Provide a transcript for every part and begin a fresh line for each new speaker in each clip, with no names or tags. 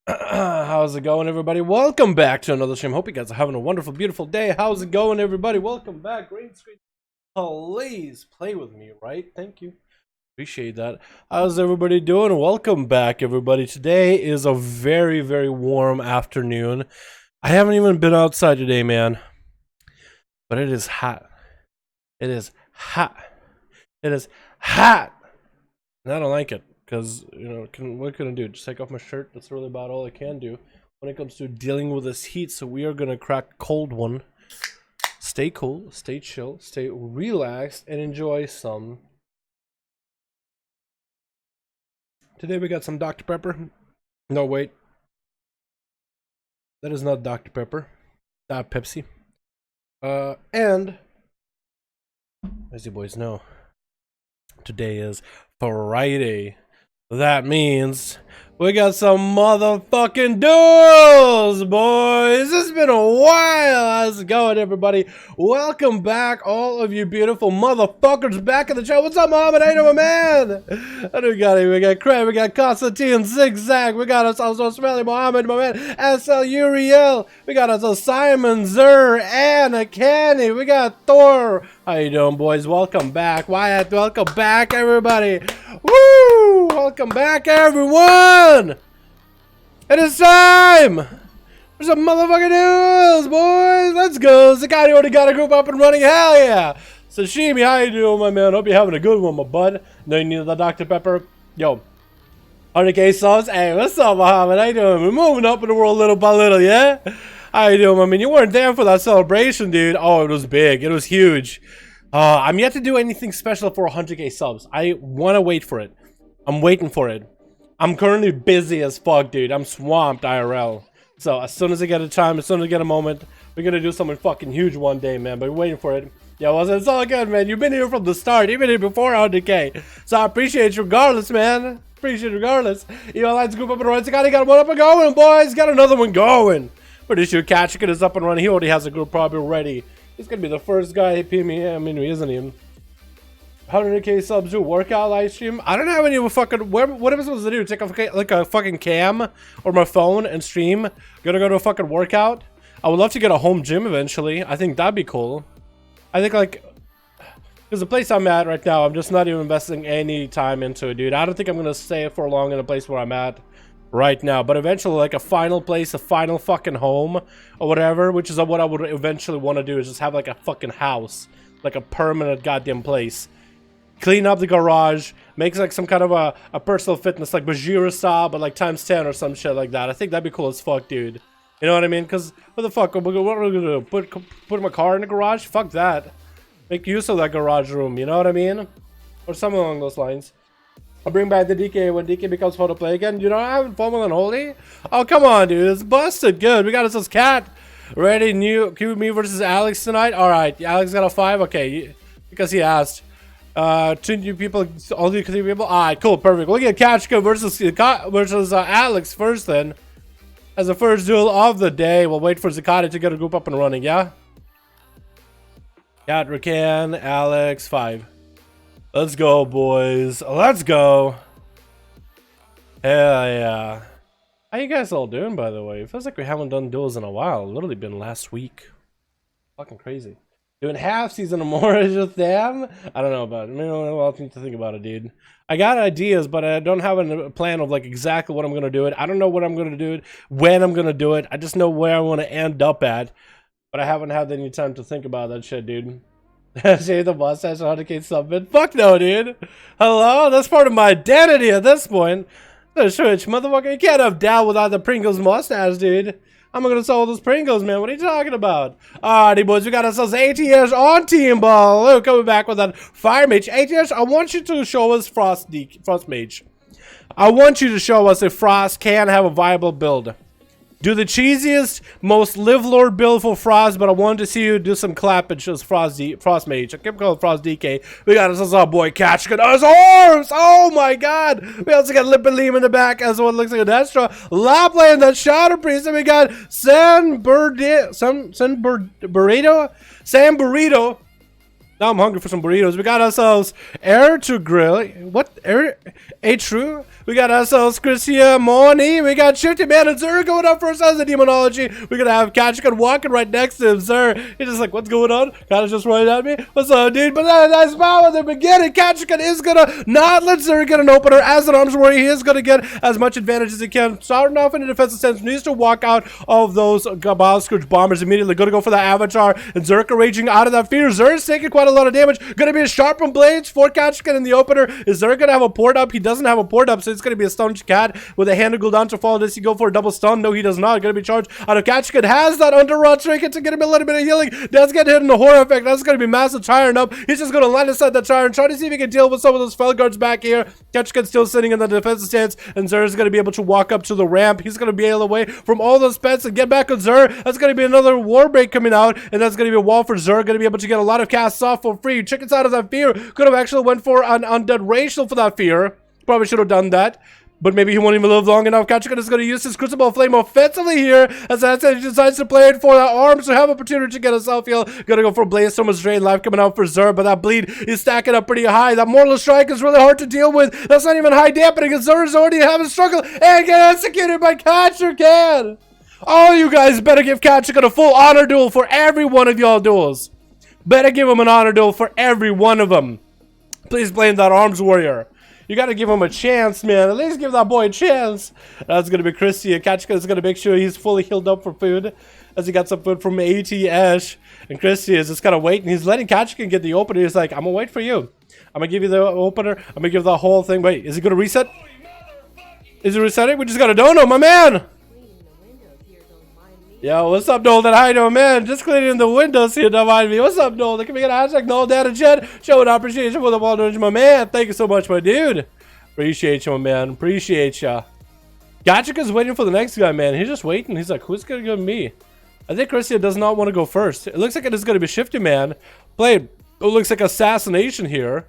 How's it going, everybody? Welcome back to another stream. Hope you guys are having a wonderful, beautiful day. How's it going, everybody? Welcome back. Green screen. Please play with me, right? Thank you. Appreciate that. How's everybody doing? Welcome back, everybody. Today is a very, very warm afternoon. I haven't even been outside today, man. But it is hot. It is hot. It is hot. And I don't like it. Because, you know, what can I do? Just take off my shirt. That's really about all I can do when it comes to dealing with this heat. So we are going to crack a cold one. Stay cool, stay chill, stay relaxed, and enjoy some. Today we got some Dr. Pepper. No, wait. That is not Dr. Pepper. Pepsi. And, as you boys know, today is Friday. That means we got some motherfucking duels, boys. It's been a while. How's it going, everybody? Welcome back, all of you beautiful motherfuckers back in the show. What's up, Mohammed? How you doing, man? What do we got here? We got Craig, we got Constantine, Zigzag, we got us also Smelly Mohammed, my man, SL Uriel, we got us Simon, Zer, Anna, Kenny, we got Thor. How you doing, boys? Welcome back. Wyatt, welcome back, everybody. Woo! Welcome back, everyone! It is time for some motherfucking duels, boys! Let's go! Zakati already got a group up and running, hell yeah! Sashimi, how you doing, my man? Hope you're having a good one, my bud. No, you need the Dr. Pepper. Yo. 100K subs. Hey, what's up, Muhammad? How you doing? We're moving up in the world little by little, yeah? How you doing, I mean, you weren't there for that celebration, dude. Oh, it was big. It was huge. I'm yet to do anything special for 100K subs. I want to wait for it. I'm waiting for it. I'm currently busy as fuck, dude. I'm swamped IRL. So as soon as I get a time, as soon as I get a moment, we're gonna do something fucking huge one day, man. But we're waiting for it. Yeah, well, it's all good, man. You've been here from the start. You've been here before 100K. So I appreciate you regardless, man. Appreciate you regardless. You know, let's group up and run. Got one up and going, boys. Got another one going. Pretty sure Catchican is up and running. He already has a group probably ready. He's gonna be the first guy at PM EST, isn't he? 100K subs do workout live stream. I don't have any fucking. What am I supposed to do? Take like a fucking cam or my phone and stream? Gonna go to a fucking workout. I would love to get a home gym eventually. I think that'd be cool. I think like, because the place I'm at right now, I'm just not even investing any time into it, dude. I don't think I'm gonna stay for long in a place where I'm at right now. But eventually, like a final place, a final fucking home or whatever, which is what I would eventually want to do, is just have like a fucking house, like a permanent goddamn place. Clean up the garage, makes like some kind of a personal fitness, like Bajira style, but like times 10 or some shit like that. I think that'd be cool as fuck, dude. You know what I mean? Because what the fuck? What are we gonna do? Put my car in the garage? Fuck that. Make use of that garage room, you know what I mean? Or something along those lines. I'll bring back the DK when DK becomes fun to play again. You know, having fun with Unholy? Oh, come on, dude. It's busted good. We got us cat. Ready? New Q me versus Alex tonight? Alright. Alex got a 5? Okay. Because he asked. 2 new people, all new 3 people. Alright, cool, perfect. We'll get Kachka versus Alex first then. As the first duel of the day. We'll wait for Zakati to get a group up and running, yeah? Cat, Rakan, Alex, 5. Let's go, boys. Let's go. Hell yeah. How you guys all doing, by the way? It feels like we haven't done duels in a while. Literally been last week. Fucking crazy. Doing half season or more is just them. I don't know about it. I mean, I'll need to think about it, dude. I got ideas, but I don't have a plan of like exactly what I'm gonna do it. I don't know what I'm gonna do it, when I'm gonna do it. I just know where I want to end up at, but I haven't had any time to think about that shit, dude. Shave the mustache, 100K subbed. Fuck no, dude. Hello, that's part of my identity at this point. The switch, motherfucker. You can't have Dal without the Pringles mustache, dude. I'm gonna sell those Pringles, man. What are you talking about? Alrighty, boys. We got ourselves ATS on Team Ball. Look, coming back with that Fire Mage. ATS, I want you to show us Frost Mage. I want you to show us if Frost can have a viable build. Do the cheesiest, most live lord build for Frost, but I wanted to see you do some clappage as Frost Mage. I kept calling Frost DK. We got us our boy Catch. Got us orbs! Oh my god! We also got Lip and Liam in the back as what looks like a Destro. Lapland, that Shadow Priest, and we got Sam Burrito. Now I'm hungry for some burritos. We got ourselves air to grill. What? Air? A true? We got ourselves Christia Morny. We got Shifty Man and Zer going up first as the demonology. We're gonna have Katchkin walking right next to him. Zer, he's just like, what's going on? Kind of just right at me. What's up, dude? But that nice bow at the beginning. Katchkin is gonna not let Zer get an opener as an arms warrior. He is gonna get as much advantage as he can. Starting off in the defensive stance, needs to walk out of those Gabal Scourge bombers immediately. Gonna go for the avatar and Zerka raging out of that fear. Zer is taking quite a lot of damage. Gonna be a sharpened blades for Katchkin in the opener. Is Zer gonna have a port up? He doesn't have a port up, so it's gonna be a stunned cat with a hand to go down to fall. Does he go for a double stun? No, he does not. Gonna be charged out of Katchkin. Has that under rod trinket to get him a little bit of healing. Does get hit in the horror effect. That's gonna be massive tiring up. He's just gonna land inside that tire and try to see if he can deal with some of those fell guards back here. Katchkin still sitting in the defensive stance, and Zer is gonna be able to walk up to the ramp. He's gonna be able away from all those pets and get back on Zer. That's gonna be another war break coming out, and that's gonna be a wall for Zer. Gonna be able to get a lot of casts off for free. Chickens out of that fear. Could have actually went for an undead racial for that fear. Probably should have done that. But maybe he won't even live long enough. Katchkin is going to use his Crucible Flame offensively here as he decides to play it for that arms to have opportunity to get a self-heal. Gonna go for Blaze Storm, Drain Life coming out for Zer, but that bleed is stacking up pretty high. That Mortal Strike is really hard to deal with. That's not even high dampening, and Zer is already having a struggle and get executed by Katchkin. Oh, you guys better give Katchkin a full honor duel for every one of y'all duels. Better give him an honor duel for every one of them. Please blame that arms warrior. You gotta give him a chance, man. At least give that boy a chance. That's gonna be Christy. And Katchkin is gonna make sure he's fully healed up for food, as he got some food from AT Ash. And Christy is just kind of waiting. He's letting Katchkin get the opener. He's like, I'm gonna wait for you. I'm gonna give you the opener. I'm gonna give the whole thing. Wait, is he gonna reset? Is he resetting? We just got a dono, my man. Yo, what's up, Nolan? How you doing, man? Just cleaning the windows here, don't mind me. What's up, Nolan? Can we get a hashtag Nolan Dad and Jet? Showing appreciation for the ball donation, my man. Thank you so much, my dude. Appreciate you, my man. Appreciate ya. Katchkin's waiting for the next guy, man. He's just waiting. He's like, who's gonna give me? I think Christian does not want to go first. It looks like it is gonna be Shifty Man. Played. It looks like assassination here.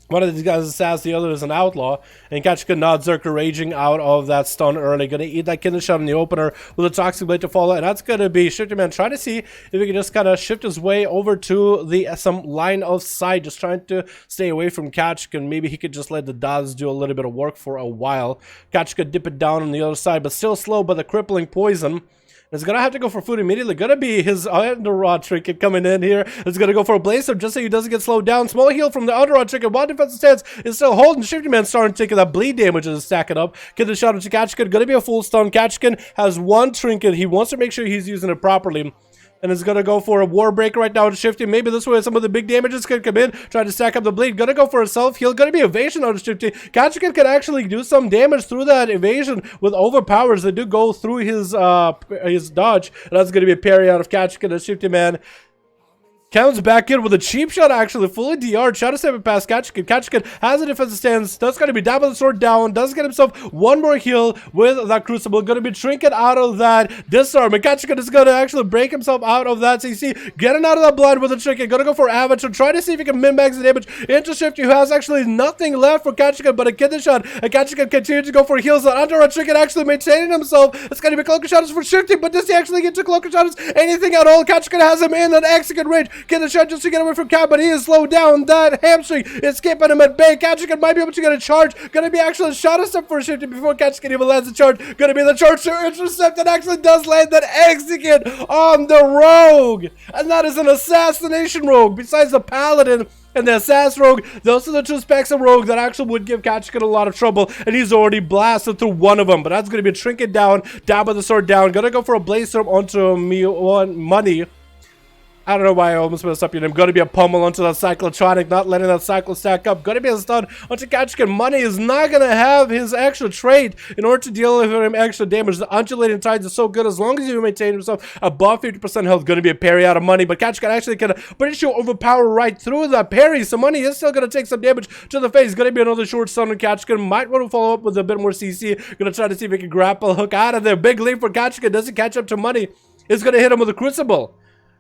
One of these guys is Sass, the other is an outlaw. And Katchkin nods Zerker raging out of that stun early. Gonna eat that kidney shot in the opener with a toxic blade to follow. And that's gonna be Shifty Man trying to see if he can just kind of shift his way over to the some line of sight. Just trying to stay away from Katchkin. Maybe he could just let the Daz do a little bit of work for a while. Katchkin dip it down on the other side, but still slow by the crippling poison. It's gonna have to go for food immediately. Gonna be his underrod trinket coming in here. It's gonna go for a blaze up just so he doesn't get slowed down. Small heal from the underrod trinket. While defensive stance is still holding. Shifty Man starting to take that bleed damage and stacking up. Get the shot into Katchkin. Gonna be a full stun. Katchkin has one trinket. He wants to make sure he's using it properly. And it's gonna go for a war break right now to Shifty. Maybe this way some of the big damages could come in. Trying to stack up the bleed. Gonna go for a self-heal. Gonna be evasion out of Shifty. Katchkin can actually do some damage through that evasion with overpowers that do go through his dodge. And that's gonna be a parry out of Katchkin and Shifty Man. Comes back in with a cheap shot, actually, fully DR'd. Try to save it past Katchkin. Katchkin has a defensive stance. That's going to be dabbing the sword down. Does get himself one more heal with that Crucible. Going to be trinket out of that disarm. And Katchkin is going to actually break himself out of that CC. Getting out of that blood with a trinket. Going to go for Avatar. Try to see if he can min-max the damage into Shifty, who has actually nothing left for Katchkin but a kidney shot. And Katchkin continues to go for heals. That under a trinket actually maintaining himself. It's going to be cloaker shotters for Shifty, but does he actually get to cloaker shotters? Anything at all? Katchkin has him in an execute range. Get the shot just to get away from Cat, but he is slowed down. That hamstring is keeping him at bay. Katchkin might be able to get a charge. Gonna be actually a shot a step for Shifty before Katchkin even lands the charge. Gonna be the charge to intercept and actually does land that execute on the rogue. And that is an assassination rogue. Besides the paladin and the assassin rogue, those are the two specs of rogue that actually would give Katchkin a lot of trouble, and he's already blasted through one of them. But that's gonna be a trinket down, dab with the sword down. Gonna go for a blaze storm onto money. I don't know why I almost messed up your name. Gonna be a pummel onto that cyclotronic, not letting that cycle stack up. Gonna be a stun onto Katchkin. Money is not gonna have his extra trait in order to deal with him extra damage. The undulating tides is so good as long as you maintain himself above 50% health. Gonna be a parry out of money, but Katchkin actually can pretty sure overpower right through that parry. So money is still gonna take some damage to the face. Gonna be another short stun on Katchkin. Might want to follow up with a bit more CC. Gonna try to see if he can grapple hook out of there. Big leap for Katchkin. Doesn't catch up to money. It's gonna hit him with a Crucible.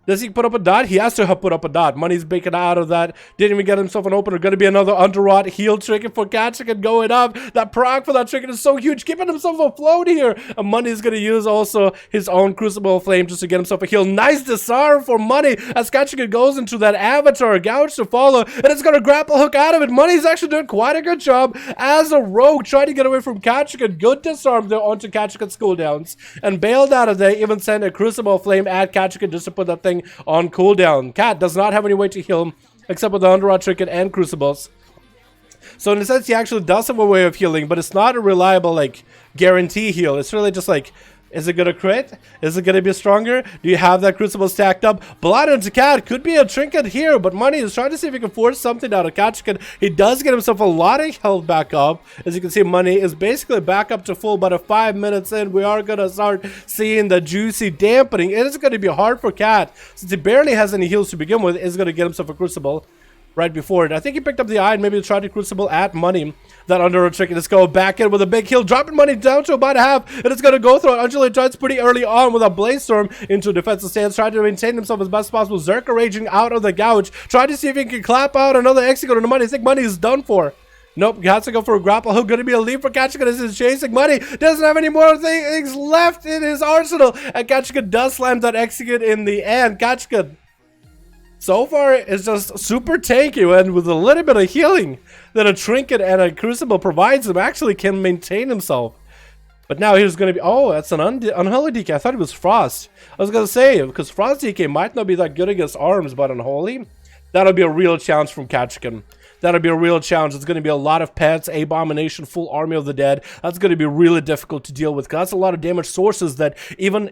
Does he put up a dot? He has to have put up a dot. Money's baking out of that. Didn't even get himself an opener. Going to be another underrot heal trinket for Katchikan going up. That proc for that trinket is so huge. Keeping himself afloat here. And Money's going to use also his own Crucible Flame just to get himself a heal. Nice disarm for Money as Katchikan goes into that avatar gouge to follow. And it's going to grapple hook out of it. Money's actually doing quite a good job as a rogue trying to get away from Katchikan. Good disarm there onto Katchikan's cooldowns. And bailed out of there. Even sent a Crucible Flame at Katchikan just to put that thing on cooldown. Cat does not have any way to heal him except with the Underrot Trinket and Crucibles. So in a sense, he actually does have a way of healing, but it's not a reliable, like, guarantee heal. It's really just like, is it gonna crit? Is it gonna be stronger? Do you have that Crucible stacked up? Blood into Cat could be a trinket here, but Money is trying to see if he can force something out of Katchikan. He does get himself a lot of health back up. As you can see, Money is basically back up to full, but at 5 minutes in, we are gonna start seeing the juicy dampening. It is gonna be hard for Cat, since he barely has any heals to begin with, is gonna get himself a Crucible right before it. I think he picked up the eye and maybe tried to Crucible at Money. That under a trick. Let's go back in with a big heal, dropping Money down to about half, and it's gonna go through it. Undulate Giants pretty early on with a Blaze Storm into a defensive stance, trying to maintain himself as best as possible. Zerka raging out of the gouge, trying to see if he can clap out another execute on the Money. I think Money is done for. Nope, has to go for a grapple hook. Gonna be a leap for Katchikan as he's chasing Money. Doesn't have any more things left in his arsenal, and Katchikan does slam that execute in the end. Katchikan so far is just super tanky, and with a little bit of healing that a trinket and a crucible provides him, actually can maintain himself. But now he's going to be, oh, that's an unholy DK. I thought it was Frost. I was going to say, because Frost DK might not be that good against arms, but unholy, that'll be a real challenge from Katchikan. That'll be a real challenge. It's going to be a lot of pets, Abomination, full army of the dead. That's going to be really difficult to deal with, because that's a lot of damage sources that even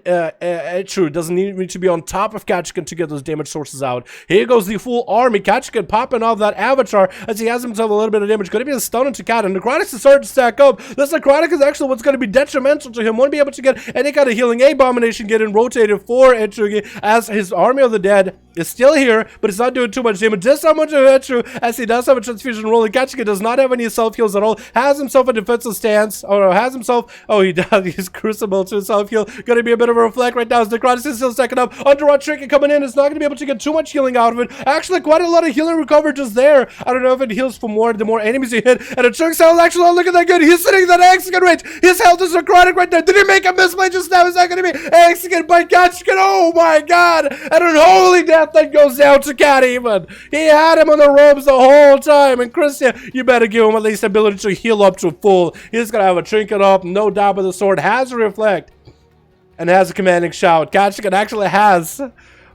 True doesn't need to be on top of Katchikan to get those damage sources out. Here goes the full army. Katchikan popping off that avatar as he has himself a little bit of damage. Going to be a stun into Cat, and Necrotic is starting to stack up. This Necrotic is actually what's going to be detrimental to him. Won't be able to get any kind of healing. Abomination getting rotated for Etrugi as his army of the dead is still here, but it's not doing too much damage. Just how much of Etru as he does have a transfusion rolling. Katchikan does not have any self heals at all. Has himself a defensive stance. Oh no, has himself. Oh, he does. He's Crucible to self heal. Gonna be a bit of a reflect right now as Necrotic is still stacking up. Underrot Trinket coming in. It's not gonna be able to get too much healing out of it. Actually, quite a lot of healing recovered just there. I don't know if it heals for more the more enemies you hit. And a Trink's health actually not looking that good. He's sitting in that execute range. His health is Necrotic right there. Did he make a misplay just now? Is that gonna be executed by Katchikan? Oh my god! And an holy death that goes down to Cat even. He had him on the ropes the whole time. And Christian, you better give him at least the ability to heal up to full. He's gonna have a trinket up, no doubt, but the sword has a reflect and has a commanding shout. Katchikan actually has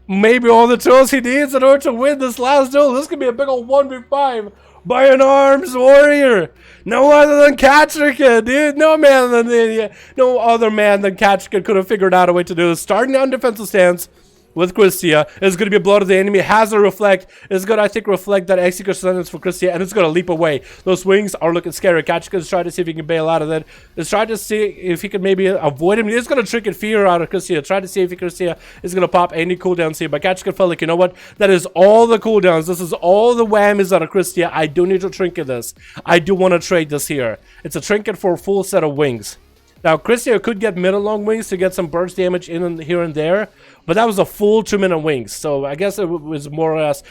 maybe all the tools he needs in order to win this last duel. This could be a big old 1v5 by an arms warrior. No other than Katchikan, dude. No other man than Katchikan could have figured out a way to do this. Starting on defensive stance with Christia, is going to be a blow to the enemy, has a reflect, is going to, I think, reflect that execute sentence for Christia, and it's going to leap away. Those wings are looking scary. Katchikan is trying to see if he can bail out of that. Is trying to see if he can maybe avoid him. He's going to trinket fear out of Christia, try to see if Christia is going to pop any cooldowns here, but Katchikan felt like, you know what, that is all the cooldowns, this is all the whammies out of Christia. I do need to trinket this. I do want to trade this here. It's a trinket for a full set of wings. Now, Christia could get mid-long wings to get some burst damage in and here and there, but that was a full 2-minute wings, so I guess it was more or less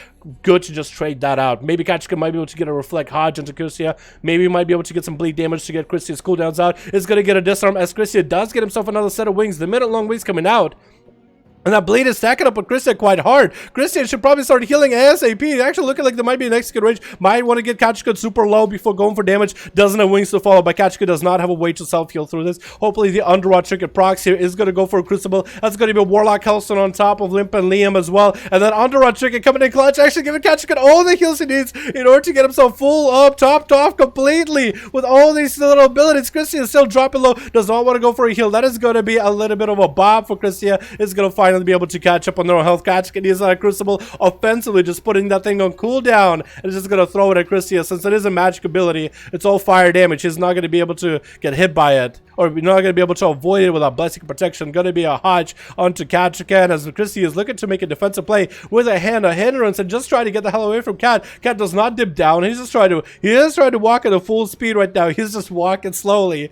good to just trade that out. Maybe Katchikan might be able to get a Reflect Hodge into Christia. Maybe he might be able to get some bleed damage to get Christia's cooldowns out. It's going to get a disarm as Christia does get himself another set of wings. The minute-long wings coming out. And that bleed is stacking up with Christian quite hard. Christian should probably start healing ASAP. Actually looking like there might be an execute range. Might want to get Katchikan super low before going for damage. Doesn't have wings to follow, but Katchikan does not have a way to self-heal through this. Hopefully the Underrot Trinket procs here is going to go for a Crucible. That's going to be a Warlock Hellstone on top of Limp and Liam as well. And then Underrot Trinket coming in clutch, actually giving Katchikan all the heals he needs in order to get himself full up, topped off completely with all these little abilities. Christian is still dropping low. Does not want to go for a heal. That is going to be a little bit of a bob for Christian. Is going to finally be able to catch up on their own health. Katchikan uses a Crucible offensively, just putting that thing on cooldown, and it's just going to throw it at Christia. Since it is a magic ability, it's all fire damage. He's not going to be able to get hit by it, or you're not going to be able to avoid it without blessing protection. Going to be a Hodge onto Katchikan as Christia is looking to make a defensive play with a hand of hindrance and just try to get the hell away from Cat. Cat does not dip down. He is trying to walk at a full speed right now. He's just walking slowly.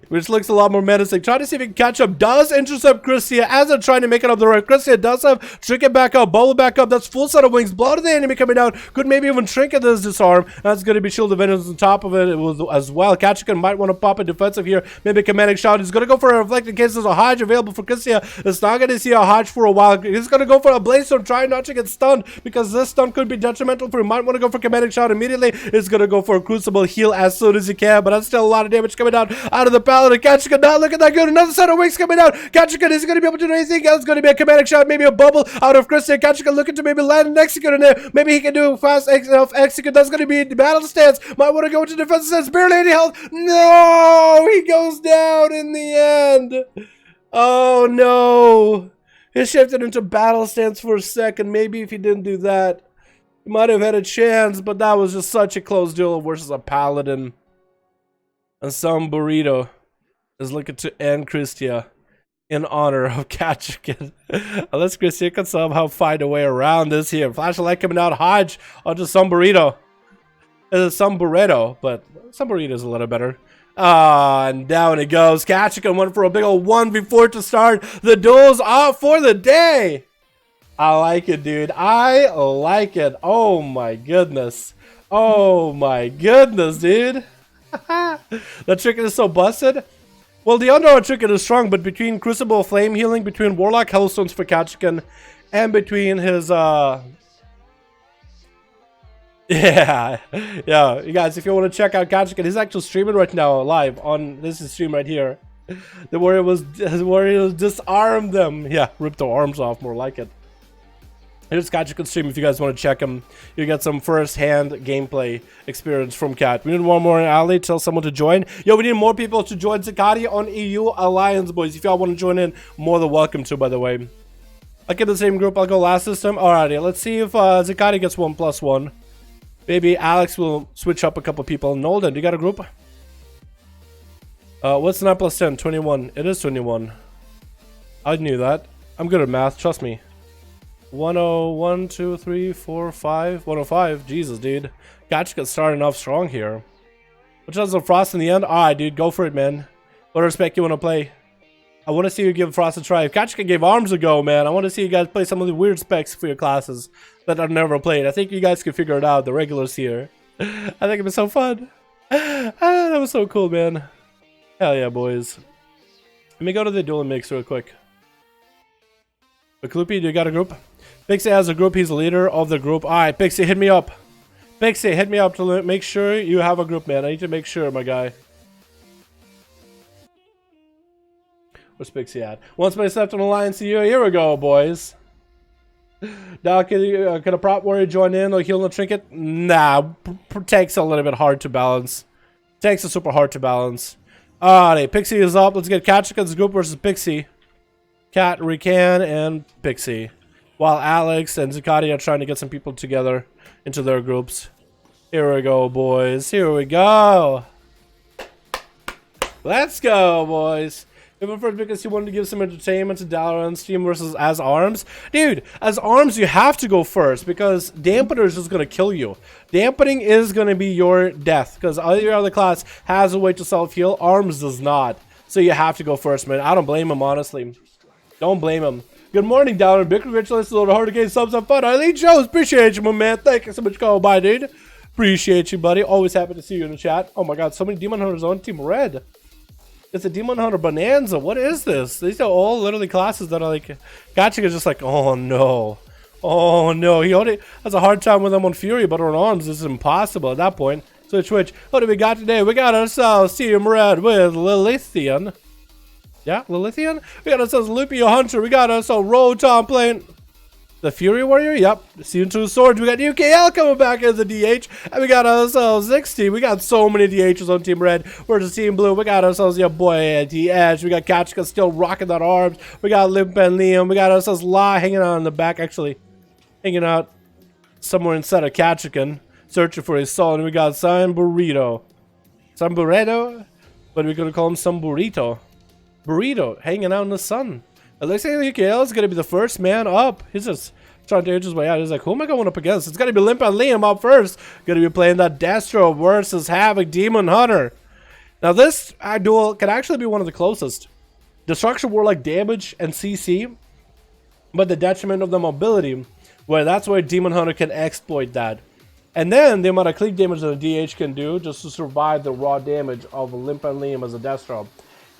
which looks a lot more menacing. Trying to see if he can catch up. Does intercept Christia as they're trying to make it up the right. Christia does have Trinket back up, bubble back up. That's full set of wings. Blood of the enemy coming down. Could maybe even Trinket this disarm. That's going to be Shield of Vengeance on top of it as well. Kachikan might want to pop a defensive here. Maybe commanding shot. He's going to go for a reflect in case there's a Hodge available for Christia. It's not going to see a Hodge for a while. He's going to go for a Blaze Storm, trying not to get stunned because this stun could be detrimental for him. Might want to go for commanding shot immediately. He's going to go for a Crucible heal as soon as he can, but that's still a lot of damage coming down out of the Paladin. Kachikan not looking that good. Another set of wings coming out. Kachikan isn't going to be able to do anything else. It's going to be a commanding shot, maybe a bubble out of Christia. Kachikan looking to maybe land an execute in there. Maybe he can do a fast enough execute. That's going to be the battle stance. Might want to go into defensive stance. Barely any health. No! He goes down in the end. Oh no. He shifted into battle stance for a second. Maybe if he didn't do that, he might have had a chance, but that was just such a close duel versus a Paladin. And some burrito is looking to end Christia in honor of Kachikan. Unless Christia can somehow find a way around this here. Flashlight coming out. Hodge onto some burrito. It's some burrito, but some burrito is a little better. And down it goes. Kachikan went for a big old 1v4 to start the duels off for the day. I like it, dude. I like it. Oh my goodness. Oh my goodness, dude. The Trinket is so busted. Well, the underarm Trinket is strong, but between Crucible Flame Healing, between Warlock Hellstones for Kachikan, and between his yeah, you guys, if you want to check out Kachikan, he's actually streaming right now live on this stream right here. The warrior was disarmed them. Yeah, ripped their arms off, more like it. Here's Kachikan's stream if you guys want to check him. You get some first-hand gameplay experience from Kat. We need one more alley. Tell someone to join. Yo, we need more people to join Zakati on EU Alliance, boys. If y'all want to join in, more than welcome to, by the way. I'll get the same group. I'll go last this time. Alrighty, let's see if Zakati gets 1+1. Maybe Alex will switch up a couple people. Nolden, do you got a group? What's 9 plus 10? 21. It is 21. I knew that. I'm good at math. Trust me. 101, 2, 3, 4, 5. 105. Jesus, dude. Kachikan's starting off strong here. Which does the Frost in the end? Alright, dude. Go for it, man. What respect you want to play? I want to see you give Frost a try. If Kachikan gave Arms a go, man, I want to see you guys play some of the weird specs for your classes that I've never played. I think you guys can figure it out, the regulars here. I think it'd be so fun. That was so cool, man. Hell yeah, boys. Let me go to the duel mix real quick. But Kloopy, do you got a group? Pixie has a group. He's the leader of the group. Alright, Pixie, hit me up. Pixie, hit me up to make sure you have a group, man. I need to make sure, my guy. Where's Pixie at? Once my left on Alliance EU. Here we go, boys. Now, can a prop warrior join in or heal no trinket? Nah, takes a little bit hard to balance. Takes a super hard to balance. Alright, Pixie is up. Let's get Kachikan's group versus Pixie. Kat, Rican, and Pixie. While Alex and Zakati are trying to get some people together into their groups. Here we go, boys. Here we go. Let's go, boys. Even first because you wanted to give some entertainment to Dalaran's team versus As Arms. Dude, As Arms, you have to go first because Dampener is just going to kill you. Dampening is going to be your death because your other class has a way to self-heal. Arms does not. So you have to go first, man. I don't blame him, honestly. Don't blame him. Good morning, Dalaran. Big congratulations on the hard to gain subs on fun. Eileen Jones, appreciate you, my man. Thank you so much for going by, dude. Appreciate you, buddy. Always happy to see you in the chat. Oh my god, so many Demon Hunters on Team Red. It's a Demon Hunter Bonanza. What is this? These are all literally classes that are like... Kachikan is just like, oh no. Oh no. He already has a hard time with them on Fury, but on Arms, this is impossible at that point. So Twitch, what do we got today? We got ourselves Team Red with Lilithian. Yeah, Lilithian? We got ourselves Lupio Hunter. We got ourselves Rotom playing the Fury Warrior. Yep. Season 2 Swords. We got UKL coming back as a DH. And we got ourselves NZXT. We got so many DHs on Team Red versus Team Blue. We got ourselves your boy DH. We got Kachikan still rocking that Arms. We got Limp and Liam. We got ourselves La hanging out in the back. Actually, hanging out somewhere inside of Kachikan. Searching for his soul. And we got San Burrito. San Burrito? But we're going to call him San Burrito. Burrito hanging out in the sun. It looks like UKL is going to be the first man up. He's just trying to edge his way out. He's like, who am I going up against? It's going to be Limp and Liam up first. Going to be playing that Destro versus Havoc Demon Hunter. Now this duel can actually be one of the closest. Destruction Warlock damage and CC, but the detriment of the mobility, where that's where Demon Hunter can exploit that. And then the amount of click damage that a DH can do just to survive the raw damage of Limp and Liam as a Destro.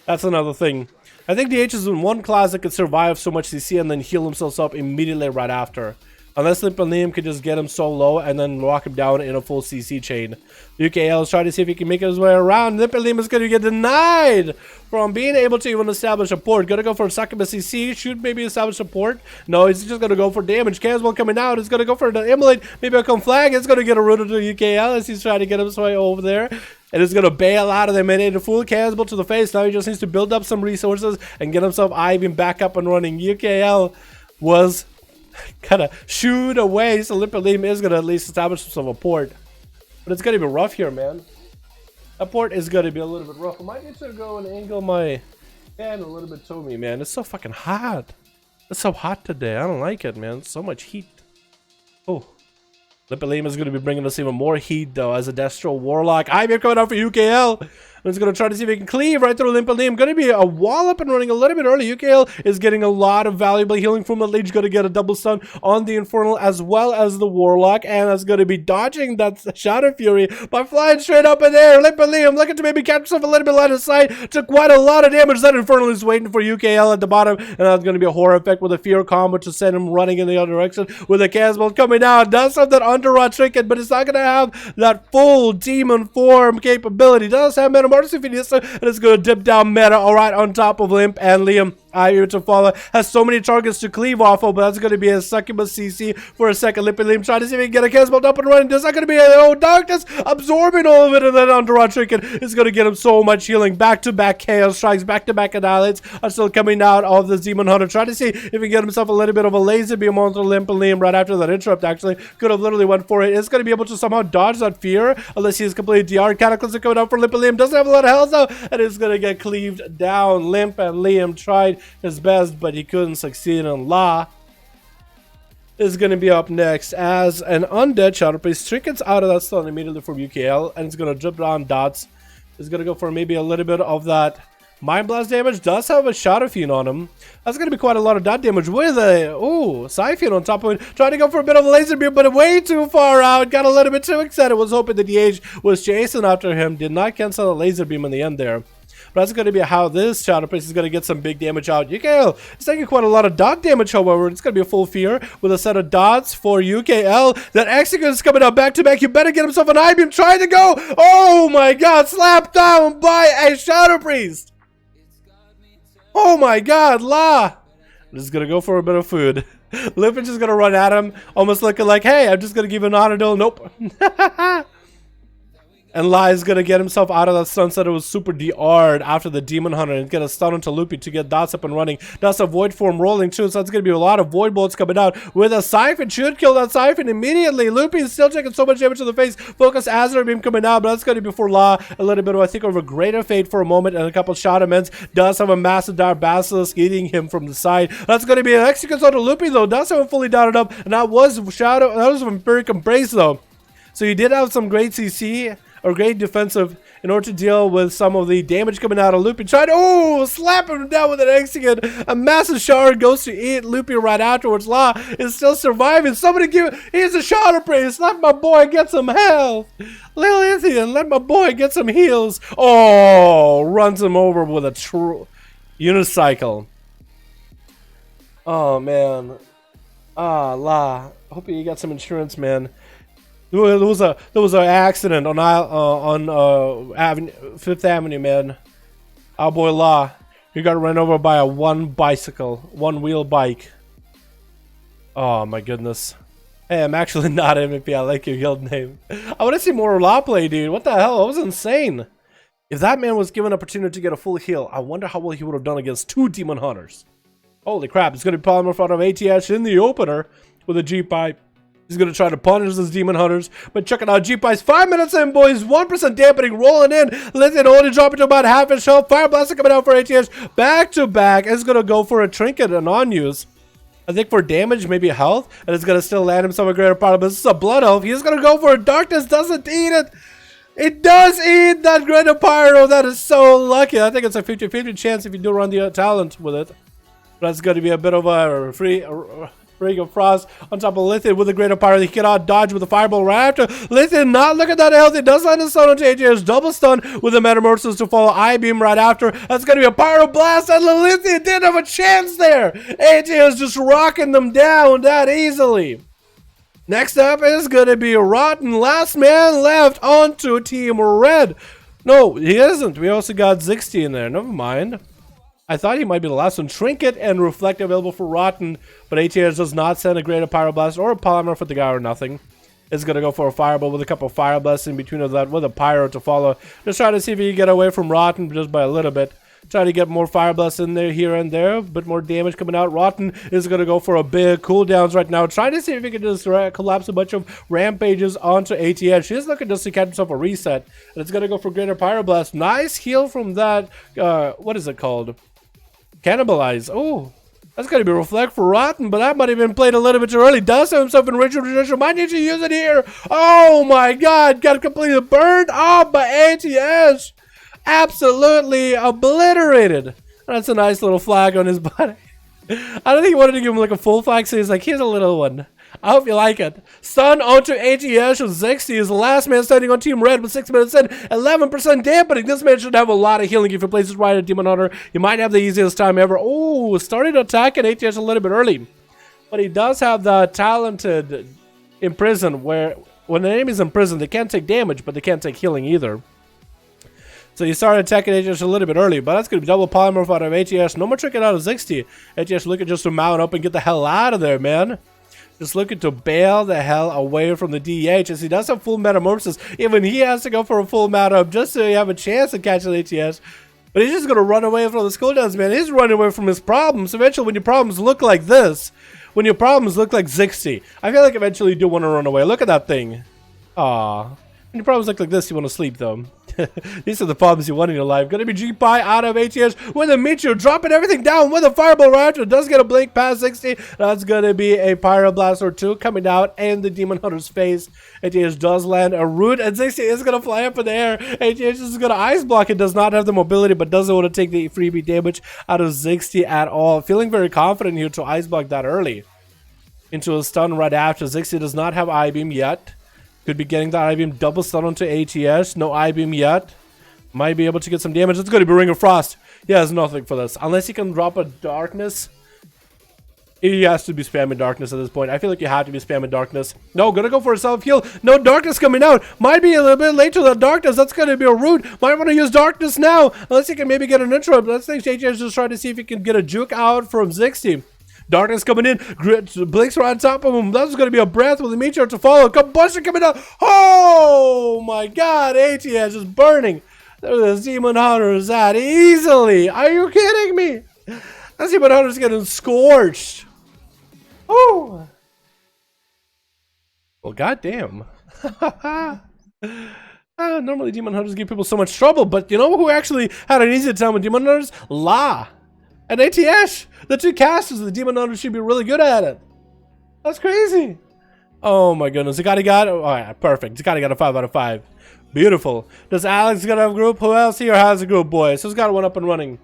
That's another thing. I think DH is in one class that could survive so much CC and then heal themselves up immediately right after. Unless Limp and Liam could just get him so low and then lock him down in a full CC chain. UKL is trying to see if he can make his way around. Limp and Liam is going to get denied from being able to even establish a port. Going to go for a succubus CC. Should maybe establish a port. No, he's just going to go for damage. Caswell coming out. He's going to go for the immolate. Maybe a come flag. It's going to get a root to UKL as he's trying to get his way over there. And it's going to bail out of them and a full Caswell to the face. Now he just needs to build up some resources and get himself I-beam back up and running. UKL was kind of shooed away, so Limp and Liam is going to at least establish himself a port. But it's going to be rough here, man. That port is going to be a little bit rough. I might need to go and angle my fan a little bit to me, man. It's so fucking hot. It's so hot today. I don't like it, man. So much heat. Oh. Limp and Liam is going to be bringing us even more heat, though, as a Destro Warlock. I'm coming out for UKL. He's going to try to see if he can cleave right through Limp and Liam. Going to be a wall up and running a little bit early. UKL is getting a lot of valuable healing from the leech. Going to get a double stun on the Infernal as well as the Warlock. And is going to be dodging that Shadow Fury by flying straight up in there. Limp and Liam looking to maybe catch himself a little bit line of sight. Took quite a lot of damage. That Infernal is waiting for UKL at the bottom. And that's going to be a horror effect with a Fear combo to send him running in the other direction. With a Caswell coming out. Does have that Underrot trinket, but it's not going to have that full demon form capability. Does have Metamorphosis Finisher. And it's going to dip down meta, alright, on top of Limp and Liam. Ivy to follow. Has so many targets to cleave off of, but that's going to be a succubus CC for a second. Limp and Liam trying to see if he can get a Caswell up and running. There's not going to be a darkness absorbing all of it, and then Underrot Trinket is going to get him so much healing. Back-to-back Chaos Strikes, back-to-back Annihilates are still coming out of the Demon Hunter. Trying to see if he can get himself a little bit of a laser beam onto Limp and Liam right after that interrupt, actually. Could have literally went for it. It's going to be able to somehow dodge that fear, unless he is completely DR. Cataclysm coming out for Limp and Liam. Doesn't have a lot of health, though, and it's going to get cleaved down. Limp and Liam tried his best, but he couldn't succeed, and La is going to be up next as an undead Shadow Priest. Trinkets out of that stun immediately from UKL, and it's going to drip down dots. It's going to go for maybe a little bit of that Mind Blast damage. Does have a Shadow Fiend on him. That's going to be quite a lot of dot damage with a Siphon on top of it. Trying to go for a bit of a laser beam, but way too far out. Got a little bit too excited. Was hoping that the Age was chasing after him. Did not cancel the laser beam in the end there. But that's going to be how this Shadow Priest is going to get some big damage out. UKL is taking quite a lot of dot damage, however. It's going to be a full fear with a set of dots for UKL. That Execute is coming out back to back. You better get himself an I-beam trying to go. Oh my god, slapped down by a Shadow Priest. Oh my god, La. I'm just going to go for a bit of food. Limp is just going to run at him, almost looking like, hey, I'm just going to give him an auto duel. Nope. And La is going to get himself out of that sunset. It was super DR'd after the Demon Hunter and get a stun into Loopy to get dots up and running. That's a Void form rolling too, so that's going to be a lot of Void bolts coming out with a Siphon. Should kill that Siphon immediately. Loopy is still taking so much damage to the face. Focus Azeroth beam coming out, but that's going to be for La. A little bit of, I think, of a greater fate for a moment, and a couple Shadow Mens. Does have a massive Dire Basilisk eating him from the side. That's going to be an Execute on Loopy though. Does have him fully dotted up, and that was Shadow. That was Vampiric Embrace though. So you did have some great CC. Or great defensive in order to deal with some of the damage coming out of Loopy. Tried to, slap him down with an Execute. A massive shard goes to eat Loopy right afterwards. La is still surviving. Somebody give it. He's a Shadow Priest. Let my boy get some health. Lilithian, let my boy get some heals. Oh, runs him over with a true unicycle. Oh, man. La. Hope you got some insurance, man. There was an accident on Avenue, 5th Avenue, man. Our boy La, he got run over by a one-wheel bike. Oh my goodness. Hey, I'm actually not MVP. I like your guild name. I want to see more La play, dude. What the hell? That was insane. If that man was given an opportunity to get a full heal, I wonder how well he would have done against 2 Demon Hunters. Holy crap! It's going to be polymorph out of ATH in the opener with a G-pipe. He's going to try to punish those Demon Hunters. But check it out. G-Pies 5 minutes in, boys. 1% dampening rolling in. Lithian only dropping to about half his health. Fire Blaster coming out for ATH. Back to back. It's going to go for a trinket, a non-use. I think for damage, maybe health. And it's going to still land himself a greater part. But this is a blood elf. He's going to go for a darkness. Doesn't eat it. It does eat that Greater Pyro. That is so lucky. I think it's a 50-50 chance if you do run the talent with it. That's going to be a bit of a ring of frost on top of Lithium with the Greater Pyro. He cannot dodge with the Fireball right after. Lithium not looking that healthy. Does land a stun on JJ's double stun with the Metamorphosis to follow I-Beam right after. That's going to be a Pyro Blast, and Lithium didn't have a chance there. AJ is just rocking them down that easily. Next up is going to be Rotten. Last man left onto Team Red. No, he isn't. We also got ZXT in there. Never mind. I thought he might be the last one. Trinket and Reflect available for Rotten, but ATS does not send a Greater Pyroblast or a Polymer for the guy or nothing. It's going to go for a Fireball with a couple of Fire Blasts in between of that with a Pyro to follow. Just trying to see if he can get away from Rotten just by a little bit. Try to get more Fire Blasts in there here and there. A bit more damage coming out. Rotten is going to go for a big cooldowns right now. Trying to see if he can just collapse a bunch of Rampages onto ATS. She's looking just to catch himself a reset. And it's going to go for Greater Pyroblast. Nice heal from that. What is it called? Cannibalize. Oh, that's going to be Reflect for Rotten, but that might have been played a little bit too early. Does have himself in Ritual Tradition. Might need to use it here. Oh my god, got completely burned off by ATS. Absolutely obliterated. That's a nice little flag on his body. I don't think he wanted to give him like a full flag, so he's like, here's a little one. I hope you like it. Stun onto ATS with ZXT is the last man standing on Team Red with 6 minutes in, 11% dampening. This man should have a lot of healing if he places right at Demon Hunter. He might have the easiest time ever. Oh, started attacking ATS a little bit early. But he does have the talented Imprison, where when the enemy is in prison, they can't take damage, but they can't take healing either. So you started attacking ATS a little bit early, but that's going to be double polymorph out of ATS. No more tricking out of ZXT. ATS looking just to mount up and get the hell out of there, man. Just looking to bail the hell away from the DH, as he does have full Metamorphosis. Even he has to go for a full mount up just so you have a chance to catch an ATS. But he's just going to run away from the cooldowns, man. He's running away from his problems. Eventually, when your problems look like this, when your problems look like ZXT, I feel like eventually you do want to run away. Look at that thing. Aww. When your problems look like this, you want to sleep, though. These are the problems you want in your life. Gonna be G-Pie out of ATS with a Meteor, dropping everything down with a Fireball right after. Does get a blink past 60. That's gonna be a Pyroblast or two coming out in the Demon Hunter's face. ATS does land a Root, and 60 is gonna fly up in the air. ATS is gonna Ice Block. It does not have the mobility, but doesn't want to take the freebie damage out of 60 at all. Feeling very confident here to Ice Block that early. Into a stun right after. 60 does not have I-Beam yet. Could be getting the I-Beam double stun onto ATS. No I-Beam yet. Might be able to get some damage. It's going to be Ring of Frost. He has nothing for this. Unless he can drop a Darkness. He has to be spamming Darkness at this point. I feel like you have to be spamming Darkness. No, gonna go for a self-heal. No Darkness coming out. Might be a little bit late to the Darkness. That's going to be a Root. Might want to use Darkness now. Unless he can maybe get an intro. Let's think ATS just trying to see if he can get a juke out from ZXT. Darkness coming in, blinks right on top of him. That's going to be a breath with a Meteor to follow. Combustion coming out. Oh my god, ATS is burning. There's Demon Hunters that easily. Are you kidding me? That Demon Hunter's getting scorched. Oh. Well, goddamn. Normally Demon Hunters give people so much trouble, but you know who actually had an easy time with Demon Hunters? La. And ATS, the two casters of the Demon Hunter should be really good at it. That's crazy. Oh my goodness. Zakati got, oh yeah, perfect. Zakati got a 5 out of 5. Beautiful. Does Alex got a group? Who else here has a group, boys? Who's got one up and running?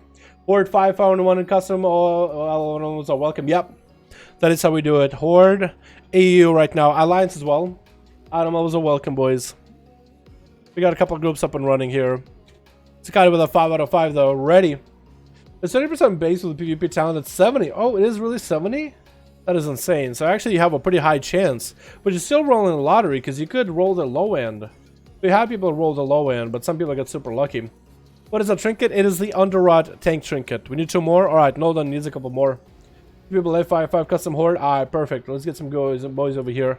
Horde 5, 5, 1 and custom. All ones are welcome. Yep. That is how we do it. Horde, EU right now. Alliance as well. Adam are welcome, boys. We got a couple of groups up and running here. Zakati with a 5 out of 5 though. Ready. It's 30% base with PvP talent at 70. Oh, it is really 70? That is insane. So actually you have a pretty high chance. But you're still rolling the lottery because you could roll the low end. We have people roll the low end, but some people get super lucky. What is a trinket? It is the Underrot tank trinket. We need 2 more? Alright, Nolan needs a couple more. People F5 custom horde. Alright, perfect. Let's get some boys over here.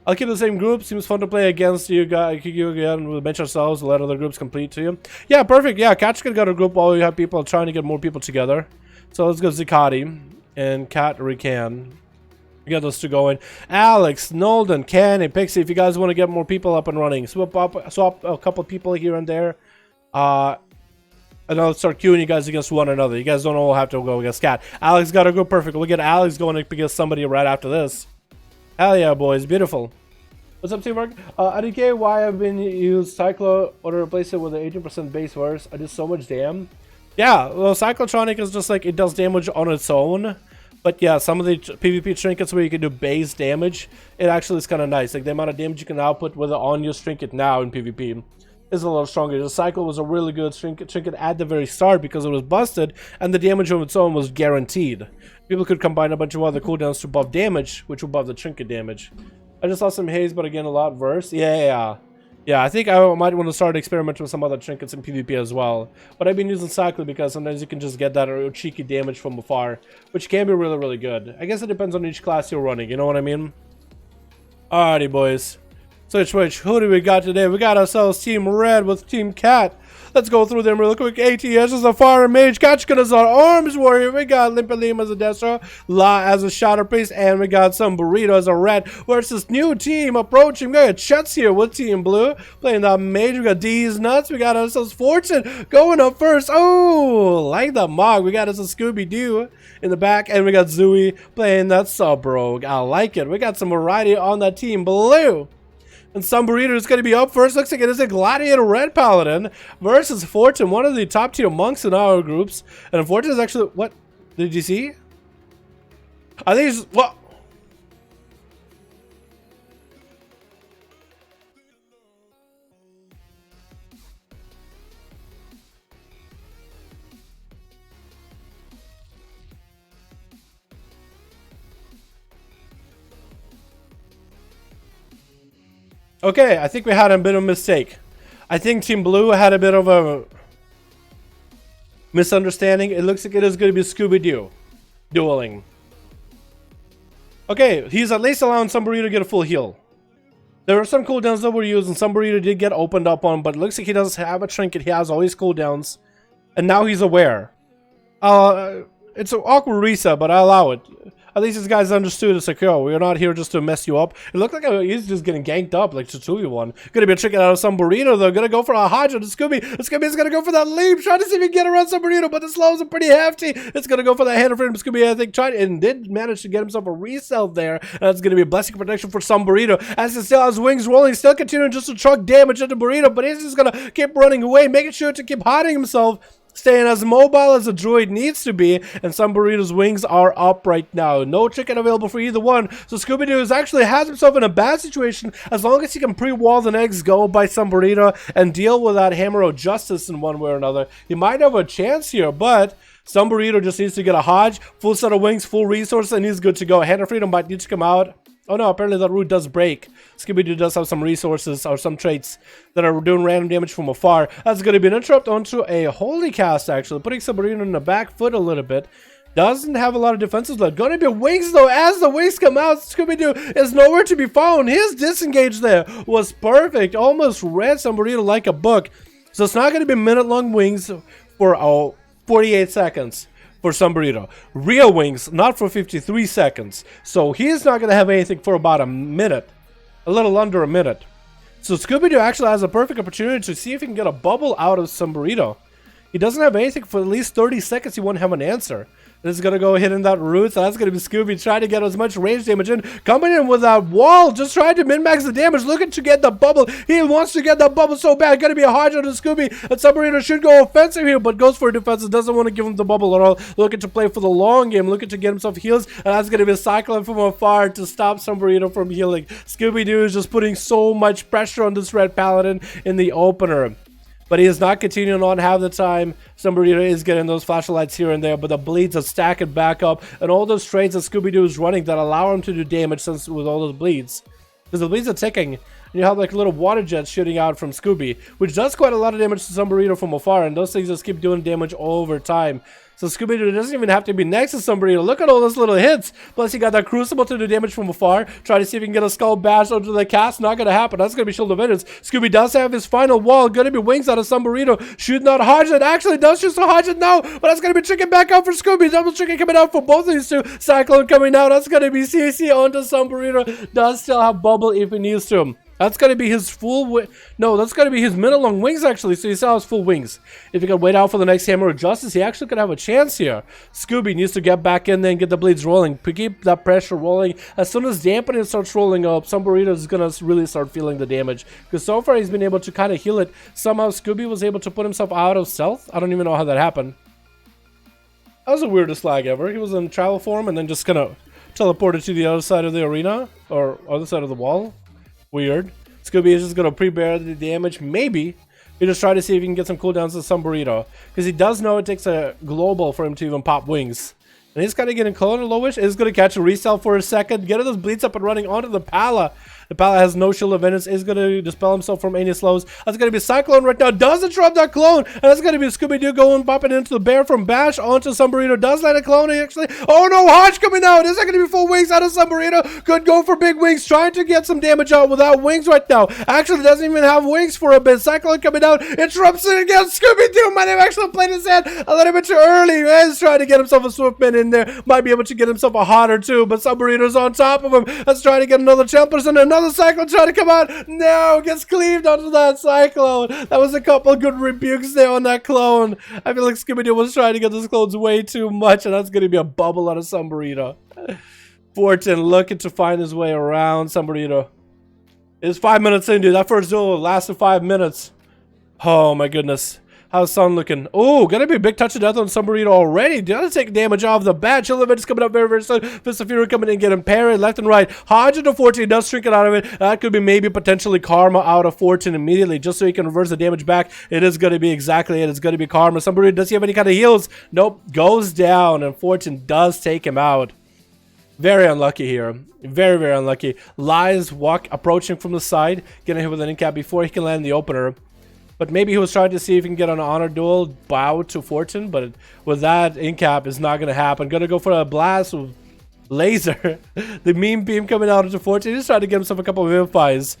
I'll keep the same group. Seems fun to play against you guys. You again. We'll bench ourselves. Let other groups complete to you. Yeah, perfect. Yeah, Catch got a group while we have people trying to get more people together. So let's go Zakati and Cat Rican. We got those two going. Alex, Nolden, Kenny, Pixie. If you guys want to get more people up and running, swap a couple people here and there. And I'll start queuing you guys against one another. You guys don't all have to go against Cat. Alex got a group. Perfect. We'll get Alex going against somebody right after this. Hell yeah, boys. Beautiful. What's up, teamwork? IDK, why I've been used Cyclo or to replace it with an 18% base verse. I do so much damn. Yeah, well, Cyclotronic is just like it does damage on its own. But yeah, some of the PvP trinkets where you can do base damage, it actually is kind of nice. Like the amount of damage you can output with an on-use trinket now in PvP is a little stronger. The Cycle was a really good trinket at the very start because it was busted, and the damage on its own was guaranteed. People could combine a bunch of other cooldowns to buff damage, which will buff the trinket damage. I just saw some haze, but again, a lot worse. Yeah, I think I might want to start experimenting with some other trinkets in PvP as well. But I've been using Cycle because sometimes you can just get that cheeky damage from afar, which can be really, really good. I guess it depends on each class you're running, you know what I mean? Alrighty, boys. Switch, who do we got today? We got ourselves Team Red with Team Cat. Let's go through them real quick. ATS is a Fire Mage. Kachkan is our Arms Warrior. We got Limpalim as a Destro. La as a Shadow Priest. And we got some Burrito as a Red. Where's this new team approaching? We got Chets here with Team Blue. Playing that Mage. We got D's Nuts. We got ourselves Fortune going up first. Oh, like the Mog. We got us a Scooby-Doo in the back. And we got Zooey playing that Sub Rogue. I like it. We got some variety on that Team Blue. And some Burrito is going to be up first. Looks like it is a Gladiator Red Paladin versus Fortune, one of the top tier monks in our groups. And Fortune is actually, what? Did you see? I think he's, what? Okay, I think we had a bit of a mistake. I think Team Blue had a bit of a misunderstanding. It looks like it is going to be Scooby-Doo dueling. Okay, he's at least allowing some Burrito to get a full heal. There are some cooldowns that were used, and some Burrito did get opened up on, but it looks like he does have a trinket. He has all his cooldowns, and now he's aware. It's an awkward reset, but I allow it. At least these guys understood it's like, yo, we're not here just to mess you up. It looked like he's just getting ganked up like 2v1. Gonna be a trick out of some Burrito though. Gonna go for a Hodge on Scooby. Scooby's gonna go for that leap. Trying to see if he can get around some Burrito, but the slows are pretty hefty. It's gonna go for that hand from Scooby. I think tried and did manage to get himself a resell there. And that's gonna be a blessing protection for some Burrito. As he still has wings rolling, still continuing just to truck damage into Burrito, but he's just gonna keep running away, making sure to keep hiding himself. Staying as mobile as a droid needs to be, and some Burrito's wings are up right now. No chicken available for either one, so Scooby-Doo actually has himself in a bad situation as long as he can pre-wall the next go by some Burrito and deal with that Hammer of Justice in one way or another. He might have a chance here, but some Burrito just needs to get a Hodge, full set of wings, full resources, and he's good to go. Hand of Freedom might need to come out. Oh no, apparently that root does break. Scooby-Doo does have some resources or some traits that are doing random damage from afar. That's going to be an interrupt onto a Holy Cast, actually. Putting Submarino in the back foot a little bit. Doesn't have a lot of defenses left. Going to be wings, though. As the wings come out, Scooby-Doo is nowhere to be found. His disengage there was perfect. Almost read Submarino like a book. So it's not going to be minute-long wings for 48 seconds. For some Burrito. Real wings, not for 53 seconds. So he's not going to have anything for about a minute. A little under a minute. So Scooby-Doo actually has a perfect opportunity to see if he can get a bubble out of some Burrito. He doesn't have anything for at least 30 seconds. He won't have an answer. This is going to go hitting that root. So that's going to be Scooby trying to get as much range damage in. Coming in with that wall. Just trying to min-max the damage. Looking to get the bubble. He wants to get the bubble so bad. Going to be a hard on to Scooby. And Submarino should go offensive here. But goes for defensive. Doesn't want to give him the bubble at all. Looking to play for the long game. Looking to get himself heals. And that's going to be a cyclone from afar to stop Submarino from healing. Scooby-Doo is just putting so much pressure on this Red Paladin in the opener. But he is not continuing on half the time. Submarino is getting those flashlights here and there, but the bleeds are stacking back up. And all those trades that Scooby-Doo is running that allow him to do damage since with all those bleeds. Because the bleeds are ticking. And you have like little water jets shooting out from Scooby, which does quite a lot of damage to Submarino from afar. And those things just keep doing damage over time. So Scooby-Doo doesn't even have to be next to Submarino. Look at all those little hits. Plus, you got that Crucible to do damage from afar. Try to see if you can get a Skull Bash onto the cast. Not going to happen. That's going to be Shield of Vengeance. Scooby does have his final wall. Going to be wings out of Submarino. Should not Hodge it. Actually does choose to Hodge it now. But that's going to be tricking back out for Scooby. Double tricking coming out for both of these two. Cyclone coming out. That's going to be CC onto Submarino. Does still have Bubble if he needs to. That's gonna be his full no, that's gonna be his mid-long wings actually, so he still has full wings. If he can wait out for the next Hammer of Justice, he actually could have a chance here. Scooby needs to get back in there and get the bleeds rolling. Keep that pressure rolling. As soon as dampening starts rolling up, Sombrerito is gonna really start feeling the damage. Because so far he's been able to kind of heal it. Somehow Scooby was able to put himself out of stealth. I don't even know how that happened. That was the weirdest flag ever. He was in travel form and then just kind of teleported to the other side of the arena, or other side of the wall. Weird. Scooby is just going to pre-bear the damage. Maybe he just try to see if he can get some cooldowns to some burrito. Because he does know it takes a global for him to even pop wings. And he's kind of getting clone lowish. Is going to catch a resell for a second. Get those bleeds up and running onto the Pala. The Pala has no shield of Venus. Is going to dispel himself from any slows. That's going to be Cyclone right now. Does interrupt that clone. And that's going to be Scooby-Doo going popping into the bear from Bash onto Sombrerito. Does land a clone actually. Oh no, Hodge coming out. Is that going to be full wings out of Sombrerito? Could go for big wings. Trying to get some damage out without wings right now. Actually doesn't even have wings for a bit. Cyclone coming out. Interrupts it against Scooby-Doo. Might have actually played his hand a little bit too early. Is trying to get himself a Swiftman in there. Might be able to get himself a hot or two. But Sombrerito's on top of him. Let's try to get another Champers and another Cyclone trying to come out. No, gets cleaved onto that Cyclone. That was a couple good rebukes there on that clone. I feel like Scooby-Doo was trying to get those clones way too much, and that's going to be a bubble out of Sombrerito. Fortin looking to find his way around Sombrerito. It's 5 minutes in, dude. That first duel lasted 5 minutes. Oh my goodness. How's Sun looking? Oh, gonna be a big touch of death on Sombrerito already. Gonna take damage off the bat. Chill event is coming up very, very soon. Fist of Fury coming in, getting parried left and right. Hodge into 14 does shrink it out of it. That could be maybe potentially Karma out of Fortune immediately, just so he can reverse the damage back. It is gonna be exactly it. It's gonna be Karma. Sombrerito, does he have any kind of heals? Nope. Goes down, and Fortune does take him out. Very unlucky here. Very, very unlucky. Lies approaching from the side, getting hit with an incap before he can land the opener. But maybe he was trying to see if he can get an honor duel bow to Fortune, but with that incap is not going to happen. Going to go for a blast with laser. The meme beam coming out into Fortune. He's trying to get himself a couple of Vivifies.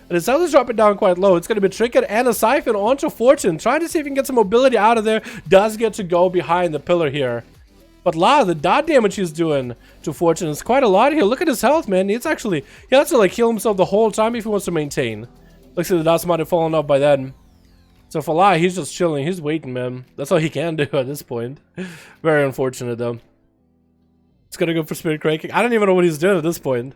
And his health is dropping down quite low. It's going to be Trinket and a Siphon onto Fortune. Trying to see if he can get some mobility out of there. Does get to go behind the pillar here. But the dot damage he's doing to Fortune is quite a lot here. Look at his health, man. He has to like heal himself the whole time if he wants to maintain. Looks like the dots might have fallen off by then. So for he's just chilling. He's waiting, man. That's all he can do at this point. Very unfortunate, though. It's going to go for Spirit Cranking. I don't even know what he's doing at this point.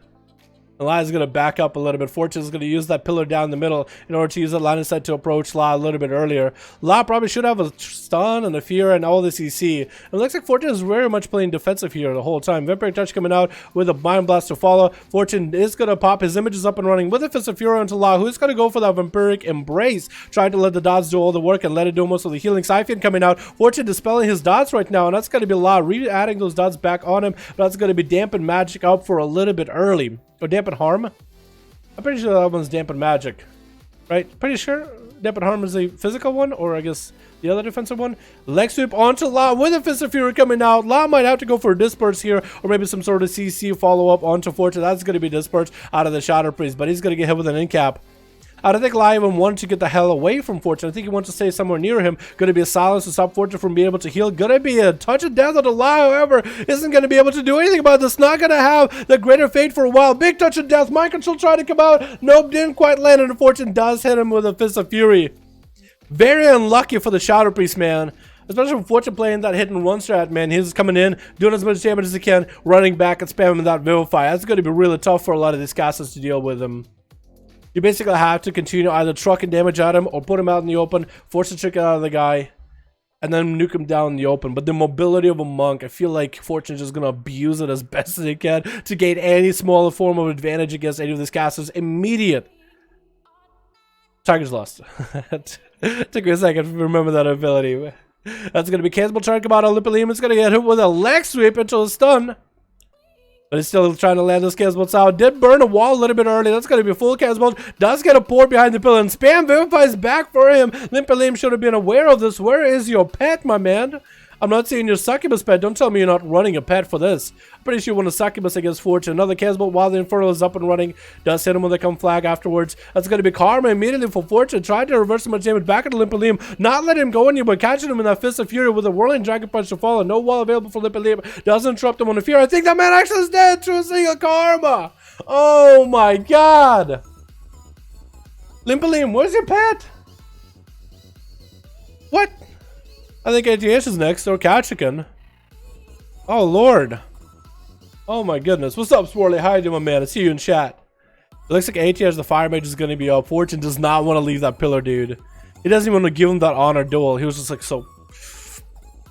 Eli's going to back up a little bit. Fortune's going to use that pillar down the middle in order to use that line of sight to approach La a little bit earlier. La probably should have a stun and a fear and all this EC. It looks like Fortune is very much playing defensive here the whole time. Vampiric Touch coming out with a Mind Blast to follow. Fortune is going to pop. His image is up and running with a Fist of Fury into La, who's going to go for that Vampiric Embrace, trying to let the dots do all the work and let it do most of the healing. Siphon coming out. Fortune dispelling his dots right now, and that's going to be La re-adding those dots back on him. But that's going to be Dampen Magic up for a little bit early. Or Dampen Harm? I'm pretty sure that one's Dampen Magic. Right? Pretty sure Dampen Harm is a physical one, or I guess the other defensive one. Leg sweep onto La with a Fist of Fury coming out. La might have to go for a Disperse here, or maybe some sort of CC follow-up onto Fortune. That's going to be Disperse out of the Shadow Priest, but he's going to get hit with an incap. I don't think La even wanted to get the hell away from Fortune. I think he wants to stay somewhere near him. Going to be a silence to stop Fortune from being able to heal. Going to be a touch of death on the La, however, isn't going to be able to do anything about this. Not going to have the greater fate for a while. Big touch of death. Mind Control trying to come out. Nope, didn't quite land, and Fortune does hit him with a Fist of Fury. Very unlucky for the Shadow Priest, man. Especially with Fortune playing that hit and run strat, man. He's coming in, doing as much damage as he can, running back and spamming that Vivify. That's going to be really tough for a lot of these casters to deal with him. You basically have to continue either trucking damage at him or put him out in the open, force the trick out of the guy, and then nuke him down in the open. But the mobility of a monk, I feel like Fortune's just going to abuse it as best as he can to gain any smaller form of advantage against any of these casters. Immediate. Tiger's lost. Took me a second to remember that ability. That's going to be cancelable. Trying to come out on Lipilim. It's going to get hit with a leg sweep until a stun. But he's still trying to land those Casebolt out. Did burn a wall a little bit early. That's going to be a full Casebolt. Does get a port behind the pillar. And Spam Vivifies back for him. Limpalim should have been aware of this. Where is your pet, my man? I'm not seeing your succubus pet. Don't tell me you're not running a pet for this. I'm pretty sure you want a succubus against Fortune. Another Casebolt while the Infernal is up and running. Does hit him with a come flag afterwards. That's going to be Karma immediately for Fortune. Trying to reverse so much damage back into Limpalim. Not letting him go anywhere. Catching him in that Fist of Fury with a Whirling Dragon Punch to follow. No wall available for Limpalim. Doesn't interrupt him on the Fear. I think that man actually is dead to a single Karma. Oh my god. Limpalim, where's your pet? What? I think ATH is next, or Kachikan. Oh, Lord. Oh, my goodness. What's up, Swirly? How you doing, man? I see you in chat. It looks like ATH, the Fire Mage, is going to be up. Fortune does not want to leave that pillar, dude. He doesn't even want to give him that honor duel. He was just like so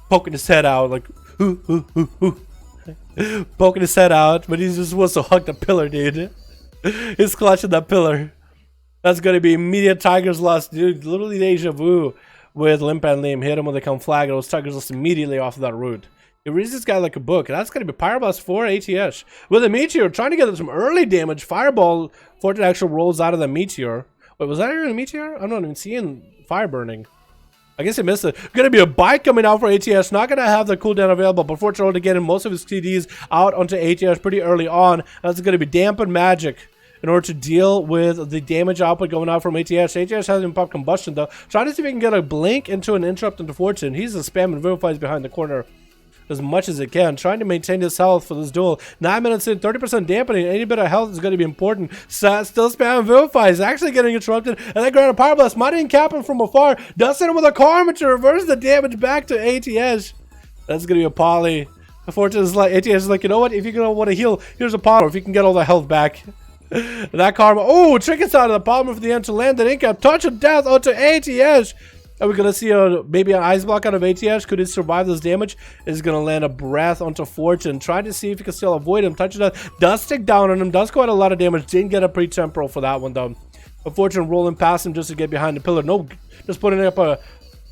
poking his head out, like poking his head out, but he just wants to hug the pillar, dude. He's clutching that pillar. That's going to be immediate Tiger's Lust, dude. Literally deja vu with Limp and Lim. Hit him when they come flag, and those Tiger's Lust immediately off of that route. He reads this guy like a book. That's going to be Pyroblast for ATH. With a Meteor, trying to get some early damage. Fireball, Fortune actually rolls out of the Meteor. Wait, was that even a Meteor? I'm not even seeing fire burning. I guess I missed it. Going to be a bite coming out for ATH. Not going to have the cooldown available, but Fortune already getting most of his TDs out onto ATH pretty early on. That's going to be Dampen Magic in order to deal with the damage output going out from ATH. ATH hasn't popped Combustion, though. Trying to see if he can get a Blink into an Interrupt into Fortune. He's a spamming Vivifies behind the corner as much as it can, trying to maintain his health for this duel. 9 minutes in, 30% dampening. Any bit of health is going to be important. Still spamming Vivifies, actually getting interrupted, and then Granite Power Blast might even cap him from afar. Does hit him with a Karma to reverse the damage back to ATH. That's going to be a poly. Unfortunately, is like ATH is like, you know what? If you're going to want to heal, here's a power. If you can get all the health back. That Karma. Oh, Trickets out of the polymer for the end to land that incap. Touch of death onto ATH. Are we going to see maybe an Ice Block out of ATH? Could he survive this damage? Is going to land a Breath onto Fortune. Trying to see if he can still avoid him. Touch of Death does stick down on him. Does quite a lot of damage. Didn't get a pre-temporal for that one, though. But Fortune rolling past him just to get behind the pillar. No, just putting up a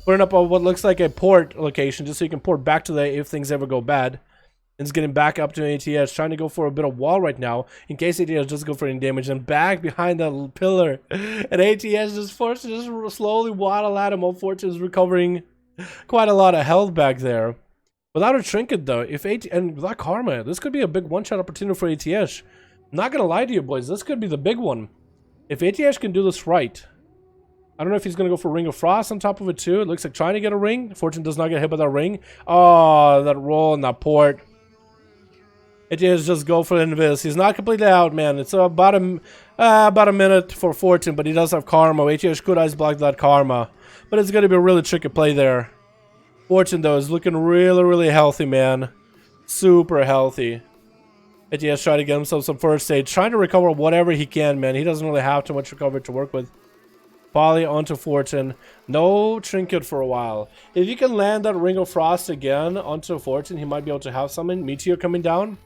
what looks like a port location just so you can port back to the if things ever go bad. And it's getting back up to ATH, trying to go for a bit of wall right now in case ATH doesn't go for any damage. And back behind the pillar, and ATH just forced to just slowly waddle at him. Fortune is recovering quite a lot of health back there. Without a trinket though, and without Karma, this could be a big one-shot opportunity for ATH. I'm not gonna lie to you boys, this could be the big one. If ATH can do this right. I don't know if he's going to go for Ring of Frost on top of it too. It looks like trying to get a ring. Fortune does not get hit by that ring. Oh, that roll and that port. It is just go for Invis. He's not completely out, man. It's about a minute for Fortune, but he does have Karma. ATH could Ice Block that Karma. But it's going to be a really tricky play there. Fortune, though, is looking really, really healthy, man. Super healthy. ATH trying to get himself some first aid. Trying to recover whatever he can, man. He doesn't really have too much recovery to work with. Poly onto Fortune. No trinket for a while. If you can land that Ring of Frost again onto Fortune, he might be able to have something. Meteor coming down.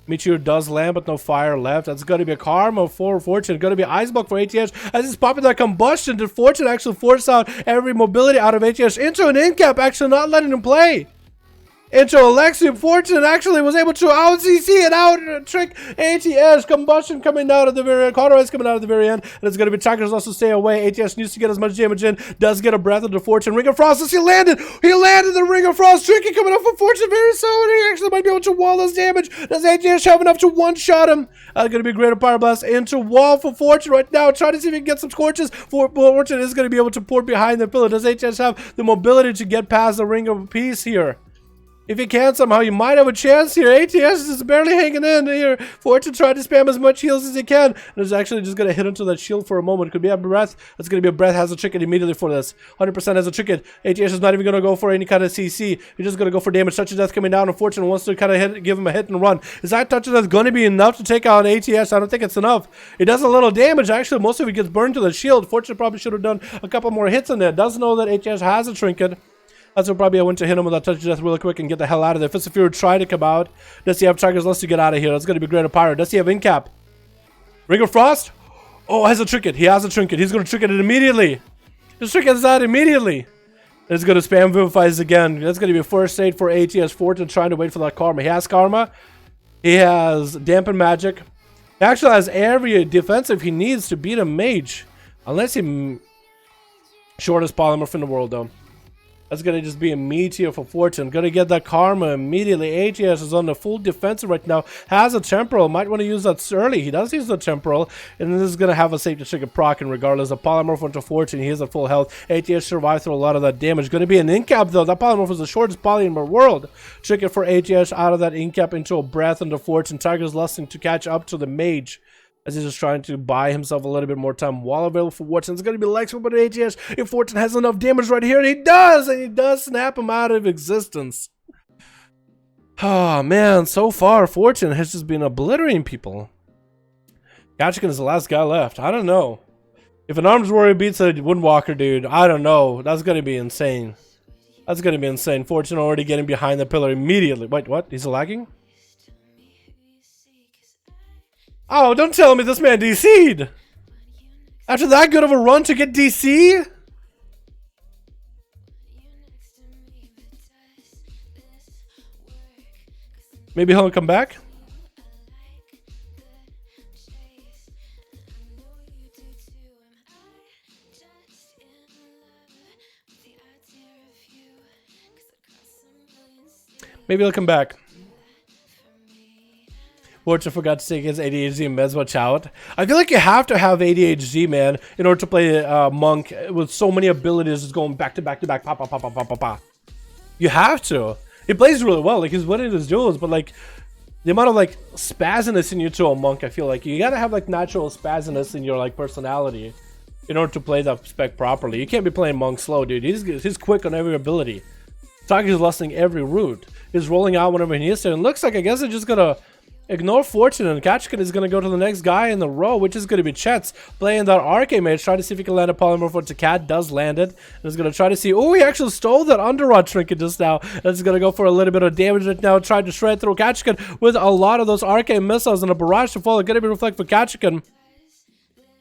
Meteor does land, but no fire left. That's going to be a Karma for Fortune. Going to be Ice Block for ATH. As he's popping that Combustion, did Fortune actually force out every mobility out of ATH into an in-cap, actually not letting him play? Into Alexium. Fortune actually was able to out-CC and out-trick ATH. Combustion coming out at the very end. Cauterize coming out at the very end. And it's going to be Tigers also stay away. ATH needs to get as much damage in. Does get a Breath into Fortune. Ring of Frost as he landed. He landed the Ring of Frost. Tricky coming up for Fortune very soon. He actually might be able to wall this damage. Does ATH have enough to one-shot him? Going to be Greater Power Blast into wall for Fortune right now. Trying to see if he can get some Scorches. Fortune is going to be able to port behind the pillar. Does ATH have the mobility to get past the Ring of Peace here? If he can somehow, you might have a chance here. ATH is barely hanging in here. Fortune trying to spam as much heals as he can. And is actually just going to hit into that shield for a moment. Could be a Breath. That's going to be a Breath. Has a trinket immediately for this. 100% has a trinket. ATH is not even going to go for any kind of CC. He's just going to go for damage. Touch of Death coming down. And Fortune wants to kind of give him a hit and run. Is that Touch of Death going to be enough to take out ATH? I don't think it's enough. It does a little damage. Actually, most of it gets burned to the shield. Fortune probably should have done a couple more hits in there. Does know that ATH has a trinket. That's what probably I went to hit him with that Touch of Death really quick and get the hell out of there. Fist of Fury try to come out. Does he have Tigers Lust to get out of here? That's going to be Greater Pyro. Does he have Incap? Ring of Frost? Oh, has a trinket. He has a trinket. He's going to trinket it immediately. His trinket is out immediately. It's going to spam Vivifies again. That's going to be a first aid for ATH. Fortune trying to wait for that Karma. He has Karma. He has Dampen Magic. He actually has every defensive he needs to beat a Mage. Unless he... Shortest polymorph in the world, though. That's going to just be a Meteor for Fortune. Going to get that Karma immediately. ATH is on the full defensive right now. Has a Temporal. Might want to use that early. He does use the Temporal. And this is going to have a safety trigger proc. And regardless of Polymorph onto Fortune, he is at full health. ATH survived through a lot of that damage. Going to be an Incap though. That Polymorph is the shortest poly in the world. Trigger for ATH out of that Incap into a Breath into Fortune. Tigers lusting to catch up to the Mage. as he's just trying to buy himself a little bit more time while available for Fortune. It's going to be Lex with an ATS. If Fortune has enough damage right here, and he does snap him out of existence. Oh man, so far Fortune has just been obliterating people. Kachikan is the last guy left. I don't know. If an Arms Warrior beats a Woodwalker, dude, I don't know. That's gonna be insane. That's gonna be insane. Fortune already getting behind the pillar immediately. Wait, what? He's lagging? Oh, don't tell me this man DC'd! After that good of a run to get DC? Maybe he'll come back? Maybe he'll come back. Fortune forgot to take his ADHD and meds, watch out. I feel like you have to have ADHD, man, in order to play Monk with so many abilities just going back to back to back, pop, pop, pop, pop, pop, pop, pop. You have to. He plays really well, like he's winning his duels, but like the amount of like spazziness in you to a Monk, I feel like you gotta have like natural spazziness in your like personality in order to play that spec properly. You can't be playing Monk slow, dude. He's quick on every ability. Taki's lusting every route. He's rolling out whenever he needs to. And looks like I guess they're just gonna ignore Fortune, and Kachikan is gonna go to the next guy in the row, which is gonna be Chet's playing that Arcade Mage, trying to see if he can land a polymorph onto Cat. Does land it, and is gonna try to see. Oh, he actually stole that Underrod trinket just now. That's gonna go for a little bit of damage right now. Tried to shred through Kachikan with a lot of those arcane missiles and a barrage to fall. Gonna be reflect for Kachikan.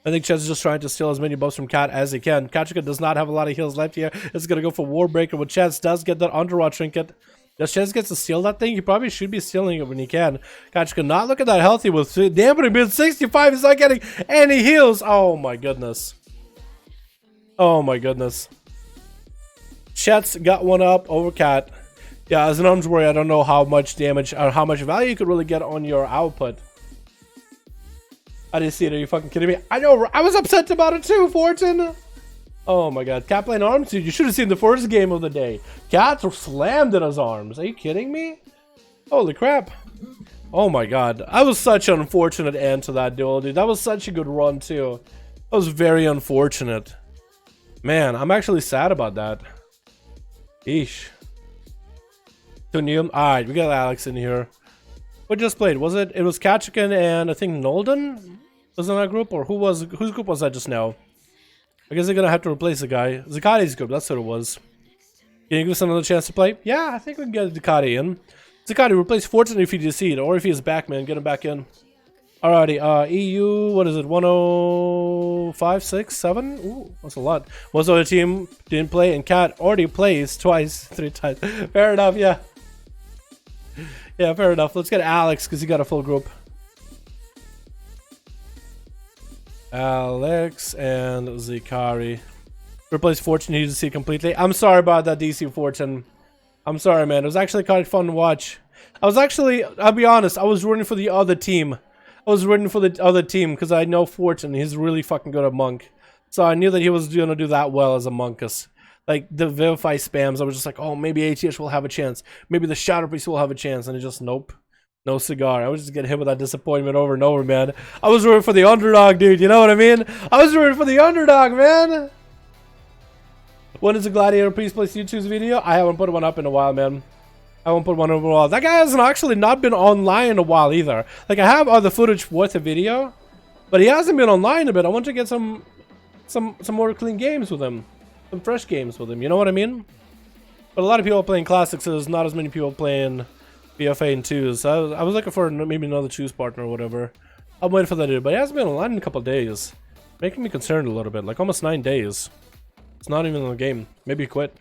I think Chet's just trying to steal as many buffs from Cat as he can. Kachikan does not have a lot of heals left here. It's gonna go for Warbreaker, with Chet does get that Underrod trinket. Does Chet get to steal that thing? He probably should be stealing it when he can. Kachikan not looking that healthy with dampening being 65. He's not getting any heals. Oh my goodness. Oh my goodness. Chet's got one up over Cat. Yeah, as an Arms Warrior, I don't know how much damage or how much value you could really get on your output. I didn't see it. Are you fucking kidding me? I know. I was upset about it too, Fortune. Oh my god. Cat playing Arms, dude. You should have seen the first game of the day. Cat slammed in his arms. Are you kidding me? Holy crap. Oh my god. I was such an unfortunate end to that duel, dude. That was such a good run too. That was very unfortunate. Man, I'm actually sad about that. Eesh. Too new. Alright, we got Alex in here. What just played? Was it? It was Kachikan and I think Nolden was in that group, or whose group was that just now? I guess they're gonna have to replace the guy. Zakati's group. That's what it was. Can you give us another chance to play? Yeah, I think we can get Zakati in. Zakati, replace Fortune if he DC'd, or if he's back, man, get him back in. Alrighty, EU. What is it? 105, 6, 7. Ooh, that's a lot. Most of the team didn't play, and Cat already plays twice, 3 times. Fair enough. Yeah. Yeah, fair enough. Let's get Alex, because he got a full group. Alex and Zikari. Replace Fortune, he DC completely. I'm sorry about that DC Fortune. I'm sorry, man. It was actually kind of fun to watch. I was actually, I'll be honest, I was rooting for the other team. I was rooting for the other team because I know Fortune. He's really fucking good at Monk. So I knew that he was going to do that well as a Monkus. Like, the Vivify spams, I was just like, oh, maybe ATH will have a chance. Maybe the Shadow Priest will have a chance. And it just, nope. No cigar. I was just getting hit with that disappointment over and over, man. I was rooting for the underdog, dude. You know what I mean? I was rooting for the underdog, man. When is the Gladiator Priest Place YouTube's video? I haven't put one up in a while, man. I won't put one up in a while. That guy hasn't actually not been online in a while either. Like, I have other footage worth a video, but he hasn't been online a bit. I want to get some more clean games with him. Some fresh games with him, you know what I mean? But a lot of people are playing classics, so there's not as many people playing BFA and 2s. So I was looking for maybe another choose partner or whatever. I'm waiting for that dude, but he hasn't been online in a couple of days. Making me concerned a little bit, like almost 9 days. It's not even in the game. Maybe he quit.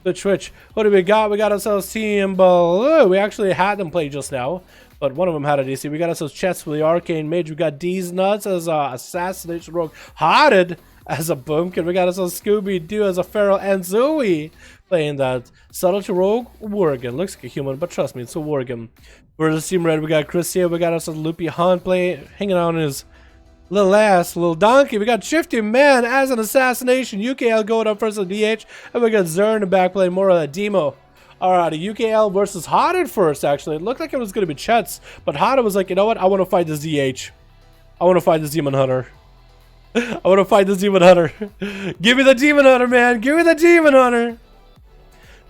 The Twitch. What do we got? We got ourselves Team Blue. We actually had them play just now, but one of them had a DC. We got ourselves Chets with the Arcane Mage. We got D's Nuts as a Assassination Rogue. Hearted as a Boomkin. We got ourselves Scooby-Doo as a Feral, and Zoe playing that Subtlety Rogue Worgen. Looks like a human, but trust me, it's a Worgen. Versus Team Red, we got Chris here. We got ourselves Loopy Hunt hanging out on his little ass, little donkey. We got Shifty Man as an Assassination. UKL going up versus DH. And we got Zern in the back playing more of that demo. Alrighty, UKL versus Hodded first, actually. It looked like it was going to be Chets, but Hodded was like, you know what? I want to fight this DH. I want to fight this Demon Hunter. I want to fight this Demon Hunter. Give me the Demon Hunter, man. Give me the Demon Hunter.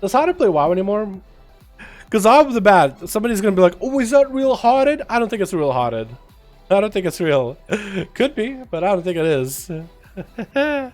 Does HOTD play WoW anymore? Because off the bat, somebody's going to be like, oh, is that real HOTD? I don't think it's real HOTD. I don't think it's real. Could be, but I don't think it is. Gonna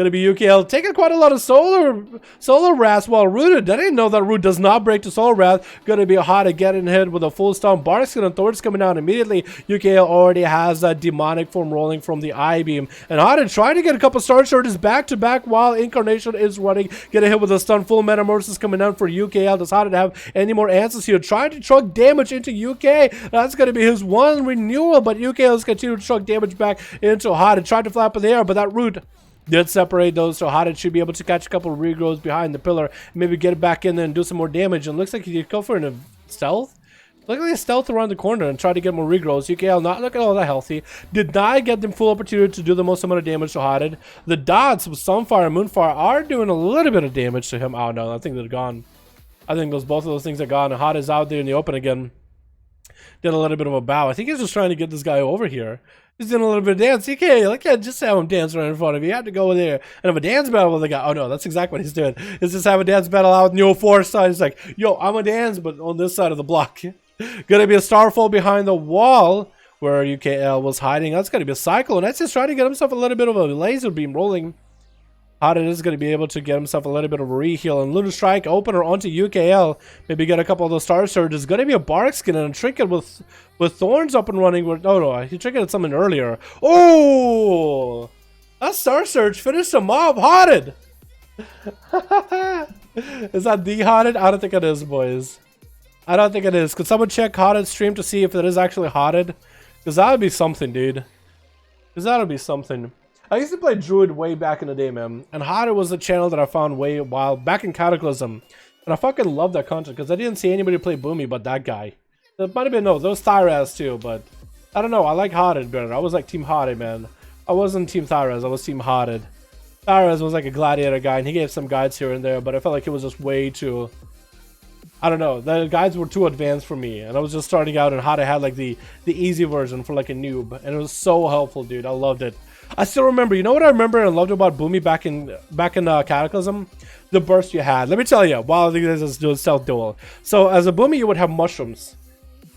be UKL taking quite a lot of solar wrath while rooted. I didn't know that root does not break to solar wrath. Gonna be hot to get in hit with a full stun. Barkskin and Thorns coming out immediately. UKL already has that demonic form rolling from the I beam. And Hotted trying to get a couple star charges back to back while Incarnation is running. Get a hit with a stun. Full metamorphosis coming out for UKL. Does Hotted have any more answers here? Trying to truck damage into UK. That's gonna be his one renewal, but UKL is continuing to truck damage back into Hotted. Tried to flap in the air, but that root did separate those, so Hotted should be able to catch a couple of regrows behind the pillar, maybe get it back in there and do some more damage. And looks like he did go for a stealth. Look like he stealth around the corner and try to get more regrows. UKL not looking all that healthy. Did not get them full opportunity to do the most amount of damage to Hotted. The dots with Sunfire and Moonfire are doing a little bit of damage to him. Oh no, I think they're gone. I think both of those things are gone. And Hotted's out there in the open again. Did a little bit of a bow. I think he's just trying to get this guy over here. He's doing a little bit of dance. You can't just have him dance right in front of you. You have to go there and have a dance battle with the guy. Oh no, that's exactly what he's doing. Is just have a dance battle out in the 04 side. He's like, yo, I'm a dance, but on this side of the block. Gonna be a Starfall behind the wall where UKL was hiding. That's gonna be a Cyclone. That's just trying to get himself a little bit of a laser beam rolling. Hotted is going to be able to get himself a little bit of a re-heal. And Lunar Strike opener onto UKL. Maybe get a couple of those Star Surges. Going to be a Barkskin and a Trinket with Thorns up and running. Oh no, he triggered something earlier. Oh! That Star Surge finished him off. Hotted! Is that the Hotted? I don't think it is, boys. I don't think it is. Could someone check Hotted's stream to see if it is actually Hotted? Because that would be something, dude. Because that would be something. I used to play Druid way back in the day, man. And Hotted was a channel that I found way while back in Cataclysm. And I fucking love that content because I didn't see anybody play Boomy but that guy. It might have been, no, those Thyraz too, but I don't know. I like Hotted better. I was like Team Hotted, man. I wasn't Team Thyraz, I was Team Hotted. Thyraz was like a gladiator guy and he gave some guides here and there, but I felt like it was just way too... I don't know, the guides were too advanced for me, and I was just starting out, and Hotted had like the easy version for like a noob, and it was so helpful, dude. I loved it. I still remember, you know what I remember and loved about Boomy back in Cataclysm? The burst you had. Let me tell you, while this is doing stealth duel. So as a Boomy, you would have mushrooms.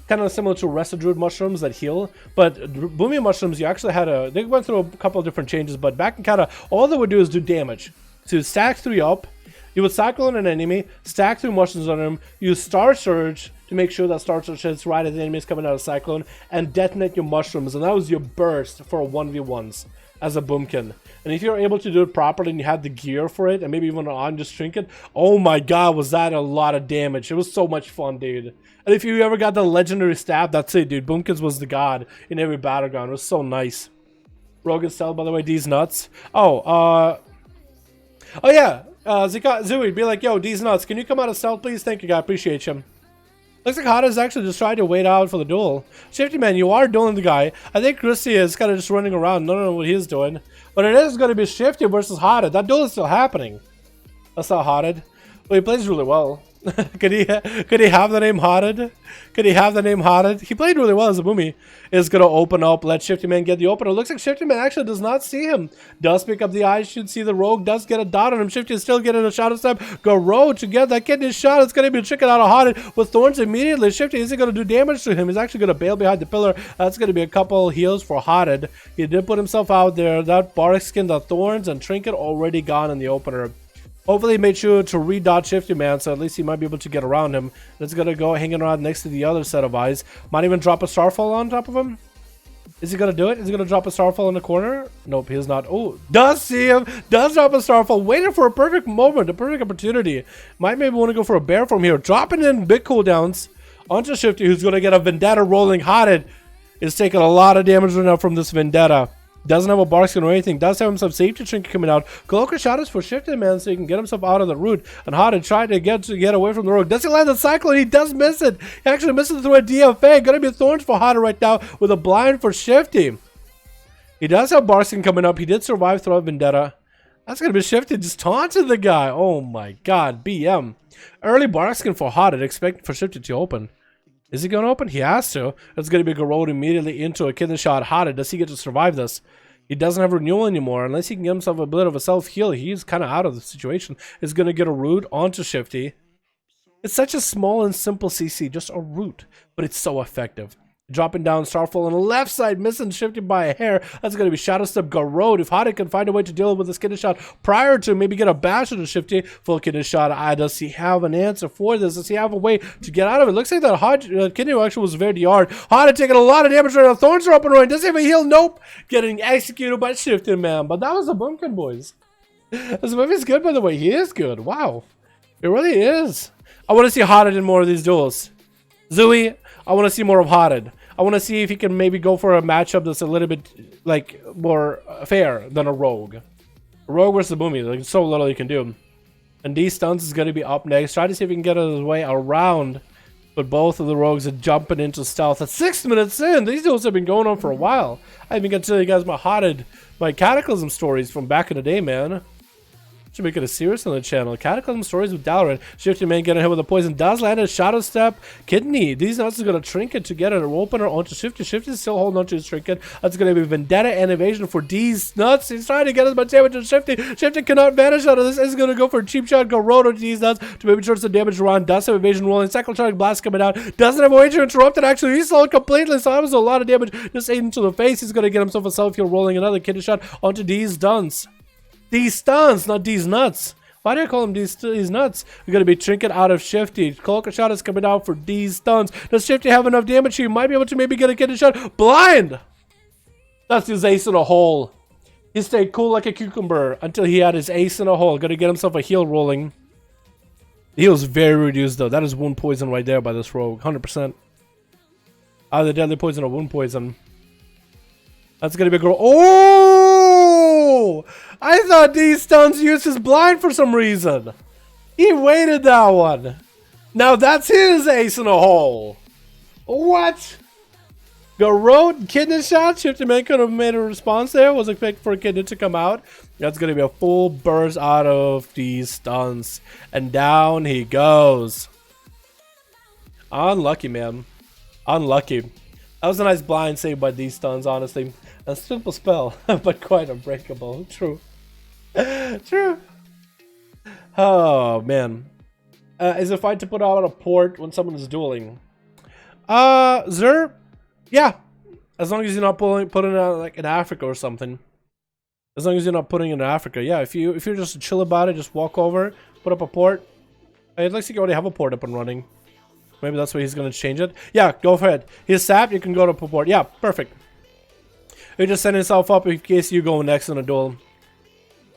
Kind of similar to Residruid mushrooms that heal. But Boomy mushrooms, you actually had they went through a couple of different changes, but back in Cata, all they would do is do damage. So stack 3 up, you would Cyclone an enemy, stack 3 mushrooms on him, use Star Surge to make sure that Star Surge hits right as the enemy is coming out of Cyclone, and detonate your mushrooms, and that was your burst for 1v1s as a Boomkin. And if you're able to do it properly and you had the gear for it, and maybe even on just Trinket, oh my god, was that a lot of damage. It was so much fun, dude. And if you ever got the legendary staff, that's it, dude. Boomkins was the god in every battleground. It was so nice. Rogan Cell, by the way, D's nuts. Oh yeah. Zooey, be like, yo, D's nuts, can you come out of stealth, please? Thank you, guy. Appreciate you. Looks like Hotted's actually just trying to wait out for the duel. Shifty Man, you are dueling the guy. I think Christy is kind of just running around. Don't know what he's doing. But it is going to be Shifty versus Hotted. That duel is still happening. That's not Hotted. Well, he plays really well. could he have the name Hotted? Could he have the name Hotted? He played really well as a Boomy. Is going to open up, let Shifty Man get the opener. Looks like Shifty Man actually does not see him. Does pick up the eye, should see the rogue, does get a dot on him. Shifty is still getting a shot of step. Go rogue to get that kidney shot. It's going to be a chicken out of Hotted with Thorns immediately. Shifty isn't going to do damage to him. He's actually going to bail behind the pillar. That's going to be a couple heals for Hotted. He did put himself out there. That Barkskin, the Thorns, and Trinket already gone in the opener. Hopefully he made sure to re-dot Shifty Man, so at least he might be able to get around him. It's going to go hanging around next to the other set of eyes. Might even drop a Starfall on top of him. Is he going to do it? Is he going to drop a Starfall in the corner? Nope, he is not. Oh, does see him. Does drop a Starfall. Waiting for a perfect moment, a perfect opportunity. Might maybe want to go for a bear from here. Dropping in big cooldowns onto Shifty, who's going to get a Vendetta rolling. Hotted is taking a lot of damage right now from this Vendetta. Doesn't have a Barkskin or anything. Does have himself safety trinket coming out. Cloaker shot is for Shifty Man so he can get himself out of the root. And Hotted tried to get away from the rogue. Does he land the Cyclone? He does miss it. He actually misses it through a DFA. Gonna be Thorns for Hotted right now with a blind for Shifty. He does have Barkskin coming up. He did survive through a Vendetta. That's gonna be Shifty just taunting the guy. Oh my god. BM. Early Barkskin for Hotted. Expect for Shifty to open. Is he going to open? He has to. It's going to be Garrod immediately into a kidney shot. Hotted. Does he get to survive this? He doesn't have renewal anymore. Unless he can get himself a bit of a self-heal, he's kind of out of the situation. Is going to get a root onto Shifty. It's such a small and simple CC. Just a root. But it's so effective. Dropping down Starfall on the left side, missing Shifty by a hair. That's going to be Shadow Step Garrod. If Hotted can find a way to deal with this kidney shot prior to maybe get a bash into Shifty, full kidney shot. Does he have an answer for this? Does he have a way to get out of it? Looks like that kidney actually was very hard. Hotted taking a lot of damage right now. Thorns are up and running. Does he have a heal? Nope. Getting executed by Shifty, man. But that was a Bumpkin, boys. This movie's good, by the way. He is good. Wow. It really is. I want to see Hotted in more of these duels. Zooey, I want to see more of Hotted. I want to see if he can maybe go for a matchup that's a little bit like more fair than a Rogue. A Rogue versus Boomy, like so little he can do. And D Stunts is going to be up next. Try to see if he can get his way around. But both of the Rogues are jumping into stealth at 6 minutes in. These duels have been going on for a while. I even got to tell you guys my Cataclysm stories from back in the day, man. Should make it a series on the channel. Cataclysm stories with Dalaran. Shifty man getting hit with a poison. Does land a Shadow Step. Kidney. These nuts is going to trinket to get an opener onto Shifty. Shifty is still holding onto his trinket. That's going to be Vendetta and Evasion for D's nuts. He's trying to get as much damage as Shifty. Shifty cannot vanish out of this. He's going to go for a cheap shot. Go road onto D's nuts to maybe short some damage around. Does have Evasion rolling. Cyclotronic Blast coming out. Doesn't have a way to interrupt it. Actually, he's sold completely. So that was a lot of damage just aimed to the face. He's going to get himself a self-heal rolling another kidney shot onto D's duns. D's stuns, not D's nuts. Why do I call him D's nuts? We're going to be Trinket out of Shifty. Cloaker shot is coming out for D's stuns. Does Shifty have enough damage? He might be able to maybe get a kidney shot. Blind! That's his ace in a hole. He stayed cool like a cucumber until he had his ace in a hole. Going to get himself a heal rolling. The heal is very reduced though. That is wound poison right there by this rogue. 100%. Either deadly poison or wound poison. That's going to be a girl. Oh! I thought these stuns used his blind for some reason. He waited that one. Now that's his ace in a hole. What? Garrod kidney shot. Shifty man could have made a response there. Was expecting for a kidney to come out. That's going to be a full burst out of these stuns. And down he goes. Unlucky, man. Unlucky. That was a nice blind save by these stuns, honestly. A simple spell, but quite unbreakable. True. True. Oh, man. Is it fine to put out a port when someone is dueling? Zer? Yeah. As long as you're not putting it out like in Africa or something. As long as you're not putting it in Africa. Yeah, if you're just chill about it, just walk over, put up a port. It looks like you already have a port up and running. Maybe that's why he's going to change it. Yeah, go for it. He's sapped, you can go to port. Yeah, perfect. He just set himself up in case you go next in a duel.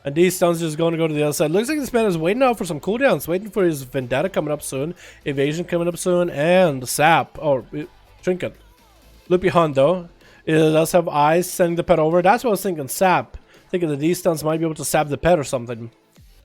And these stuns just going to go to the other side. Looks like this man is waiting out for some cooldowns. Waiting for his Vendetta coming up soon. Evasion coming up soon. And Sap. Or Trinket. Loopy Hunt though. It does have eyes sending the pet over. That's what I was thinking. Sap. Thinking that these stuns might be able to sap the pet or something.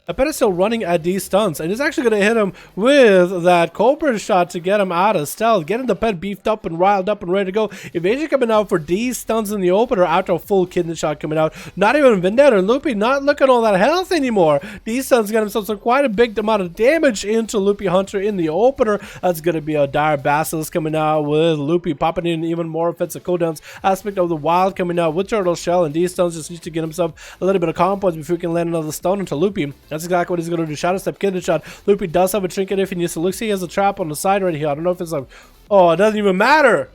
The pet is still running at these stuns, and he's actually going to hit him with that Cobra shot to get him out of stealth, getting the pet beefed up and riled up and ready to go. Evasion coming out for these stuns in the opener after a full kidney shot coming out. Not even Vendetta and Loopy not looking all that health anymore. These stuns got himself some quite a big amount of damage into Loopy Hunter in the opener. That's going to be a dire Basilisk coming out with Loopy popping in even more offensive cooldowns. Aspect of the Wild coming out with Turtle Shell, and these stuns just need to get himself a little bit of comp points before he can land another stun into Loopy. That's exactly what he's going to do. Shadow Step, kidney shot. Loopy does have a trinket if he needs to. Looks like he has a trap on the side right here. I don't know if it's like, oh, it doesn't even matter.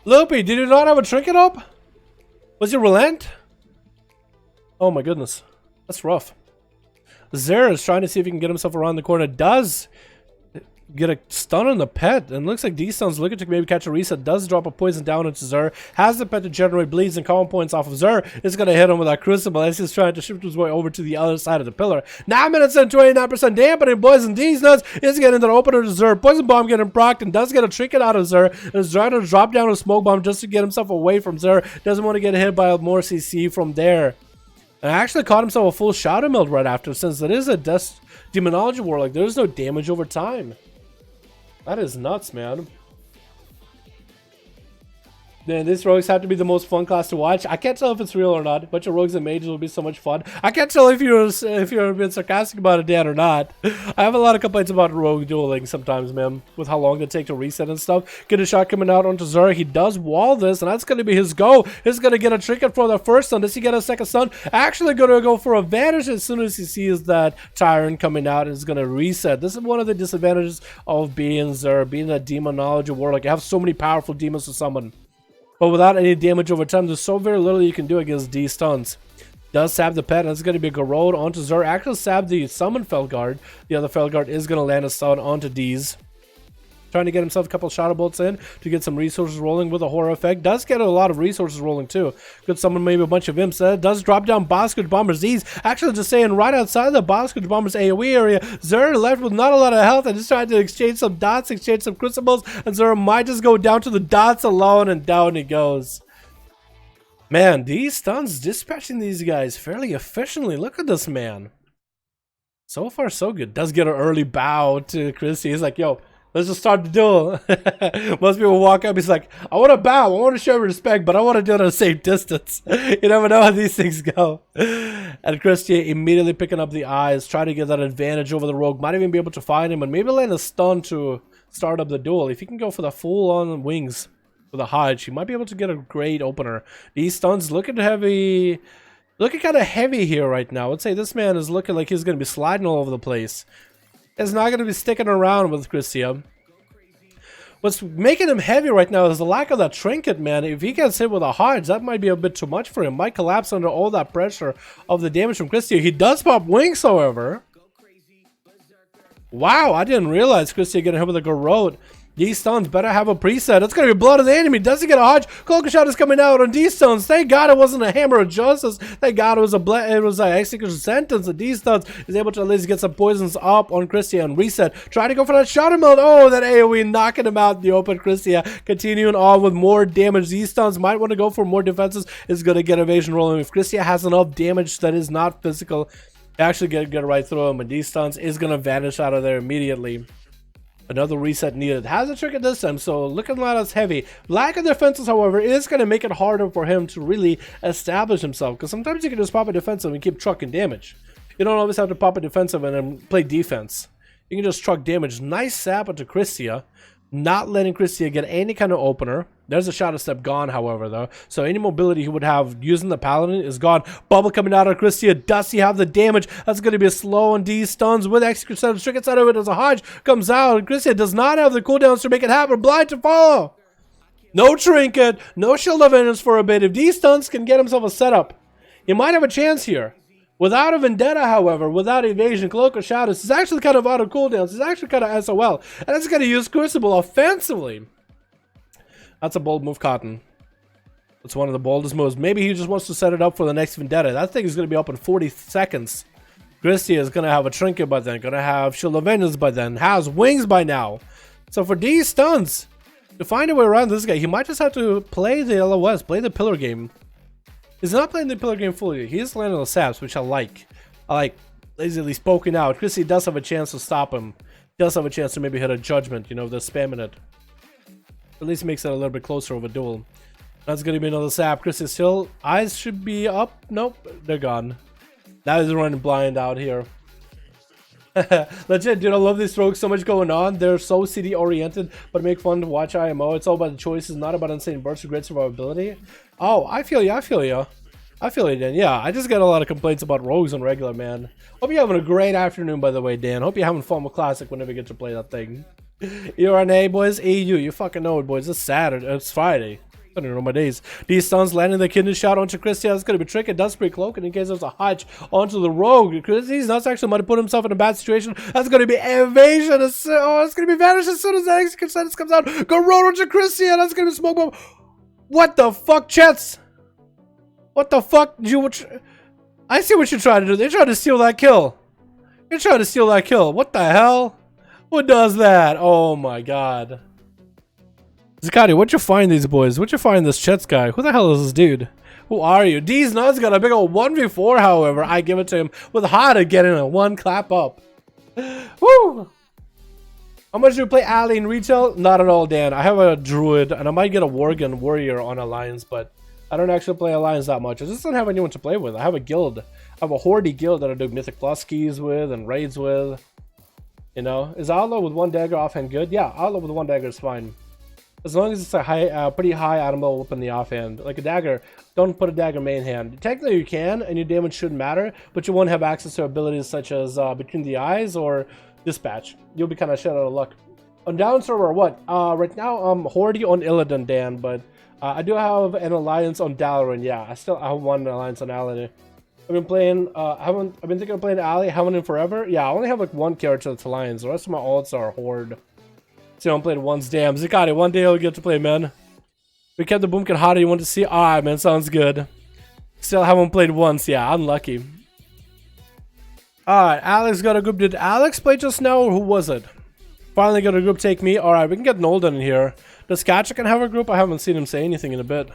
Loopy, did you not have a trinket up? Was you relent? Oh my goodness. That's rough. Zer is trying to see if he can get himself around the corner. Does get a stun on the pet, and looks like D-Stun's looking to maybe catch a reset. Does drop a poison down into Zer. Has the pet to generate bleeds and common points off of Zer. It's going to hit him with that Crucible as he's trying to shift his way over to the other side of the pillar. 9 minutes and 29% dampening. Poison D-Stun's is getting the opener to Zer. Poison Bomb getting procced and does get a trinket out of Zer. And is trying to drop down a Smoke Bomb just to get himself away from Zer. Doesn't want to get hit by more CC from there. And actually caught himself a full Shadow Meld right after, since it is a Demonology Warlock. There's no damage over time. That is nuts, man. Man, these rogues have to be the most fun class to watch. I can't tell if it's real or not. A bunch of rogues and mages will be so much fun. I can't tell if you're being sarcastic about it, Dan, or not. I have a lot of complaints about rogue dueling sometimes, man, with how long they take to reset and stuff. Get a shot coming out onto Xur. He does wall this, and that's going to be his go. He's going to get a trinket for the first stun. Does he get a second stun? Actually going to go for a vanish as soon as he sees that Tyrant coming out and is going to reset. This is one of the disadvantages of being Xur, being a demonology warlock. You have so many powerful demons to summon, but without any damage over time, there's so very little you can do against D stuns. Does sab the pet, and it's going to be a Garrod onto Xur. Actually sab the summon Felguard. The other Felguard is going to land a stun onto D's. Trying to get himself a couple shadow bolts in to get some resources rolling with a horror effect. Does get a lot of resources rolling too. Could summon maybe a bunch of imps. Does drop down Boskridge Bombers. These actually just saying right outside the Boskridge Bombers AoE area. Xur left with not a lot of health and just trying to exchange some dots, exchange some crucibles, and Xur might just go down to the dots alone, and down he goes. Man, these stuns dispatching these guys fairly efficiently. Look at this man. So far so good. Does get an early bow to Christy. He's like, yo, let's just start the duel. Most people walk up, he's like, I want to bow, I want to show respect, but I want to do it at a safe distance. You never know how these things go. And Christy immediately picking up the eyes, trying to get that advantage over the rogue. Might even be able to find him and maybe land a stun to start up the duel. If he can go for the full-on wings with a Hodge, he might be able to get a great opener. These stuns looking heavy. Looking kind of heavy here right now. I would say this man is looking like he's going to be sliding all over the place. Is not going to be sticking around with Christia. What's making him heavy right now is the lack of that trinket, man. If he gets hit with a Hodge, that might be a bit too much for him. Might collapse under all that pressure of the damage from Christia. He does pop wings, however. Wow, I didn't realize Christia getting hit with a Garrod. These stuns better have a preset. It's going to be blood of the enemy. Doesn't get a Hodge. Cloaking Shot is coming out on these stuns. Thank God it wasn't a Hammer of Justice. Thank God it was an execution sentence. And these stuns is able to at least get some poisons up on Christia and reset. Try to go for that Shadow Meld. Oh, that AoE knocking him out in the open. Christia continuing on with more damage. These stuns might want to go for more defenses. Is going to get evasion rolling. If Christia has enough damage that is not physical, actually get right through him. And these stuns is going to vanish out of there immediately. Another reset needed. Has a trinket this time, so looking not as heavy. Lack of defenses, however, is going to make it harder for him to really establish himself. Because sometimes you can just pop a defensive and keep trucking damage. You don't always have to pop a defensive and then play defense. You can just truck damage. Nice sap into Christia. Not letting Christia get any kind of opener. There's a shadow step gone, however, though. So any mobility he would have using the paladin is gone. Bubble coming out of Christia. Does he have the damage? That's going to be a slow and D stuns with execution. Trinkets out of it as a Hodge comes out. Christia does not have the cooldowns to make it happen. Blind to follow. No trinket. No shield of vengeance for a bit. If D stuns can get himself a setup, he might have a chance here. Without a Vendetta, however, without evasion, Cloak of Shadows is actually kind of out of cooldowns. It's actually kind of SOL. And it's going to use Crucible offensively. That's a bold move, Cotton. It's one of the boldest moves. Maybe he just wants to set it up for the next Vendetta. That thing is going to be up in 40 seconds. Christia is going to have a Trinket by then. Going to have Shield of Vengeance by then. Has Wings by now. So for these stuns, to find a way around this guy, he might just have to play the LOS, play the pillar game. He's not playing the pillar game fully. He is landing the saps, which I like. I like lazily spoken out. Christy does have a chance to stop him. Does have a chance to maybe hit a judgment, you know, if they're spamming it. At least makes it a little bit closer of a duel. That's going to be another sap. Christy still, eyes should be up. Nope, they're gone. Now he's running blind out here. Legit, dude, I love these rogues. So much going on. They're so CD oriented, but make fun to watch IMO. It's all about the choices, not about insane bursts or great survivability. Oh, I feel you. I feel you. I feel you, Dan. Yeah, I just get a lot of complaints about rogues on regular, man. Hope you're having a great afternoon, by the way, Dan. Hope you're having fun with Classic whenever you get to play that thing. You're NA, boys. EU. You fucking know it, boys. It's Saturday. It's Friday. I don't know my days. These stuns landing the kidney shot onto Christia. It's going to be tricky. Does spray cloak, and in case there's a Hodge onto the rogue. These nuts actually might have put himself in a bad situation. That's going to be evasion. Oh, it's going to be vanish as soon as the execute sentence comes out. Go roll onto Christia. That's going to be smoke bomb. What the fuck, Chets? What the fuck? I see what you're trying to do. They're trying to steal that kill. You're trying to steal that kill. What the hell? Who does that? Oh my god. Zakati, what'd you find these boys? What'd you find this Chets guy? Who the hell is this dude? Who are you? D's nuts got a big old 1v4, however. I give it to him with Hada getting a one clap up. Woo! How much do you play Ali in retail? Not at all, Dan. I have a druid, and I might get a Worgen warrior on Alliance, but I don't actually play Alliance that much. I just don't have anyone to play with. I have a guild. I have a Hordy guild that I do Mythic Plus keys with and raids with. You know, is Outlaw with one dagger offhand good? Yeah, Outlaw with one dagger is fine. As long as it's a high, pretty high animal whip in the offhand. Like a dagger, don't put a dagger main hand. Technically you can, and your damage shouldn't matter, but you won't have access to abilities such as Between the Eyes or Dispatch. You'll be kind of shit out of luck. On down server, what? Right now I'm Hordy on Illidan, Dan, but I do have an alliance on Dalaran. Yeah, I have one alliance on Ali. I've been playing. I've been thinking of playing Ali. Haven't in forever. Yeah, I only have like one character that's alliance. The rest of my alts are Horde. So I'm playing once. Damn, Zikari, one day I'll get to play, man. We kept the Boomkin hotter. You want to see? Alright, man, sounds good. Still haven't played once. Yeah, unlucky. Alright, Alex got a group. Did Alex play just now, or who was it? Finally got a group take me. Alright, we can get Nolden in here. Does Katchikan have a group? I haven't seen him say anything in a bit.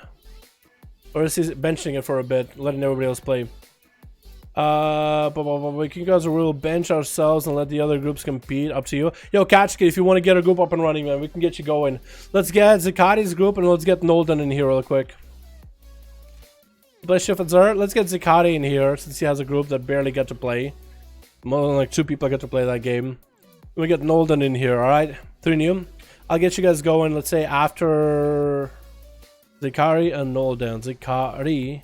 Or is he benching it for a bit, letting everybody else play? We can guys will bench ourselves and let the other groups compete. Up to you. Yo, Katchikan, if you want to get a group up and running, man, we can get you going. Let's get Zikari's group and let's get Nolden in here real quick. Play Shift and Zer. Let's get Zikari in here since he has a group that barely get to play. More than like 2 people get to play that game. We get Nolden in here, alright? 3 new. I'll get you guys going, let's say, after Zikari and Nolden. Zikari.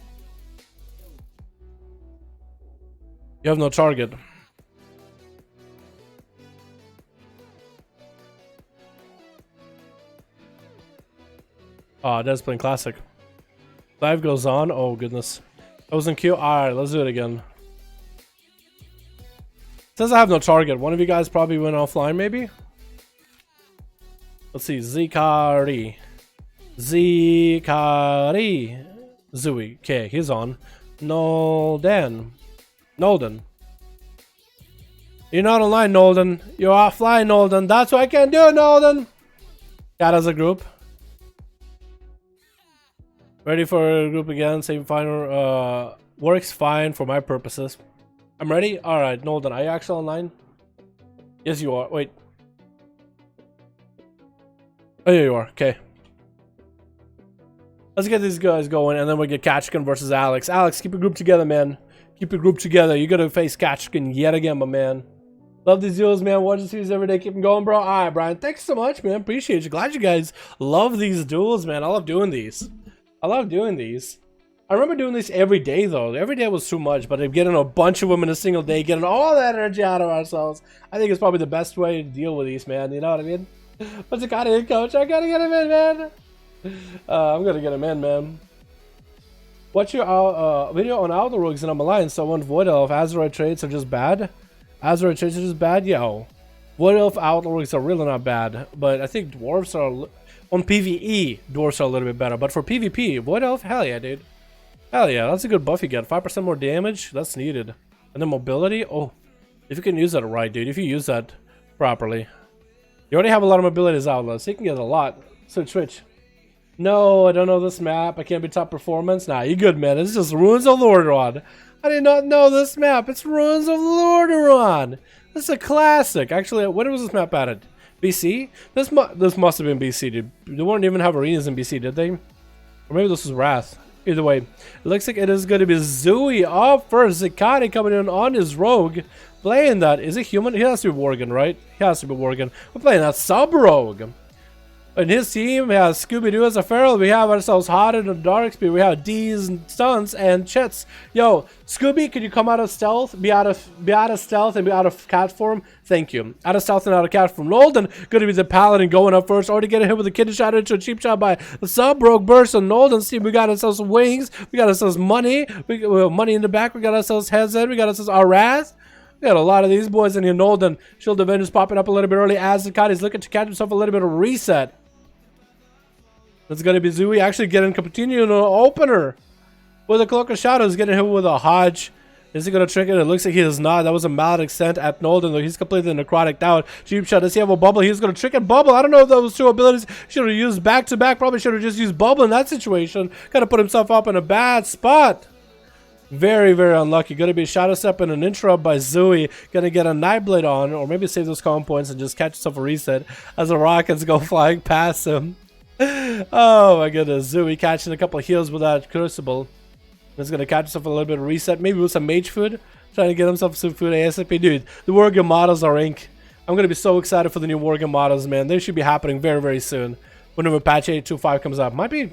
You have no target. Oh, that's playing Classic. Live goes on. Oh, goodness. That was in queue. Alright, let's do it again. Says I have no target. One of you guys probably went offline, maybe? Let's see. Zikari. Zikari. Zui. Okay, he's on. Nolden. You're not online, Nolden. You're offline, Nolden. That's what I can do, Nolden. That as a group. Ready for a group again. Same fine. Works fine for my purposes. I'm ready? Alright, Nolden, are you actually online? Yes, you are. Wait. Oh, yeah, you are. Okay. Let's get these guys going, and then we'll get Katchikan versus Alex. Alex, keep your group together, man. Keep your group together. You gotta face Katchikan yet again, my man. Love these duels, man. Watch the series every day. Keep them going, bro. Alright, Brian. Thanks so much, man. Appreciate you. Glad you guys love these duels, man. I love doing these. I remember doing this every day, though. Every day was too much, but getting a bunch of them in a single day, getting all that energy out of ourselves, I think it's probably the best way to deal with these, man. You know what I mean? What's it got in, coach? I gotta get him in, man. I'm gonna get him in, man. Watch your video on Outer Rogues and I'm Alliance. So one Void Elf. Azeroth traits are just bad. Azeroth traits are just bad? Yo. Void Elf Outer Rogues are really not bad, but I think Dwarves are... On PvE, Dwarves are a little bit better, but for PvP, Void Elf? Hell yeah, dude. Hell yeah, that's a good buff you get. 5% more damage, that's needed. And then mobility, oh, if you can use that right, dude, if you use that properly. You already have a lot of mobility as Outlaws, so you can get a lot. Switch. No, I don't know this map. I can't be top performance. Nah, you good, man. It's just Ruins of Lordaeron. I did not know this map. It's Ruins of Lordaeron. This is a classic. Actually, when was this map added? BC? This must have been BC, dude. They wouldn't even have arenas in BC, did they? Or maybe this was Wrath. Either way, it looks like it is going to be Zui off first. Zikari coming in on his rogue. Playing that. Is it human? He has to be Worgen, right? He has to be Worgen. We're playing that sub-rogue. And his team has Scooby-Doo as a feral. We have ourselves Hothead and Darkspeed. We have D's and Stunts and Chets. Yo, Scooby, could you come out of stealth? Be out of stealth and be out of cat form? Thank you. Out of stealth and out of cat form. Nolden gonna be the paladin going up first. Already getting hit with a kidney shot into a cheap shot by the sub-rogue burst on Nolden's team. We got ourselves wings. We got ourselves money. We have money in the back. We got ourselves heads in. We got ourselves Araz. We got a lot of these boys in here. Nolden, Shield of Vengeance popping up a little bit early as Zikari's looking to catch himself a little bit of reset. That's going to be Zui actually getting continue an opener with a Cloak of Shadows, getting hit with a Hodge. Is he going to trigger it? It looks like he does not. That was a Maledict sent at Nolden, though he's completely necrotic down. Cheap shot. Does he have a bubble? He's going to trick it. Bubble. I don't know if those two abilities should have used back to back. Probably should have just used bubble in that situation. Got to put himself up in a bad spot. Very, very unlucky. Gonna be a Shadow Step and an interrupt by Zooey. Gonna get a Nightblade on, or maybe save those calm points and just catch yourself a reset as the rockets go flying past him. Oh my goodness. Zooey catching a couple of heals with that Crucible. He's gonna catch himself a little bit of reset, maybe with some mage food. Trying to get himself some food ASAP. Dude, the Wargame models are ink. I'm gonna be so excited for the new Wargame models, man. They should be happening very, very soon. Whenever patch 8.2.5 comes up. Might be, I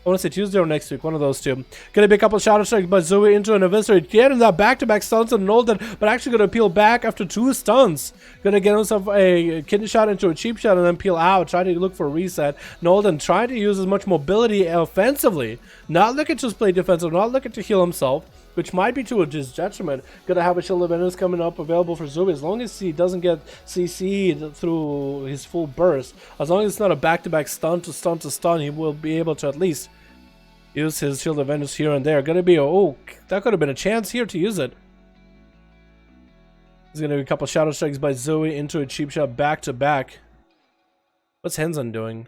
want to say Tuesday or next week, one of those two. Gonna be a couple of shadow strikes by Zooey into an eviscerate. Getting that back-to-back stuns on Nolden, but actually gonna peel back after 2 stuns. Gonna get himself a kidney shot into a cheap shot and then peel out. Try to look for a reset. Nolden trying to use as much mobility offensively. Not looking to just play defensive, not looking to heal himself, which might be to his detriment. Gonna have a Shield of Enders coming up available for Zooey as long as he doesn't get CC'd through his full burst. As long as it's not a back-to-back stun to stun to stun, he will be able to at least use his Shield of Enders here and there. Gonna be a, oh, that could have been a chance here to use it. There's gonna be a couple Shadow Strikes by Zooey into a cheap shot back-to-back. What's Henzan doing?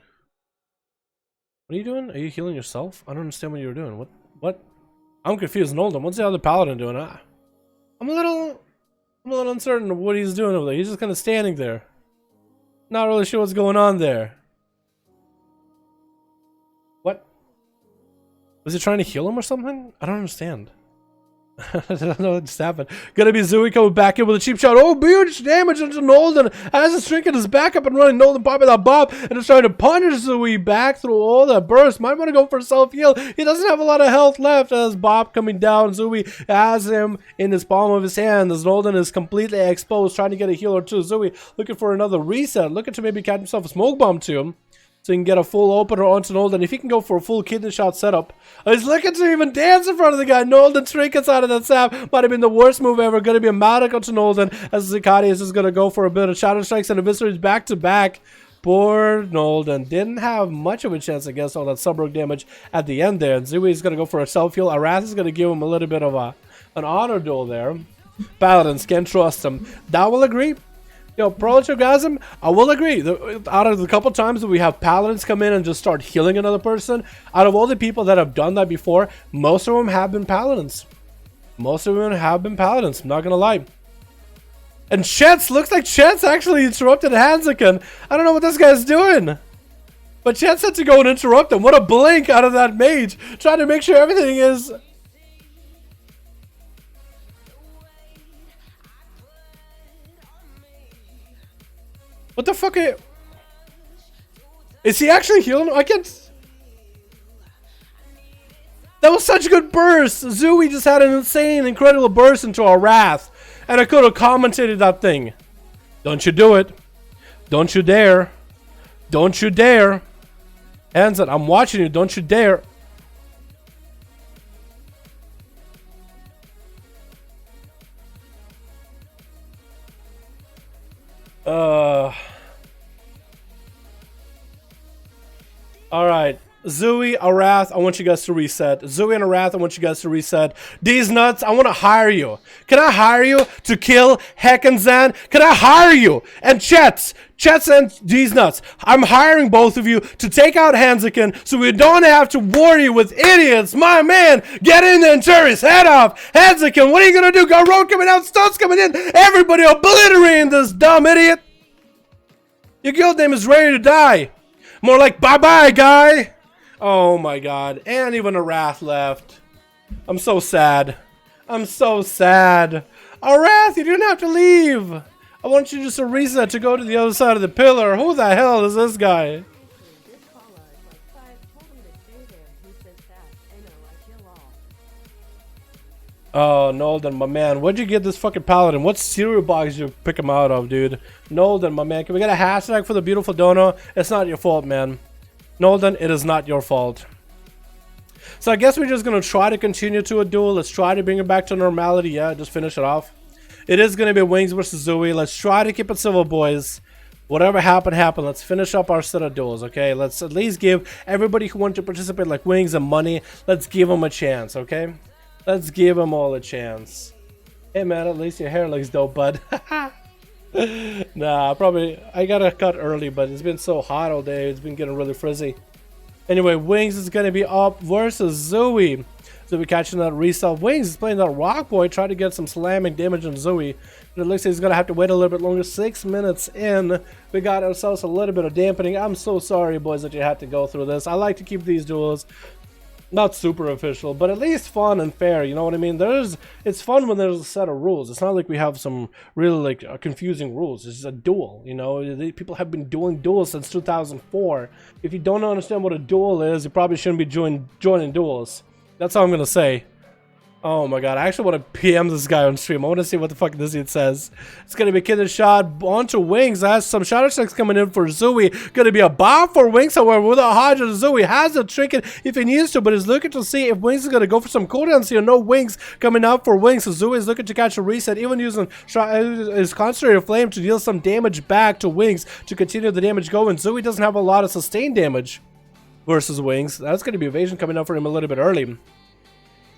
What are you doing? Are you healing yourself? I don't understand what you were doing. What? I'm confused. Nolden, what's the other paladin doing? I'm a little uncertain of what he's doing over there. He's just kind of standing there. Not really sure what's going on there. What? Was he trying to heal him or something? I don't understand. I don't know what just happened. Gonna be Zooey coming back in with a cheap shot. Oh, huge damage into Nolden. As he's shrinking his back up and running, Nolden popping that bob and is trying to punish Zooey back through all that burst. Might want to go for self-heal. He doesn't have a lot of health left as Bob coming down. Zooey has him in his palm of his hand as Nolden is completely exposed, trying to get a heal or two. Zooey looking for another reset, looking to maybe catch himself a smoke bomb to him, so he can get a full opener onto Nolden. If he can go for a full kidney shot setup. He's looking to even dance in front of the guy. Nolden trinkets out of that sap. Might have been the worst move ever. Going to be a Maldic to Nolden as Zicadius is going to go for a bit of Shadow Strikes and Eviscerates back to back. Poor Nolden. Didn't have much of a chance against all that Subrog damage at the end there. And Zooey is going to go for a self-heal. Arath is going to give him a little bit of an honor duel there. Paladins can't trust him. That will agree. Yo, Proletargasm, I will agree. Out of the couple times that we have Paladins come in and just start healing another person, out of all the people that have done that before, most of them have been Paladins. Most of them have been Paladins, I'm not gonna lie. And Chet's, looks like Chet's actually interrupted Hansican. I don't know what this guy's doing. But Chet had to go and interrupt him. What a blink out of that mage. Trying to make sure everything is... What the fuck is he actually healing? I can't... That was such a good burst! Zooey just had an insane, incredible burst into our wrath. And I could have commentated that thing. Don't you do it. Don't you dare. Don't you dare. Hansen, I'm watching you. Don't you dare. Alright. Zooey, Arath, I want you guys to reset. Zooey and Arath, I want you guys to reset. These nuts, I want to hire you. Can I hire you to kill Heck and Zan? Can I hire you? And Chets and these nuts, I'm hiring both of you to take out Hansican so we don't have to worry with idiots. My man, get in there and tear his head off. Hansican, what are you going to do? Got road coming out, stuns coming in. Everybody obliterating this dumb idiot. Your guild name is ready to die. More like bye-bye, guy. Oh my god. And even Arath left. I'm so sad. I'm so sad. Arath, you didn't have to leave. I want you just to reset to go to the other side of the pillar. Who the hell is this guy? Oh, Nolden, my man. Where'd you get this fucking paladin? What cereal box you pick him out of, dude? Nolden, my man. Can we get a hashtag for the beautiful dono? It's not your fault, man. Nolden, it is not your fault. So I guess we're just going to try to continue to a duel. Let's try to bring it back to normality. Yeah, just finish it off. It is going to be Wings versus Zooey. Let's try to keep it civil, boys. Whatever happened, happened. Let's finish up our set of duels, okay? Let's at least give everybody who wants to participate, like Wings and Money, let's give them a chance, okay? Let's give them all a chance. Hey, man, at least your hair looks dope, bud. Nah, probably... I got to cut early, but it's been so hot all day. It's been getting really frizzy. Anyway, Wings is going to be up versus Zooey. Zoe catching that reset. Wings is playing that Rock Boy, trying to get some slamming damage on Zoe. But it looks like he's going to have to wait a little bit longer. 6 minutes in, we got ourselves a little bit of dampening. I'm so sorry, boys, that you had to go through this. I like to keep these duels not super official, but at least fun and fair, you know what I mean? It's fun when there's a set of rules. It's not like we have some really like confusing rules. It's just a duel, you know? People have been doing duels since 2004. If you don't understand what a duel is, you probably shouldn't be joining duels. That's all I'm gonna say. Oh my god, I actually want to PM this guy on stream. I want to see what the fuck this it says. It's going to be Kid shot onto Wings. Has some shadow strikes coming in for Zooey. Going to be a bomb for Wings, however, with a Hodge. Zooey has a trinket if he needs to, but is looking to see if Wings is going to go for some cooldowns here. No Wings coming out for Wings, so Zooey is looking to catch a reset, even using his concentrated flame to deal some damage back to Wings to continue the damage going. Zooey doesn't have a lot of sustained damage versus Wings. That's going to be evasion coming out for him a little bit early.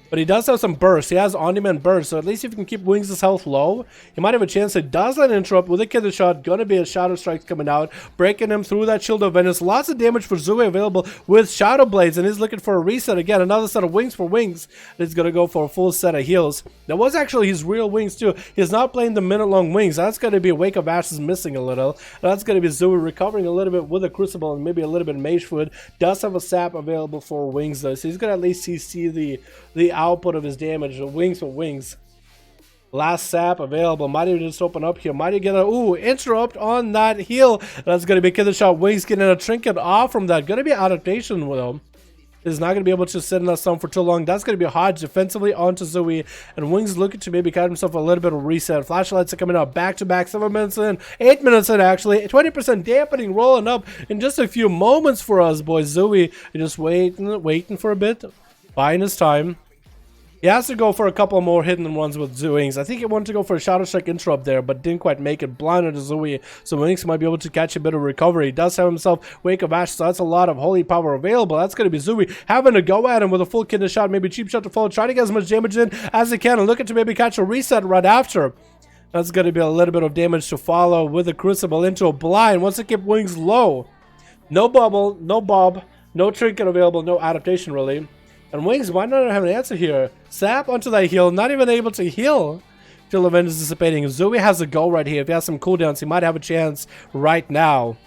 But he does have some burst. He has on-demand burst, so at least if you can keep Wings' health low, he might have a chance. He does let interrupt with a killer shot. Gonna be a shadow strike coming out, breaking him through that shield of Venice. Lots of damage for Zooey available with shadow blades, and he's looking for a reset again. Another set of wings for Wings. He's gonna go for a full set of heals. That was actually his real Wings too. He's not playing the minute-long Wings. That's gonna be a Wake of Ashes missing a little. That's gonna be Zooey recovering a little bit with a Crucible and maybe a little bit of Mage Food. Does have a sap available for Wings though, so he's gonna at least see the output of his damage. Wings for Wings. Last sap available. Might even just open up here. Might even get a interrupt on that heal. That's gonna be Killer Shot. Wings getting a trinket off from that. Gonna be adaptation though. Is not gonna be able to sit in that stun for too long. That's gonna be a Hodge defensively onto Zooey, and Wings looking to maybe catch himself a little bit of reset. Flashlights are coming out back to back. 7 minutes in, 8 minutes in actually. 20% dampening rolling up in just a few moments for us, boys. Zooey just waiting for a bit, buying his time. He has to go for a couple more hidden ones with Wings. I think he wanted to go for a Shadow Strike interrupt there, but didn't quite make it. Blinded to Zooey, so Wings might be able to catch a bit of recovery. He does have himself Wake of Ash, so that's a lot of holy power available. That's going to be Zooey having to go at him with a full kidney shot, maybe cheap shot to follow, try to get as much damage in as he can, and looking to maybe catch a reset right after. That's going to be a little bit of damage to follow with a Crucible into a blind. Wants to keep Wings low. No bubble, no bob, no trinket available, no adaptation really. And Wings might not have an answer here. Sap onto that heal, not even able to heal till the event is dissipating. Zooey has a go right here. If he has some cooldowns, he might have a chance right now.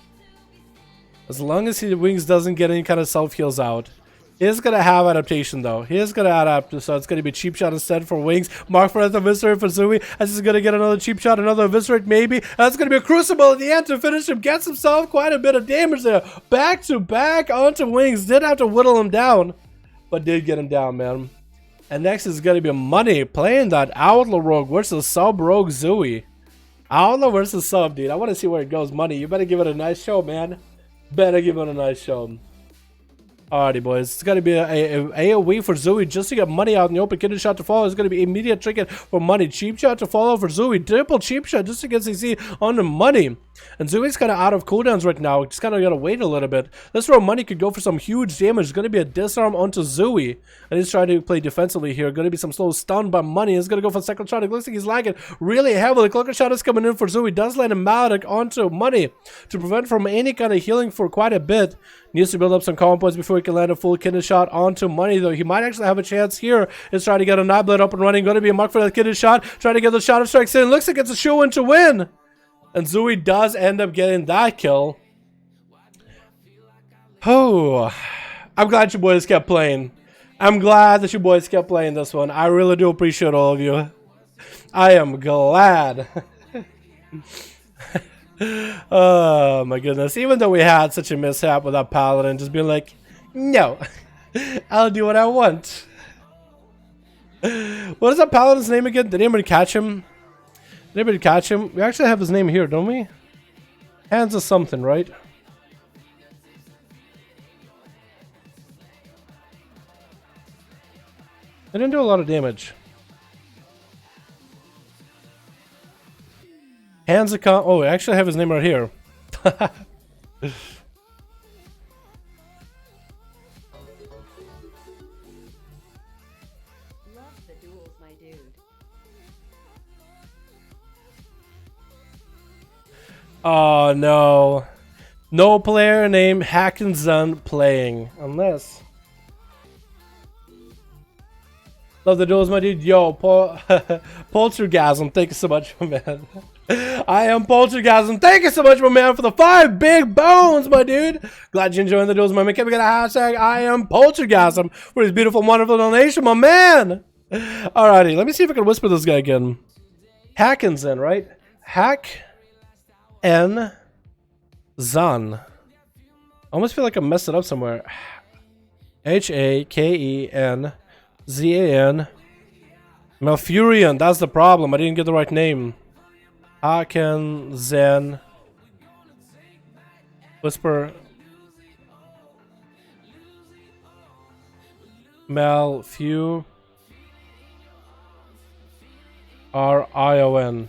As long as Wings doesn't get any kind of self-heals out. He is going to have adaptation though. He is going to adapt, so it's going to be cheap shot instead for Wings. Mark for the Eviscerate for Zooey. As he's going to get another cheap shot, another Eviscerate maybe. That's going to be a Crucible at the end to finish him. Gets himself quite a bit of damage there. Back to back onto Wings. Did have to whittle him down, but did get him down, man. And next is going to be Money playing that Outlaw Rogue versus Sub Rogue Zooey. Outlaw versus Sub, dude. I want to see where it goes. Money, you better give it a nice show, man. Better give it a nice show. Alrighty, boys. It's going to be a AoE for Zooey just to get Money out in the open. Kidney shot to follow. It's going to be immediate trinket for Money. Cheap shot to follow for Zooey. Triple cheap shot just to get CC on the Money. And Zooey's kind of out of cooldowns right now. Just kind of got to wait a little bit. This where Money could go for some huge damage. It's going to be a disarm onto Zooey. And he's trying to play defensively here. Going to be some slow stun by Money. He's going to go for a second shot. It looks like he's lagging really heavily. Cloaker shot is coming in for Zooey. Does land a Maledict onto Money to prevent from any kind of healing for quite a bit. Needs to build up some common points before he can land a full kidney shot onto Money, though. He might actually have a chance here. Is trying to get a Nightblade up and running. Going to be a mark for that kidney shot. Trying to get the Shadow Strikes in. Looks like it's a shoe-in to win. And Zooey does end up getting that kill. Oh, I'm glad you boys kept playing. I'm glad that you boys kept playing this one. I really do appreciate all of you. I am glad. Oh my goodness. Even though we had such a mishap with that Paladin just being like, no, I'll do what I want. What is that Paladin's name again? Did anybody catch him? Did anybody catch him? We actually have his name here, don't we? Hands of something, right? I didn't do a lot of damage. Hands of oh, I actually have his name right here.
Love the duels, my dude.
Oh no. No player named Hackenson playing. Unless Love the duels, my dude. Yo, Poltergasm, thank you so much, my man. I am Poltergasm, thank you so much, my man, for the 5 big bones, my dude. Glad you're enjoying the duels, my man. Can we get a hashtag I am Poltergasm for his beautiful, wonderful donation, my man? Alrighty, let me see if I can whisper this guy again. Hackenzen, right? Hack N Zan. I almost feel like I messed it up somewhere. Hakenzen. Malfurion, that's the problem. I didn't get the right name. Hackenzen. Whisper. Malfurion. R-I-O-N.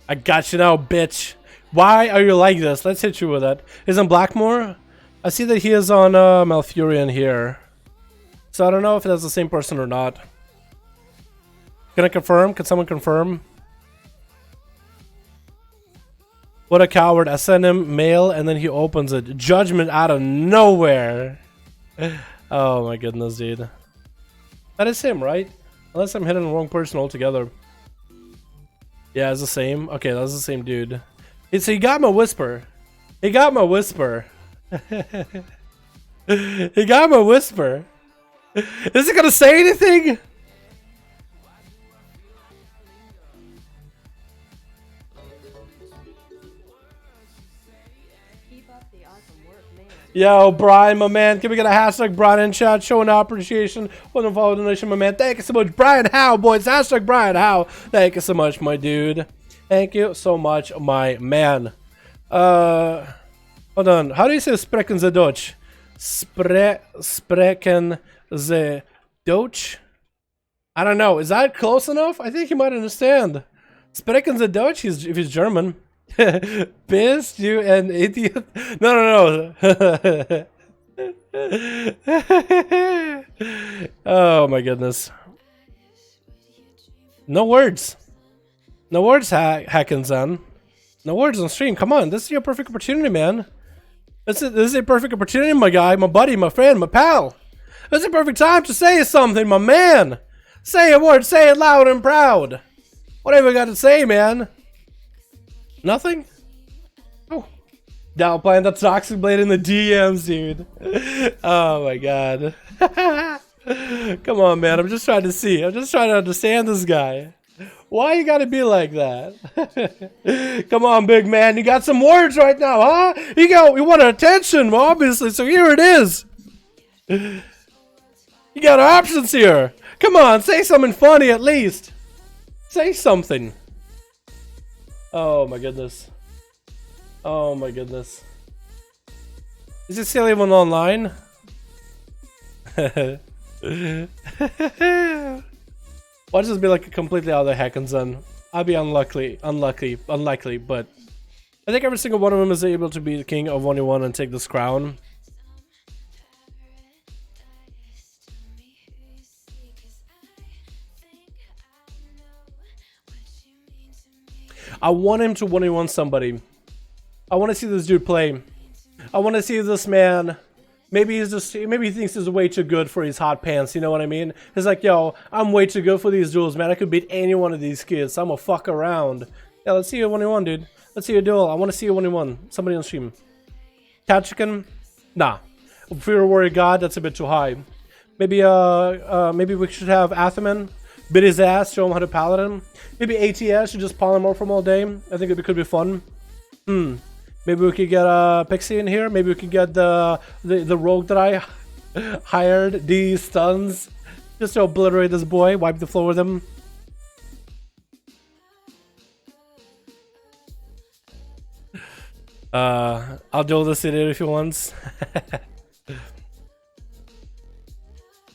I got you now, bitch. Why are you like this? Let's hit you with that. Isn't Blackmore? I see that he is on Malfurion here. So I don't know if that's the same person or not. Can I confirm? Can someone confirm? What a coward. I send him mail and then he opens it. Judgment out of nowhere. Oh my goodness, dude. That is him, right? Unless I'm hitting the wrong person altogether. Yeah, it's the same. Okay, that's the same dude. So he got my whisper. He got my whisper. He got my whisper. Is it gonna say anything? Yo, Brian, my man. Can we get a hashtag Brian in chat showing our appreciation? Welcome follow donation, my man. Thank you so much. Brian Howe, boys. Hashtag Brian Howe. Thank you so much, my dude. Thank you so much, my man. Hold on. How do you say sprechen Sie Deutsch? Sprechen Sie Deutsch? I don't know. Is that close enough? I think you might understand. Sprechen Sie Deutsch? If he's German. Bist you an idiot? No. Oh my goodness. No words. No words, Hackenzen. No words on stream. Come on, this is your perfect opportunity, man. This is a perfect opportunity, my guy, my buddy, my friend, my pal. This is a perfect time to say something, my man. Say a word, say it loud and proud. What have you got to say, man? Nothing? Oh. Now playing the Toxic Blade in the DMs, dude. Oh my god. Come on, man. I'm just trying to see. I'm just trying to understand this guy. Why you gotta be like that? Come on, big man. You got some words right now, huh? You want attention, obviously, so here it is. You got options here. Come on, say something funny at least. Say something. Oh my goodness. Oh my goodness. Is this still even online? Watch this be like a completely other Hackenzen. I'll be unlikely, but I think every single one of them is able to be the king of 1v1 and take this crown. I want him to 1v1 somebody. I want to see this dude play. I want to see this man. Maybe he thinks he's way too good for his hot pants, you know what I mean? He's like, yo, I'm way too good for these duels, man. I could beat any one of these kids. I'm a fuck around. Yeah, let's see you 1v1, dude. Let's see a duel. I want to see you 1v1. Somebody on stream. Cat Nah. Fear Warrior God, that's a bit too high. Maybe maybe we should have Athaman bit his ass, show him how to paladin. Maybe ATS should just polymorph him all day. I think it could be fun. Maybe we could get Pixie in here. Maybe we could get the rogue that I hired, these stuns, just to obliterate this boy, wipe the floor with him. I'll duel this idiot if he wants.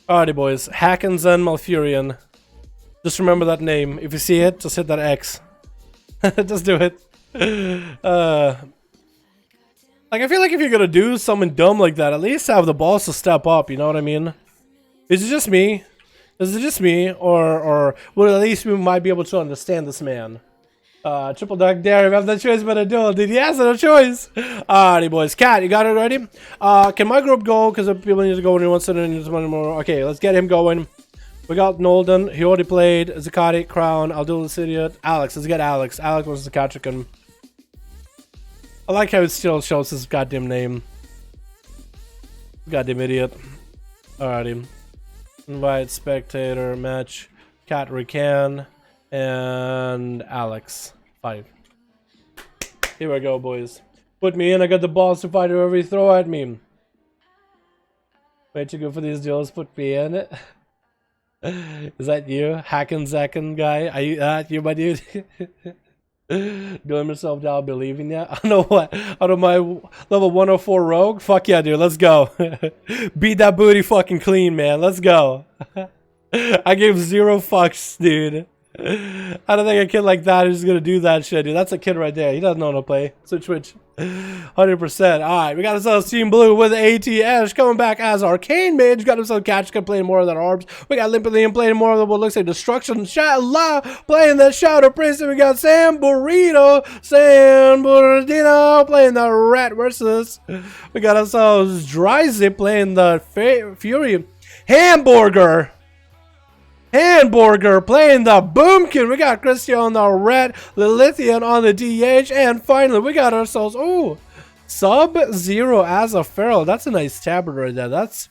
Alrighty, boys. Hackenzen Malfurion. Just remember that name. If you see it, just hit that X. Just do it. Like, I feel like if you're gonna do something dumb like that, at least have the balls to step up, you know what I mean? Is it just me? Is it just me? Or well, at least we might be able to understand this man. Triple dunk dare. You have no choice but a duel. Dude, he has no choice. Alrighty, boys. Cat, you got it ready? Can my group go? Because people need to go when he wants to need one more. Okay, let's get him going. We got Nolden. He already played. Zakati, Crown. I'll do this idiot. Alex. Let's get Alex. Alex was the Katrikan. I like how it still shows his goddamn name. Goddamn idiot. Alrighty. Invite spectator match. Cat Rican and Alex. 5. Here we go, boys. Put me in. I got the balls to fight whoever you throw at me. Way too good for these duels. Put me in it. Is that you? Hackin' Zackin' guy? Are you that you, my dude? Doing myself down, believing ya. I don't know what. Out of my level 104 rogue? Fuck yeah, dude. Let's go. Beat that booty fucking clean, man. Let's go. I gave 0 fucks, dude. I don't think a kid like that is gonna do that shit, dude. That's a kid right there. He doesn't know how to play. Switch. 100%. Alright, we got ourselves Team Blue with ATS coming back as Arcane Mage. Got himself Catchka playing more of that Arbs. We got Limpathian playing more of what looks like Destruction. Shala playing that Shadow Priest. And we got San Burrito playing the Rat versus. We got ourselves Dryzip playing the Fury. Hamburger playing the Boomkin. We got Christian on the red, Lilithian on the DH, and finally we got ourselves Sub-Zero as a Feral. That's a nice tabard right there. That's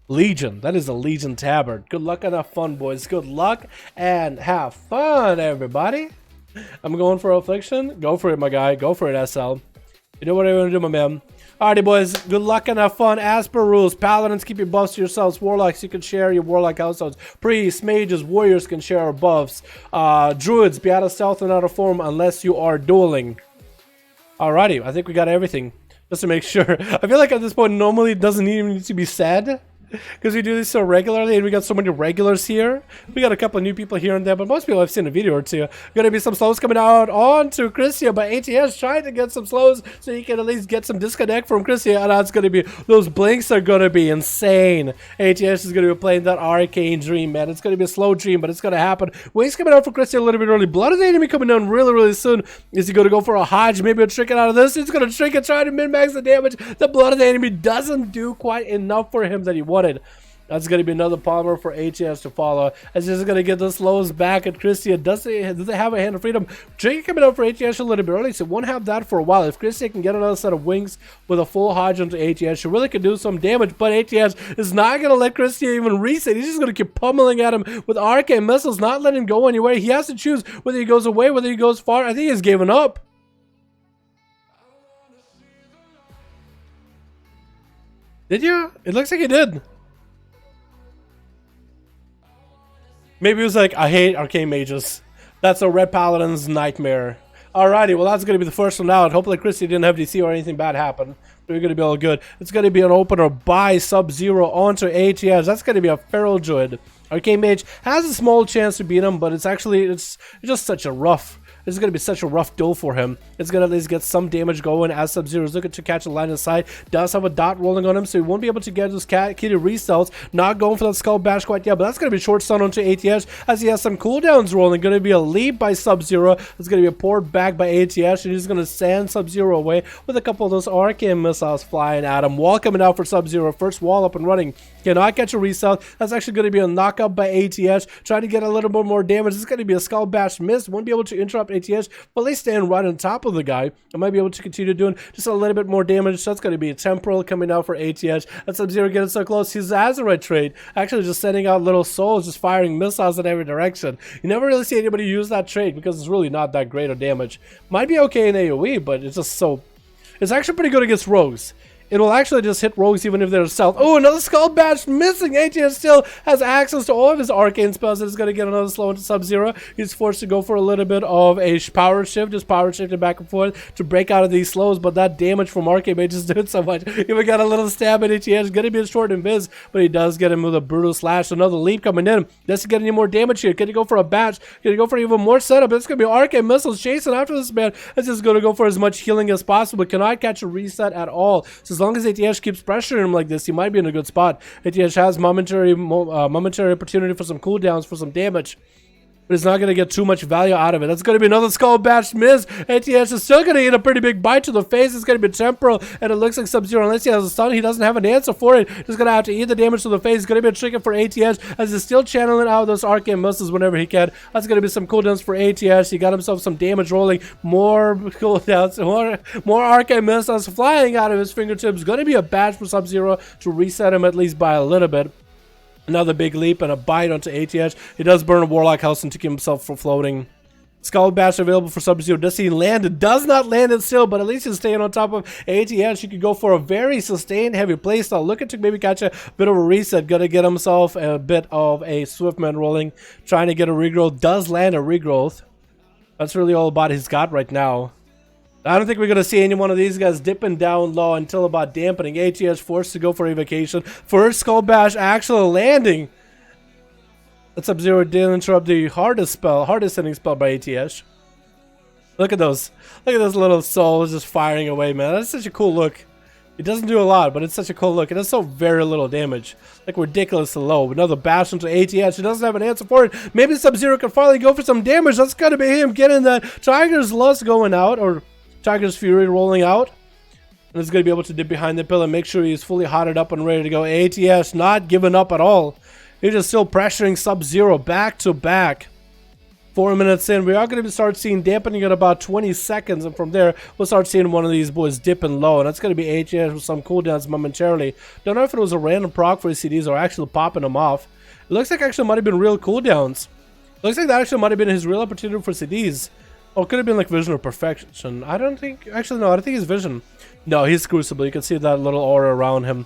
Legion. That is a Legion tabard. Good luck and have fun, boys. Good luck and have fun, everybody. I'm going for Affliction. Go for it, my guy. Go for it, SL. You know what I want to do, my man. Alrighty, boys. Good luck and have fun. As per rules, Paladins, keep your buffs to yourselves. Warlocks, you can share your Warlock households. Priests, Mages, Warriors can share our buffs. Druids, be out of stealth and out of form unless you are dueling. Alrighty, I think we got everything. Just to make sure. I feel like at this point, normally it doesn't even need to be said. Because we do this so regularly and we got so many regulars here. We got a couple of new people here and there, but most people have seen a video or two. Gonna be some slows coming out on to Christia, but ATS trying to get some slows so you can at least get some disconnect from Christia. And that's gonna be, those blinks are gonna be insane. ATS is gonna be playing that Arcane Dream, man. It's gonna be a slow dream, but it's gonna happen. Waves coming out for Christia a little bit early. Blood of the Enemy coming down really soon. Is he gonna go for a Hodge? Maybe a trick it out of this. He's gonna trick it, try to min-max the damage. The Blood of the Enemy doesn't do quite enough for him that he wanted. That's going to be another palmer for ATS to follow. As he's going to get the slows back at Christia. Do they have a hand of freedom? Drake coming up for ATS a little bit early, so won't have that for a while. If Christia can get another set of wings with a full Hodge onto ATS, she really could do some damage, but ATS is not going to let Christia even reset. He's just going to keep pummeling at him with arcane missiles, not letting him go anywhere. He has to choose whether he goes away, whether he goes far. I think he's given up. Did you? It looks like he did. Maybe it was like, I hate Arcane Mages. That's a Red Paladin's nightmare. Alrighty, well that's going to be the first one out. Hopefully Christy didn't have DC or anything bad happen. We're going to be all good. It's going to be an opener by Sub-Zero onto ATS. That's going to be a Feral Druid. Arcane Mage has a small chance to beat him, but it's just such a rough... This is going to be such a rough duel for him. It's going to at least get some damage going as Sub-Zero is looking to catch a line of sight. Does have a dot rolling on him, so he won't be able to get those kitty restarts. Not going for that Skull Bash quite yet, but that's going to be short stun onto ATS as he has some cooldowns rolling. Going to be a lead by Sub-Zero. It's going to be a poured back by ATS, and he's going to sand Sub-Zero away with a couple of those Arcane missiles flying at him. Wall coming out for Sub-Zero. First wall up and running. Cannot catch a restart. That's actually going to be a knockup by ATS. Trying to get a little bit more damage. It's going to be a Skull Bash miss. Won't be able to interrupt ATS, but at least stand right on top of the guy. I might be able to continue doing just a little bit more damage. So that's going to be a temporal coming out for ATS. That's Sub-Zero getting so close. His Azeroth trade actually just sending out little souls, just firing missiles in every direction. You never really see anybody use that trade because it's really not that great of damage. Might be okay in AoE, but it's just so... It's actually pretty good against rogues. It will actually just hit rogues even if they're stealth. Oh, another Skull Bash missing. ATS still has access to all of his arcane spells. It's going to get another slow into Sub-Zero. He's forced to go for a little bit of a power shift, just power shifting back and forth to break out of these slows, but that damage from Arcane Mage is doing so much. Even got a little stab at ATS. Going to be a short invis, but he does get him with a brutal slash. Another leap coming in. Does he get any more damage here? Can he go for a batch? Can he go for even more setup? It's going to be Arcane Missiles chasing after this man. It's just going to go for as much healing as possible. Cannot catch a reset at all. So as long as ATS keeps pressuring him like this, he might be in a good spot. ATS has momentary opportunity for some cooldowns, for some damage. but he's not going to get too much value out of it. That's going to be another Skull Bash miss. ATH is still going to get a pretty big bite to the face. It's going to be temporal, and it looks like Sub-Zero, unless he has a stun, he doesn't have an answer for it. He's going to have to eat the damage to the face. It's going to be a tricky for ATH, as he's still channeling out those arcane missiles whenever he can. That's going to be some cooldowns for ATH. He got himself some damage rolling, more cooldowns, more arcane missiles flying out of his fingertips. Going to be a badge for Sub-Zero to reset him at least by a little bit. Another big leap and a bite onto ATH. He does burn a Warlock House and to keep himself from floating. Skull Bash available for Sub-Zero. Does he land it? Does not land it still, but at least he's staying on top of ATH. He could go for a very sustained heavy playstyle. Looking to maybe catch a bit of a reset. Gonna get himself a bit of a Swiftman rolling. Trying to get a regrowth. Does land a regrowth. That's really all about he's got right now. I don't think we're going to see any one of these guys dipping down low until about dampening. ATH forced to go for evocation. First Skull Bash actually landing. That Sub-Zero did interrupt the hardest hitting spell by ATH. Look at those. Look at those little souls just firing away, man. That's such a cool look. It doesn't do a lot, but it's such a cool look. It does so very little damage. Like ridiculously low. Another bash into ATH. He doesn't have an answer for it. Maybe Sub-Zero can finally go for some damage. That's going to be him getting that Tiger's Lust going out, or Tiger's Fury rolling out, and he's going to be able to dip behind the pillar and make sure he's fully hotted up and ready to go. ATH not giving up at all. He's just still pressuring Sub-Zero back to back. 4 minutes in, we are going to start seeing dampening at about 20 seconds, and from there, we'll start seeing one of these boys dipping low, and that's going to be ATH with some cooldowns momentarily. Don't know if it was a random proc for his CDs or actually popping them off. It looks like actually might have been real cooldowns. Looks like that actually might have been his real opportunity for CDs. Oh, it could have been like Vision or Perfection. I don't think... Actually, no, I don't think he's Vision. No, he's Crucible. You can see that little aura around him.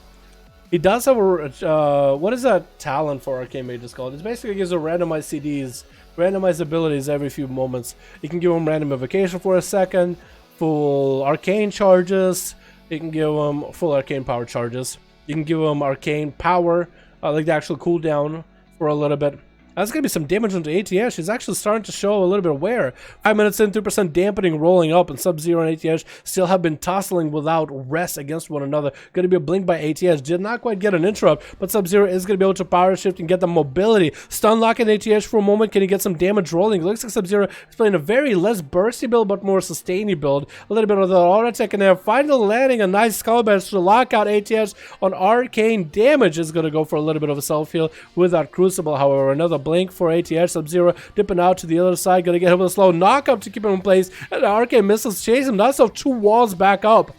He does have a... what is that talent for Arcane Mages called? It basically gives a randomized CDs, randomized abilities every few moments. You can give him random evocation for a second, full arcane charges. You can give him full arcane power charges. You can give him arcane power, like the actual cooldown for a little bit. That's going to be some damage onto ATH. He's actually starting to show a little bit of wear. 5 minutes in, 3% dampening rolling up, and Sub-Zero and ATH still have been tussling without rest against one another. Going to be a blink by ATH. Did not quite get an interrupt, but Sub-Zero is going to be able to power shift and get the mobility. Stun locking ATH for a moment. Can he get some damage rolling? It looks like Sub-Zero is playing a very less bursty build, but more sustainy build. A little bit of the auto tech in there. Finally landing a nice Skull Bash to lock out ATH on arcane damage. Is going to go for a little bit of a self-heal with that Crucible. However, another blink for ATH. Sub-Zero dipping out to the other side. Gonna get him with a slow knockup to keep him in place. And the arcane missiles chase him. That's off 2 walls back up.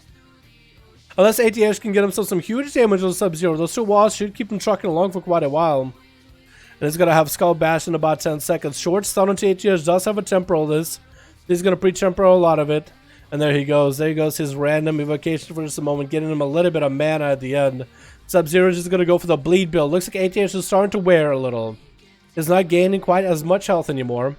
Unless ATH can get himself some huge damage on Sub-Zero. Those 2 walls should keep him trucking along for quite a while. And he's gonna have Skull Bash in about 10 seconds. Short stun onto ATH. Does have a temporal this. He's gonna pre-temporal a lot of it. And there he goes. There goes his random evocation for just a moment, getting him a little bit of mana at the end. Sub-Zero is just gonna go for the bleed build. Looks like ATH is starting to wear a little. Is not gaining quite as much health anymore.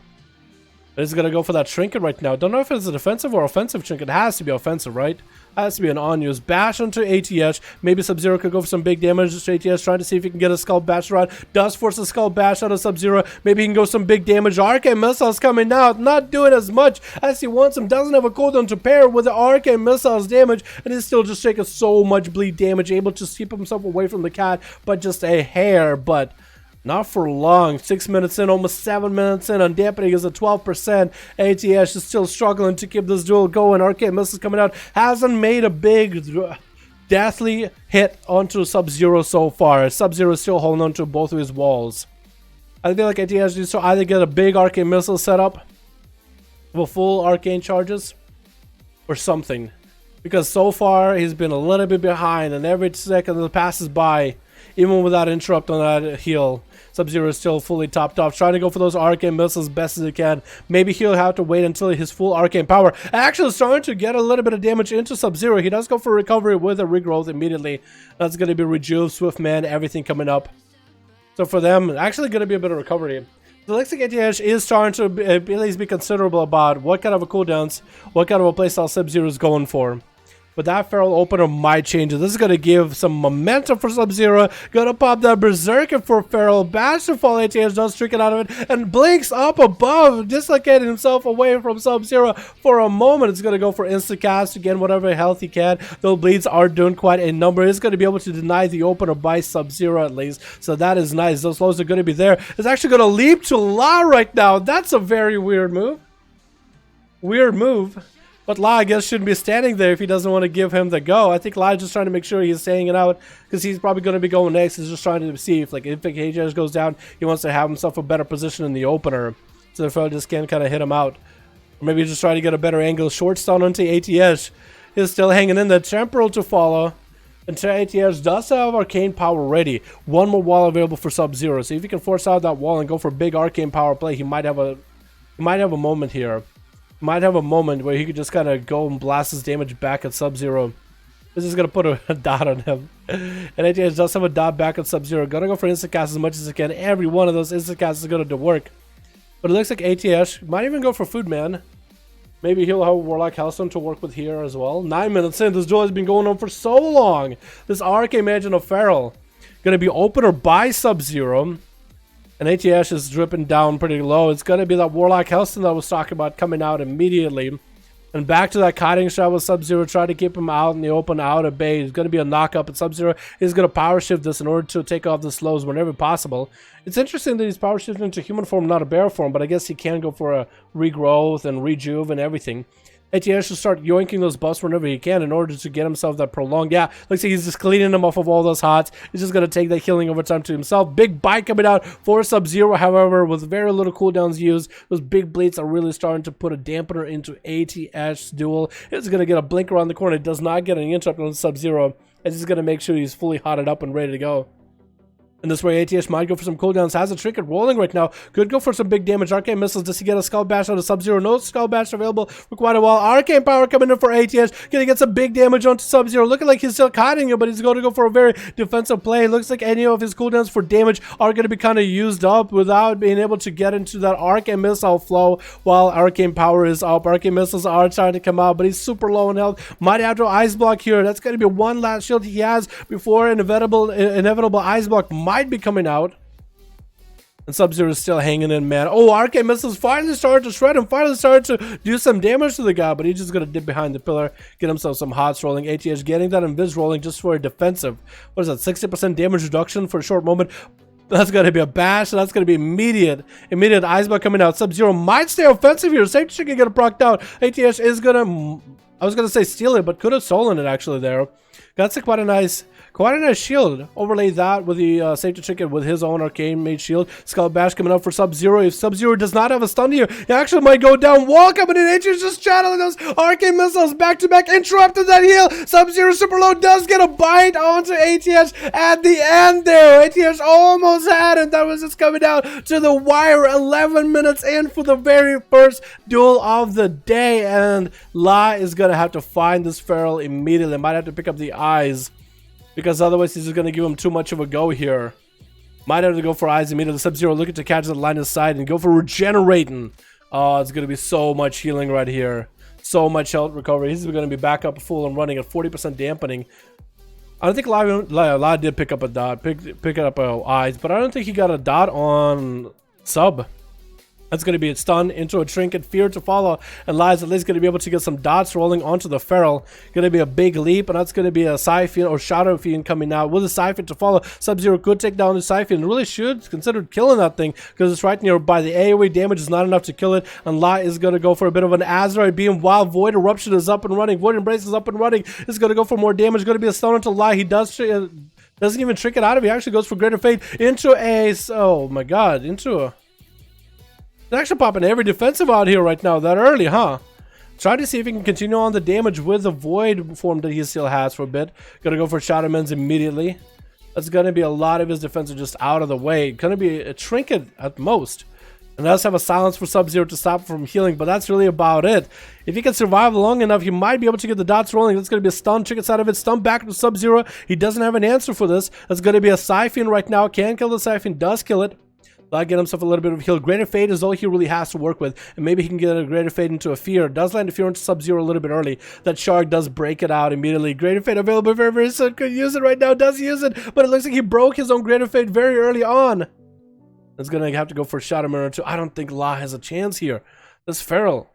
But he's gonna go for that trinket right now. Don't know if it's a defensive or offensive trinket. It has to be offensive, right? Has to be an on-use. Bash onto ATH. Maybe Sub-Zero could go for some big damage to ATH, trying to see if he can get a Skull Bash around. Does force a Skull Bash out of Sub-Zero. Maybe he can go some big damage. Arcane Missiles coming out. Not doing as much as he wants him. Doesn't have a cooldown to pair with the Arcane Missiles damage. And he's still just taking so much bleed damage. Able to keep himself away from the cat. But just a hair. But not for long. 6 minutes in, almost 7 minutes in, and dampening is at 12%. ATH is still struggling to keep this duel going. Arcane Missiles coming out. Hasn't made a big deathly hit onto Sub-Zero so far. Sub-Zero is still holding on to both of his walls. I feel like ATH needs to either get a big Arcane Missile setup with full arcane charges or something. Because so far, he's been a little bit behind, and every second that passes by, even without interrupt on that heal, Sub-Zero is still fully topped off, trying to go for those arcane missiles as best as he can. Maybe he'll have to wait until his full arcane power actually starting to get a little bit of damage into Sub-Zero. He does go for recovery with a regrowth immediately. That's going to be Rejuve, Swiftman, everything coming up. So for them, actually going to be a bit of recovery. The looks like ATH is starting to at least be considerable about what kind of a cooldowns, what kind of a playstyle Sub-Zero is going for. but that Feral opener might change it. This is going to give some momentum for Sub-Zero. Going to pop that Berserker for Feral. Bash to fall ATH, does trick it out of it, and blinks up above, dislocating himself away from Sub-Zero for a moment. It's going to go for insta-cast again, whatever health he can. Those bleeds are doing quite a number. It's going to be able to deny the opener by Sub-Zero at least, so that is nice. Those slows are going to be there. It's actually going to leap to La right now. That's a very weird move. But La, I guess, shouldn't be standing there if he doesn't want to give him the go. I think La is just trying to make sure he's staying it out, because he's probably going to be going next. He's just trying to see if, like, if ATH goes down, he wants to have himself a better position in the opener, so the fellow just can kind of hit him out. Or maybe he's just trying to get a better angle. Short stun onto ATH. He's still hanging in the temporal to follow. And ATH does have arcane power ready. One more wall available for Sub-Zero. So if he can force out that wall and go for a big arcane power play, he might have a moment here. Might have a moment where he could just kind of go and blast his damage back at Sub-Zero. This is going to put a dot on him. And ATH does have a dot back at Sub-Zero. Going to go for insta-cast as much as he can. Every one of those insta-casts is going to do work. But it looks like ATH might even go for Food Man. Maybe he'll have Warlock Hellstone to work with here as well. 9 minutes in. This duel has been going on for so long. This Arcane Imagine of Feral. Going to be opener by Sub-Zero. And ATH is dripping down pretty low. It's going to be that Warlock Hellstone that I was talking about coming out immediately. And back to that kiting shot with Sub-Zero. Try to keep him out in the open, out of bay. It's going to be a knock-up. And Sub-Zero is going to power shift this in order to take off the slows whenever possible. It's interesting that he's power shifting into human form, not a bear form. But I guess he can go for a regrowth and rejuve and everything. ATH should start yoinking those buffs whenever he can in order to get himself that prolonged. Yeah, looks like he's just cleaning them off of all those hots. He's just going to take that healing over time to himself. Big bite coming out for Sub-Zero, however, with very little cooldowns used. Those big bleeds are really starting to put a dampener into ATH's duel. It's going to get a blink around the corner. It does not get an interrupt on Sub-Zero. It's just going to make sure he's fully hotted up and ready to go. And this way, ATH might go for some cooldowns. Has a trinket rolling right now. Could go for some big damage. Arcane missiles. Does he get a Skull Bash out of Sub-Zero? No Skull Bash available for quite a while. Arcane power coming in for ATH. Gonna get some big damage onto Sub-Zero. Looking like he's still kiting it, but he's going to go for a very defensive play. Looks like any of his cooldowns for damage are going to be kind of used up without being able to get into that Arcane missile flow while Arcane power is up. Arcane missiles are trying to come out, but he's super low in health. Might have to Ice Block here. That's going to be one last shield he has before inevitable Ice Block might be coming out. And Sub-Zero is still hanging in, man. Oh, Arcane Missiles finally started to shred him. Finally started to do some damage to the guy. But he's just going to dip behind the pillar. Get himself some hots rolling. ATH getting that invis rolling just for a defensive. What is that? 60% damage reduction for a short moment. That's going to be a bash. That's going to be immediate Ice Block coming out. Sub-Zero might stay offensive here. Safety Chicken get it procced out. ATH is going to... I was going to say steal it, but could have stolen it actually there. That's quite a nice shield. Overlay that with the safety trinket with his own arcane made shield. Skull Bash coming up for Sub-Zero. If Sub-Zero does not have a stun here, he actually might go down. Wall coming in. ATH just channeling those arcane missiles back to back. Interrupted that heal. Sub-Zero super low does get a bite onto ATH at the end there. ATH almost had it. That was just coming down to the wire. 11 minutes in for the very first duel of the day. And La is going to have to find this Feral immediately. Might have to pick up the eyes, because otherwise he's just going to give him too much of a go here. Might have to go for eyes immediately. Sub-Zero looking to catch the line of sight and go for regenerating. Oh, it's going to be so much healing right here. So much health recovery. He's going to be back up full and running at 40% dampening. I don't think La did pick up a dot, pick up eyes, but I don't think he got a dot on Sub. That's going to be a stun into a trinket, fear to follow, and Lies at least going to be able to get some dots rolling onto the Feral. Going to be a big leap, and that's going to be a Siphon or Shadow Fiend coming out with a Siphon to follow. Sub-Zero could take down the Siphon. Really should consider killing that thing, because it's right nearby. The AoE damage is not enough to kill it, and La is going to go for a bit of an Azeroth beam while Void Eruption is up and running. Void Embrace is up and running. It's going to go for more damage. Going to be a stun into La. He doesn't even trick it out of it. He actually goes for Greater Fate into a... Oh my god, into a... They're actually popping every defensive out here right now that early, huh? Try to see if he can continue on the damage with the Void form that he still has for a bit. Gonna go for Shadowmans immediately. That's gonna be a lot of his defensive just out of the way. Gonna be a trinket at most. And does have a silence for Sub-Zero to stop from healing, but that's really about it. If he can survive long enough, he might be able to get the dots rolling. That's going to be a stun, trinkets out of it, stun back to Sub-Zero. He doesn't have an answer for this. That's going to be a Siphon right now. Can kill the Siphon, does kill it. That'll get himself a little bit of heal. Greater Fate is all he really has to work with, and maybe he can get a Greater Fate into a Fear. Does land a Fear into Sub-Zero a little bit early. That Shark does break it out immediately. Greater Fate available very, very soon. Could use it right now. Does use it, but it looks like he broke his own Greater Fate very early on. It's gonna have to go for Shadow Mirror too. I don't think La has a chance here. This Feral,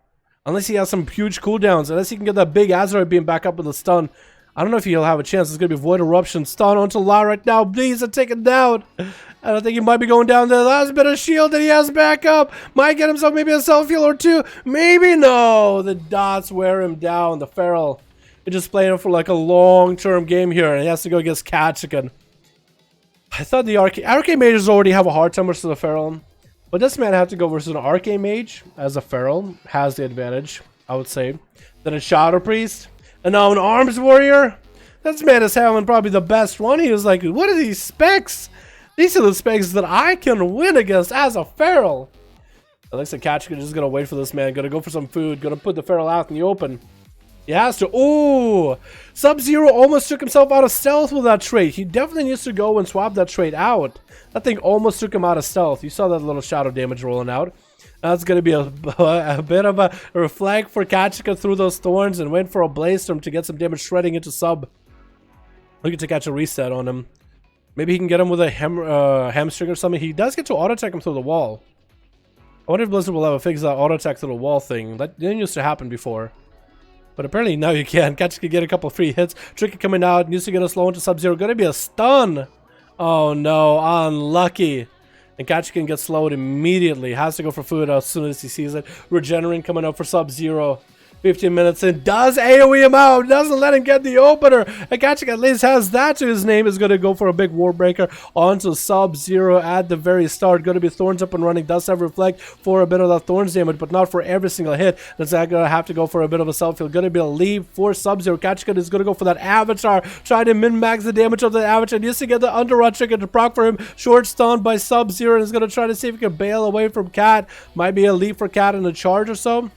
unless he has some huge cooldowns, unless he can get that big Azeroth beam back up with a stun. I don't know if he'll have a chance. It's going to be Void Eruption. Stun onto La right now. Please, take it down. I don't think he might be going down the last bit of shield that he has back up. Might get himself maybe a self-heal or two. Maybe no. The dots wear him down. The Feral is just playing for like a long-term game here. And he has to go against Kachikan. I thought the Arcane Mages already have a hard time versus the Feral. But this man had to go versus an Arcane Mage as a Feral. Has the advantage, I would say. Then a Shadow Priest. And now an Arms Warrior? This man is having probably the best one. He was like, what are these specs? These are the specs that I can win against as a Feral. It looks like Kachikan is just going to wait for this man. Going to go for some food. Going to put the Feral out in the open. He has to. Ooh! Sub-Zero almost took himself out of stealth with that trait. He definitely needs to go and swap that trait out. That thing almost took him out of stealth. You saw that little shadow damage rolling out. That's going to be a bit of a reflect for Kachikan through those thorns and wait for a Blaze Storm to get some damage shredding into sub. Looking to catch a reset on him. Maybe he can get him with a hamstring or something. He does get to auto-attack him through the wall. I wonder if Blizzard will ever fix that auto-attack through the wall thing. That didn't used to happen before. But apparently now you can. Kachikan can get a couple free hits. Tricky coming out. Needs to get a slow into Sub-Zero. Going to be a stun. Oh no, unlucky. And Kachikan gets slowed immediately. Has to go for food as soon as he sees it. Regenerate coming up for Sub-Zero. 15 minutes in. Does AoE him out. Doesn't let him get the opener. And Kachikan at least has that to his name. Is going to go for a big War Breaker onto Sub-Zero at the very start. Going to be Thorns up and running. Does have Reflect for a bit of that Thorns damage, but not for every single hit. That's going to have to go for a bit of a self-heal. Going to be a leave for Sub-Zero. Kachikan is going to go for that Avatar. Try to min-max the damage of the Avatar. Needs to get the Underrun trigger to proc for him. Short stun by Sub-Zero. And is going to try to see if he can bail away from Cat. Might be a leap for Cat in a charge or so.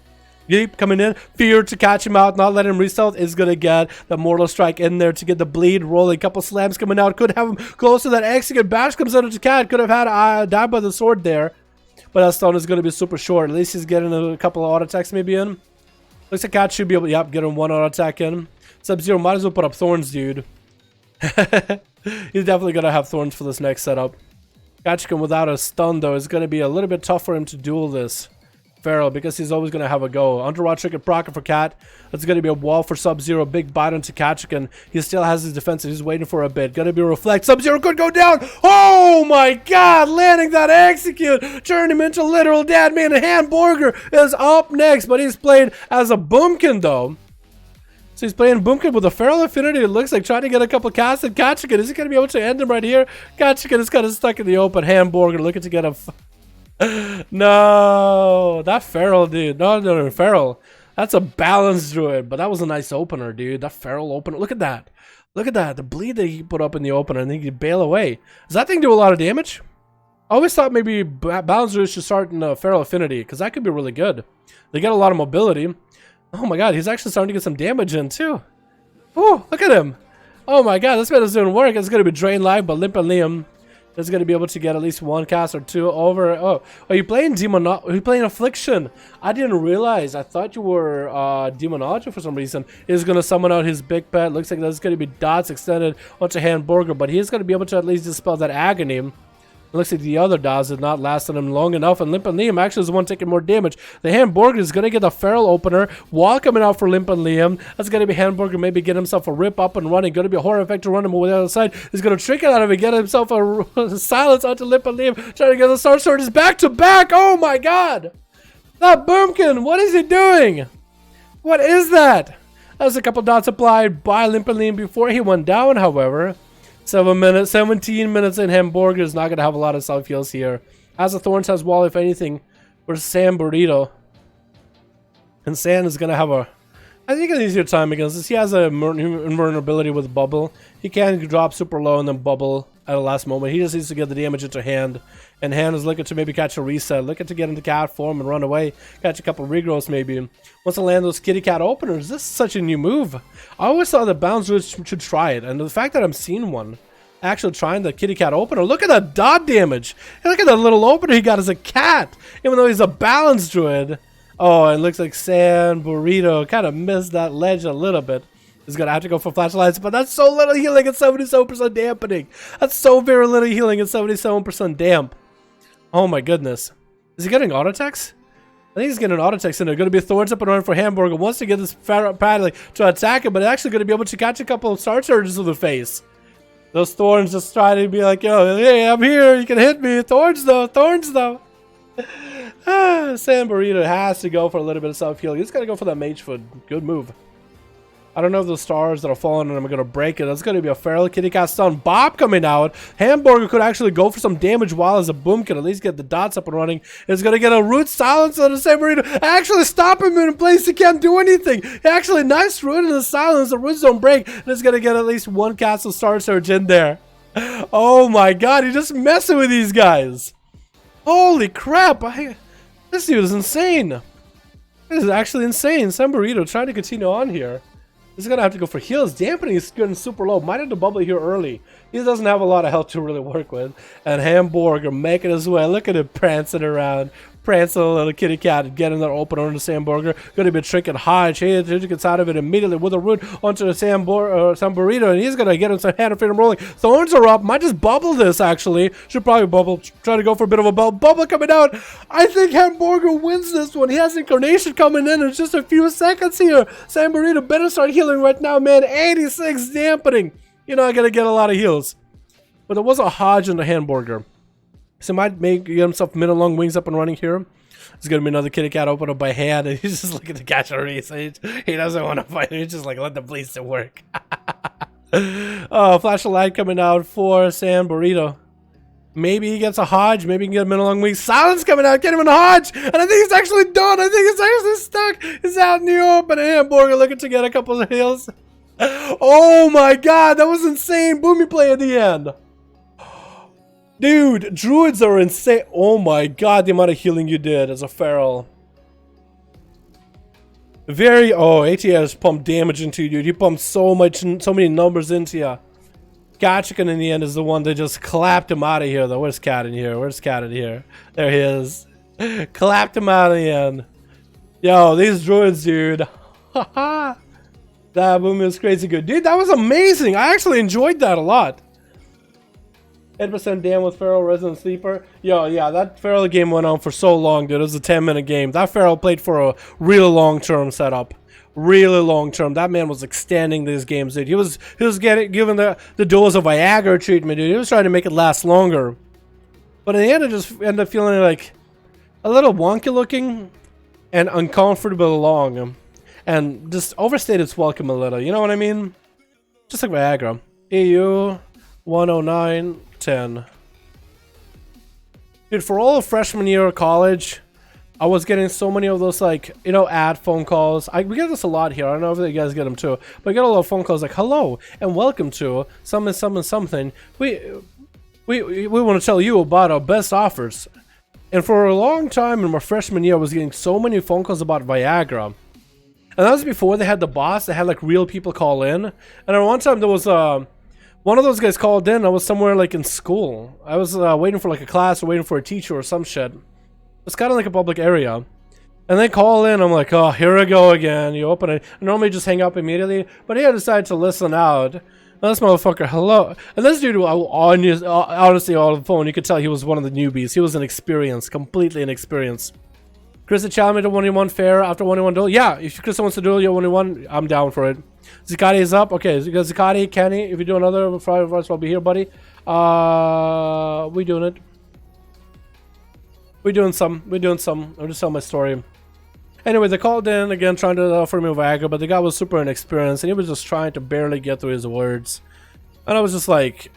Yeep, coming in. Fear to catch him out, not let him restealth. Is going to get the Mortal Strike in there to get the bleed rolling. Couple slams coming out. Could have him close to that execute. Bash comes out to Cat. Could have had died by the sword there. But that stun is going to be super short. At least he's getting a couple of auto attacks maybe in. Looks like Cat should be able to, yep, get him one auto attack in. Sub-Zero might as well put up Thorns, dude. He's definitely going to have Thorns for this next setup. Kachikan without a stun, though, is going to be a little bit tough for him to duel this Feral because he's always going to have a go. Underrun trigger proc for Cat. That's going to be a wall for Sub-Zero. Big bite onto Kachikan. He still has his defensive. He's waiting for a bit. Going to be a reflect. Sub-Zero could go down. Oh my god. Landing that execute. Turned him into literal dead man. And Hamburger is up next. But he's played as a Boomkin though. So he's playing Boomkin with a Feral Affinity. It looks like trying to get a couple casts at Kachikan. Is he going to be able to end him right here? Kachikan is kind of stuck in the open. Hamburger looking to get a... No, that Feral, dude. No, Feral. That's a balanced druid, but that was a nice opener, dude. That Feral opener. Look at that. Look at that. The bleed that he put up in the opener, and then he bail away. Does that thing do a lot of damage? I always thought maybe balanced druids should start in Feral Affinity, because that could be really good. They get a lot of mobility. Oh my god, he's actually starting to get some damage in, too. Oh, look at him. Oh my god, this man is doing work. It's going to be Drain Life, but Limp and Liam is going to be able to get at least one cast or two over. Oh, are you playing Are you playing Affliction? I didn't realize. I thought you were Demonology for some reason. He's going to summon out his big pet. Looks like there's going to be dots extended onto Hamburger, but he's going to be able to at least dispel that agony. It looks like the other dots did not last on him long enough, and Limp and Liam actually is the one taking more damage. The Hamburger is going to get the Feral opener. Wall coming out for Limp and Liam. That's going to be Hamburger, maybe get himself a rip up and running. Going to be a Horror Effect to run him over the other side. He's going to trick it out of it, get himself a silence onto Limp and Liam. Trying to get the Star Sword. Is back to back. Oh my god. That Boomkin, what is he doing? What is that? That was a couple dots applied by Limp and Liam before he went down, however. 17 minutes in. Hamburger is not going to have a lot of self-heals here. As the Thorns has wall, if anything, versus Sam Burrito. And Sam is going to have I think an easier time against this. He has a invulnerability with Bubble. He can drop super low and then Bubble at the last moment. He just needs to get the damage into Hand. And Hand is looking to maybe catch a reset. Looking to get into cat form and run away. Catch a couple of regrowths maybe. Wants to land those kitty cat openers. This is such a new move. I always thought that Bounce should try it. And the fact that I'm seeing one actually trying the kitty cat opener. Look at that dot damage. And look at that little opener he got as a cat, even though he's a balanced druid. Oh, it looks like San Burrito kind of missed that ledge a little bit. He's gonna have to go for flashlights, but that's so little healing at 77% dampening. That's so very little healing at 77% damp. Oh my goodness. Is he getting auto attacks? I think he's getting an auto attacks in there. Going to be Thorns up and running for Hamburger. Wants to get this Padley to attack him, but actually going to be able to catch a couple of Star Surges to the face. Those Thorns just try to be like, yo, hey, I'm here. You can hit me. Thorns though. Thorns though. San Burrito has to go for a little bit of self-healing. He's got to go for that mage foot. Good move. I don't know if the stars that are falling and I'm going to break it. That's going to be a feral kitty cat stun. Bob coming out. Hamburger could actually go for some damage while as a boom can at least get the dots up and running. It's going to get a root silence on the San Burrito. Actually stop him in place. He can't do anything. Actually, nice root in the silence. The roots don't break. And it's going to get at least one castle Star Surge in there. Oh my god. He's just messing with these guys. Holy crap. This dude is insane. This is actually insane. San Burrito trying to continue on here. He's gonna have to go for heals. Dampening is getting super low. Might have to bubble here early. He doesn't have a lot of health to really work with. And Hamburger making his way. Look at him prancing around. Prancing a little kitty cat. Getting that open on the Hamburger. Gonna be tricking high. He gets out of it immediately with a root onto the San Burrito. And he's gonna get him some hand of freedom rolling. Thorns are up. Might just bubble this actually. Should probably bubble. Try to go for a bit of a bubble coming out. I think Hamburger wins this one. He has Incarnation coming in just a few seconds here. San Burrito better start healing right now, man. 86 dampening. You're not gonna get a lot of heals. But there was a Hodge in the Hamburger. So he might get himself mid and long wings up and running here. There's going to be another kitty cat open up by hand. And he's just looking to catch a race. He doesn't want to fight. He's just like, let the bleeds to work. Oh, flash of light coming out for San Burrito. Maybe he gets a Hodge. Maybe he can get a mid and long wings. Silence coming out. Get him in a Hodge. And I think he's actually done. I think he's actually stuck. He's out in the open. And Hamburger looking to get a couple of heals. Oh my god. That was insane. Boomy play at the end. Dude, druids are insane. Oh my god, the amount of healing you did as a feral. Oh, ATS pumped damage into you, dude. He pumped so many numbers into you. Gotchikan in the end is the one that just clapped him out of here, though. Where's Cat in here? Where's Cat in here? There he is. Clapped him out of the end. Yo, these druids, dude. Haha. That boom is crazy good. Dude, that was amazing. I actually enjoyed that a lot. 8% damn with Feral Resident Sleeper. Yo, yeah, that Feral game went on for so long, dude. It was a 10-minute game. That Feral played for a real long-term setup. Really long-term. That man was extending these games, dude. He was given the duels of Viagra treatment, dude. He was trying to make it last longer. But in the end, it just ended up feeling like a little wonky looking and uncomfortable long. And just overstayed its welcome a little. You know what I mean? Just like Viagra. EU 109. 10. Dude, for all of freshman year of college, I was getting so many of those, like, you know, ad phone calls. We get this a lot here. I don't know if you guys get them too, but I get a lot of phone calls like, hello and welcome to something. We want to tell you about our best offers. And for a long time in my freshman year, I was getting so many phone calls about Viagra. And that was before they had the boss. They had like real people call in. And at one time there was one of those guys called in. I was somewhere like in school. I was waiting for like a class or waiting for a teacher or some shit. It's kind of like a public area. And they call in. I'm like, oh, here we go again. You open it. I normally just hang up immediately. But he had decided to listen out. And this motherfucker, hello. And this dude, honestly, on the phone, you could tell he was one of the newbies. He was inexperienced, completely inexperienced. Chris challenge to 1v1 fair after 1v1 duel. Yeah, if Chris wants to duel you 1v1, I'm down for it. Zakati is up. Okay, you got Zakati, Kenny. If you do another Friday of us, I'll be here, buddy. We doing it. We doing some. I'm just telling my story. Anyway, they called in again, trying to offer me Viagra, but the guy was super inexperienced, and he was just trying to barely get through his words. And I was just like,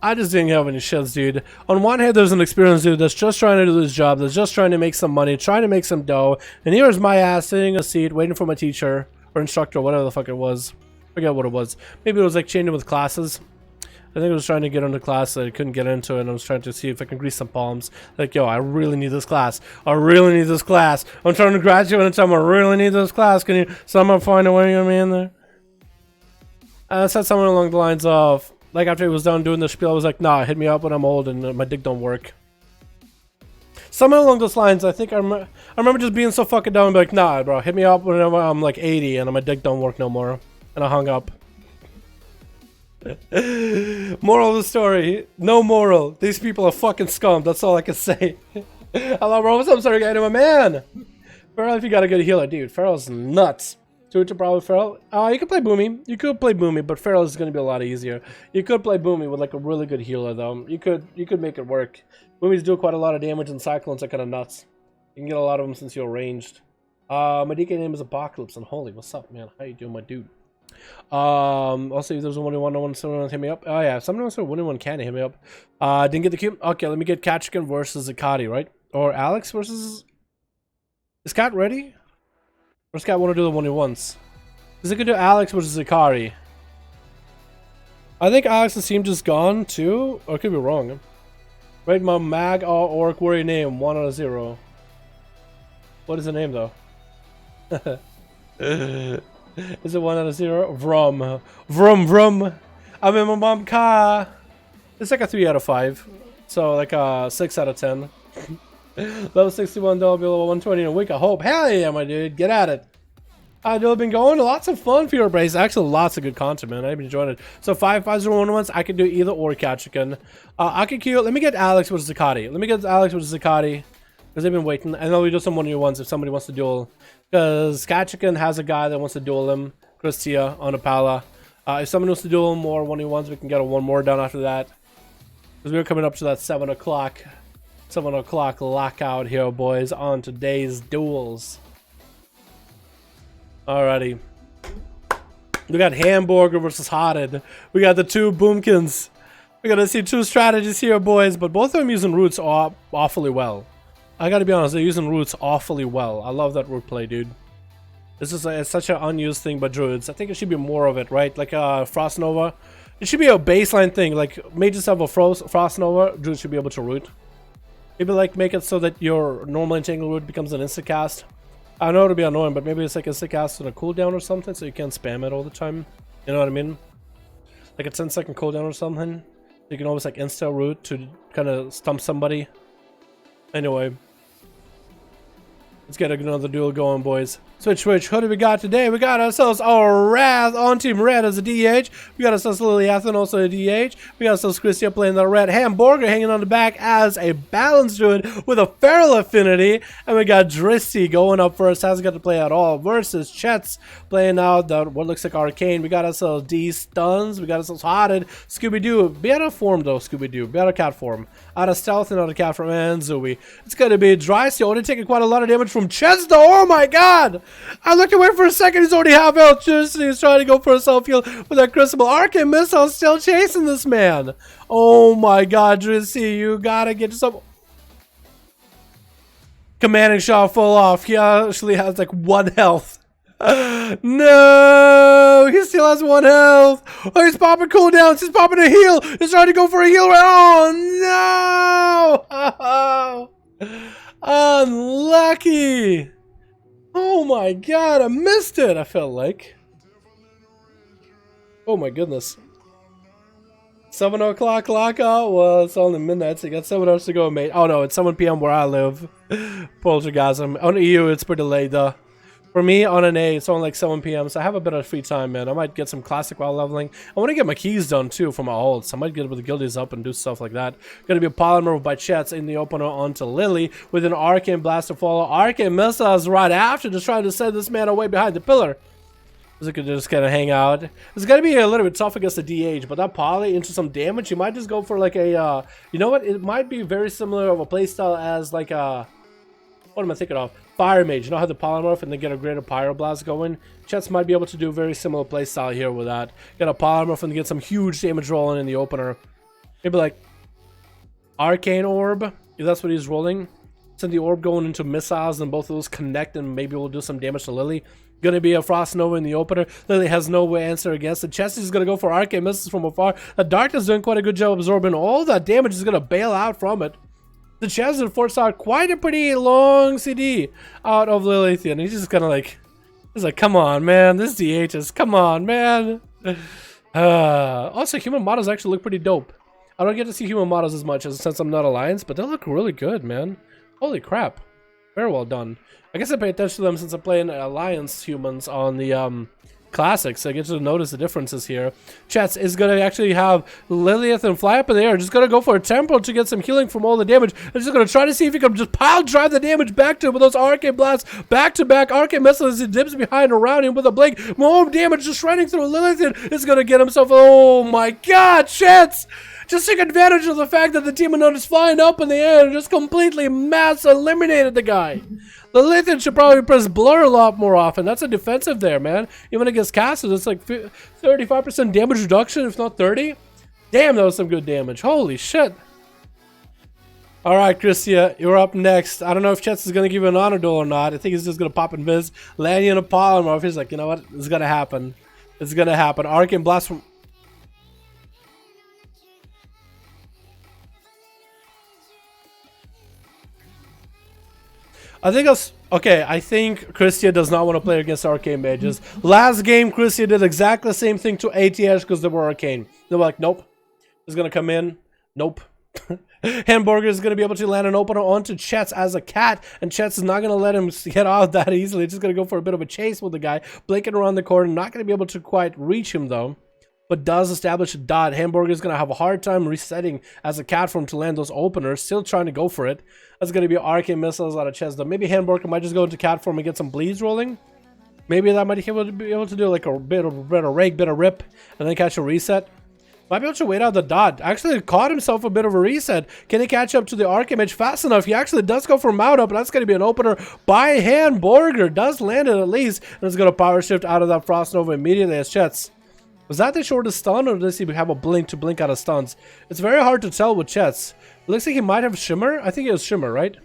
I just didn't have any shits, dude. On one hand, there's an experienced dude that's just trying to do his job, that's just trying to make some money, trying to make some dough, and here's my ass sitting in a seat, waiting for my teacher, or instructor, whatever the fuck it was. Forget what it was. Maybe it was like changing with classes. I think I was trying to get into class that I couldn't get into, and I was trying to see if I can grease some palms. Like, yo, I really need this class. I really need this class. I'm trying to graduate in time. I really need this class. Can you somehow find a way to get me in there? I said somewhere along the lines of, Like after he was done doing the spiel, I was like, nah, hit me up when I'm old and my dick don't work. Somewhere along those lines, I think I remember just being so fucking dumb and be like, nah, bro, hit me up when I'm like 80 and my dick don't work no more. And I hung up. Moral of the story, no moral. These people are fucking scum. That's all I can say. Hello, bro. What's up, sorry guy? My man. Feral, if you got a good healer, dude. Feral's nuts. Two to probably Feral. You could play Boomy. You could play Boomy, but Feral is gonna be a lot easier. You could play Boomy with like a really good healer, though. You could make it work. Boomies do quite a lot of damage, and Cyclones are kind of nuts. You can get a lot of them since you're ranged. My DK name is Apocalypse, and holy, what's up, man? How you doing, my dude? Also, if there's a 1v1, someone wants to hit me up. Oh yeah, someone wants to 1v1 can hit me up. Didn't get the cube. Okay, let me get Katchikan versus Zakati, right? Or Alex versus. Is Kat ready? Or does Kat want to do the 1v1s? Is it good to do Alex versus Zakari? I think Alex's team just gone too, or I could be wrong. Rate my mag or orc warrior name 1 out of 0. What is the name though? Is it 1 out of 0? Vroom. Vroom vroom. I'm in my mom car. It's like a 3 out of 5. So like a 6 out of 10. Level 61, double below 120 in a week. I hope. Hell yeah, my dude. Get at it. I've been going. Lots of fun for your brace. Actually, lots of good content, man. I've been enjoying it. So 5-5-0-1-1s. I could do either or Katchikan. I could queue. Let me get Alex versus Zakati. Let me get Alex versus Zakati. Because they've been waiting. And then we do some 1v1s if somebody wants to duel. Because Katchikan has a guy that wants to duel him. Christia on a Pala. If someone wants to duel him more 1v1s, we can get a one more done after that. Because we're coming up to that 7 o'clock. 7 o'clock lockout here, boys, on today's duels. Alrighty. We got Hamburger versus Hotted. We got the two Boomkins. We gotta see two strategies here, boys, but both of them using roots awfully well. I gotta be honest, they're using roots awfully well. I love that root play, dude. This is it's such an unused thing by druids. I think it should be more of it, right? Like Frost Nova. It should be a baseline thing. Like mages have a Frost Nova, druids should be able to root. Maybe like make it so that your normal entangle root becomes an instant cast. I know it'll be annoying, but maybe it's like a instant cast on a cooldown or something, so you can't spam it all the time. You know what I mean? Like a 10-second cooldown or something. You can always like insta root to kind of stump somebody. Anyway. Let's get another duel going, boys. Switch. Who do we got today? We got ourselves our Wrath on Team Red as a DH. We got ourselves Liliathan also a DH. We got ourselves Christia playing the red. Hamburger hanging on the back as a balanced druid with a feral affinity. And we got Dristy going up first. Hasn't got to play at all. Versus Chet's playing out what looks like Arcane. We got ourselves D Stuns. We got ourselves Hotted. Scooby-Doo. Be out of form though, Scooby-Doo. Be out of cat form. Out of stealth and out of cat form. And Zooey. It's going to be Drysty. Already taking quite a lot of damage from Chet's though. Oh my god! I looked away for a second, he's already half health. Just he's trying to go for a self-heal with that Crucible Arcane Missile, still chasing this man. Oh my god, Drizzy, you gotta get some commanding shot full off. He actually has like 1 health. No, he still has 1 health. Oh, he's popping cooldowns. He's popping a heal. He's trying to go for a heal. Oh no! Unlucky. Oh my god, I missed it, I felt like. Oh my goodness. 7 o'clock lockout? Well, it's only midnight, so you got 7 hours to go, mate. Oh no, it's 7 p.m. where I live. Poltergasm. On EU, it's pretty late, though. For me, on NA, it's only like 7 p.m., so I have a bit of free time, man. I might get some classic while leveling. I want to get my keys done, too, for my ults. I might get with the guildies up and do stuff like that. Gonna be a polymer by Chets in the opener onto Lily with an Arcane Blast to follow. Arcane Missiles right after, just trying to send this man away behind the pillar. So could just kind of hang out. It's gonna be a little bit tough against the DH, but that poly into some damage, you might just go for like a, you know what? It might be very similar of a playstyle as like a, what am I thinking of? Fire Mage. You know how the polymorph and then get a greater Pyroblast going? Chets might be able to do a very similar playstyle here with that. Get a polymorph and get some huge damage rolling in the opener. Maybe like Arcane Orb, if that's what he's rolling. Send the orb going into missiles and both of those connect and maybe we'll do some damage to Lily. Gonna be a Frost Nova in the opener. Lily has no answer against it. Chesty is gonna go for Arcane Missiles from afar. The Darkness is doing quite a good job absorbing all that damage. Is gonna bail out from it. The Chess has forced out quite a pretty long CD out of Lilithian. He's just kind of like, he's like, come on, man. This DH is, come on, man. Also, human models actually look pretty dope. I don't get to see human models as much since I'm not Alliance, but they look really good, man. Holy crap. Very well done. I guess I pay attention to them since I'm playing Alliance humans on the Classics, so I get to notice the differences here. Chats is going to actually have Lilith and fly up in the air. Just going to go for a tempo to get some healing from all the damage. I'm just going to try to see if he can just pile drive the damage back to him with those arcane blasts. Back to back arcane missiles. He dips behind around him with a blink. More damage just running through Lilith. And is going to get himself. Oh my god, Chats! Just take advantage of the fact that the Demon Knight is flying up in the air and just completely mass eliminated the guy. The Lithium should probably press blur a lot more often. That's a defensive there, man. Even against casters, it's like 35% damage reduction, if not 30. Damn, that was some good damage. Holy shit. Alright, Christia, you're up next. I don't know if Chets is going to give you an honor duel or not. I think he's just going to pop invis, land you in a polymorph. He's like, you know what? It's going to happen. It's going to happen. Arcane Blast from... I think I think Christia does not want to play against Arcane Mages. Last game, Christia did exactly the same thing to ATS because they were Arcane. They were like, nope. He's going to come in. Nope. Hamburger is going to be able to land an opener onto Chets as a cat, and Chets is not going to let him get out that easily. Just going to go for a bit of a chase with the guy, blinking around the corner. Not going to be able to quite reach him, though. But does establish a dot. Hamburger is going to have a hard time resetting as a cat for him to land those openers. Still trying to go for it. That's going to be arcane missiles out of chest, though. Maybe Hamburger might just go into cat form and get some bleeds rolling. Maybe that might be able to do like a bit of rake, bit of rip, and then catch a reset. Might be able to wait out the dot. Actually caught himself a bit of a reset. Can he catch up to the Archimage fast enough? He actually does go for mount up, and that's going to be an opener by Hamburger. Does land it at least, and it's going to power shift out of that Frost Nova immediately as Chets. Was that the shortest stun, or does he have a blink to blink out of stuns? It's very hard to tell with Chets. It looks like he might have Shimmer. I think it was Shimmer, right?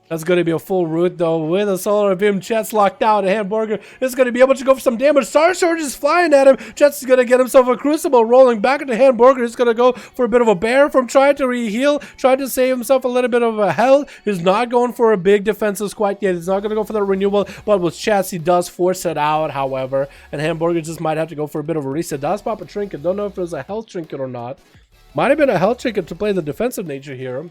That's going to be a full root, though, with a Solar Beam. Chets locked out. And Hamburger is going to be able to go for some damage. Star Surge is flying at him. Chets is going to get himself a Crucible rolling back into Hamburger. He's going to go for a bit of a bear from trying to re-heal, trying to save himself a little bit of a health. He's not going for a big defensive quite yet. He's not going to go for the renewal, but with Chets, he does force it out, however. And Hamburger just might have to go for a bit of a reset. Does pop a trinket. Don't know if it was a health trinket or not. Might have been a health trinket to play the defensive nature here.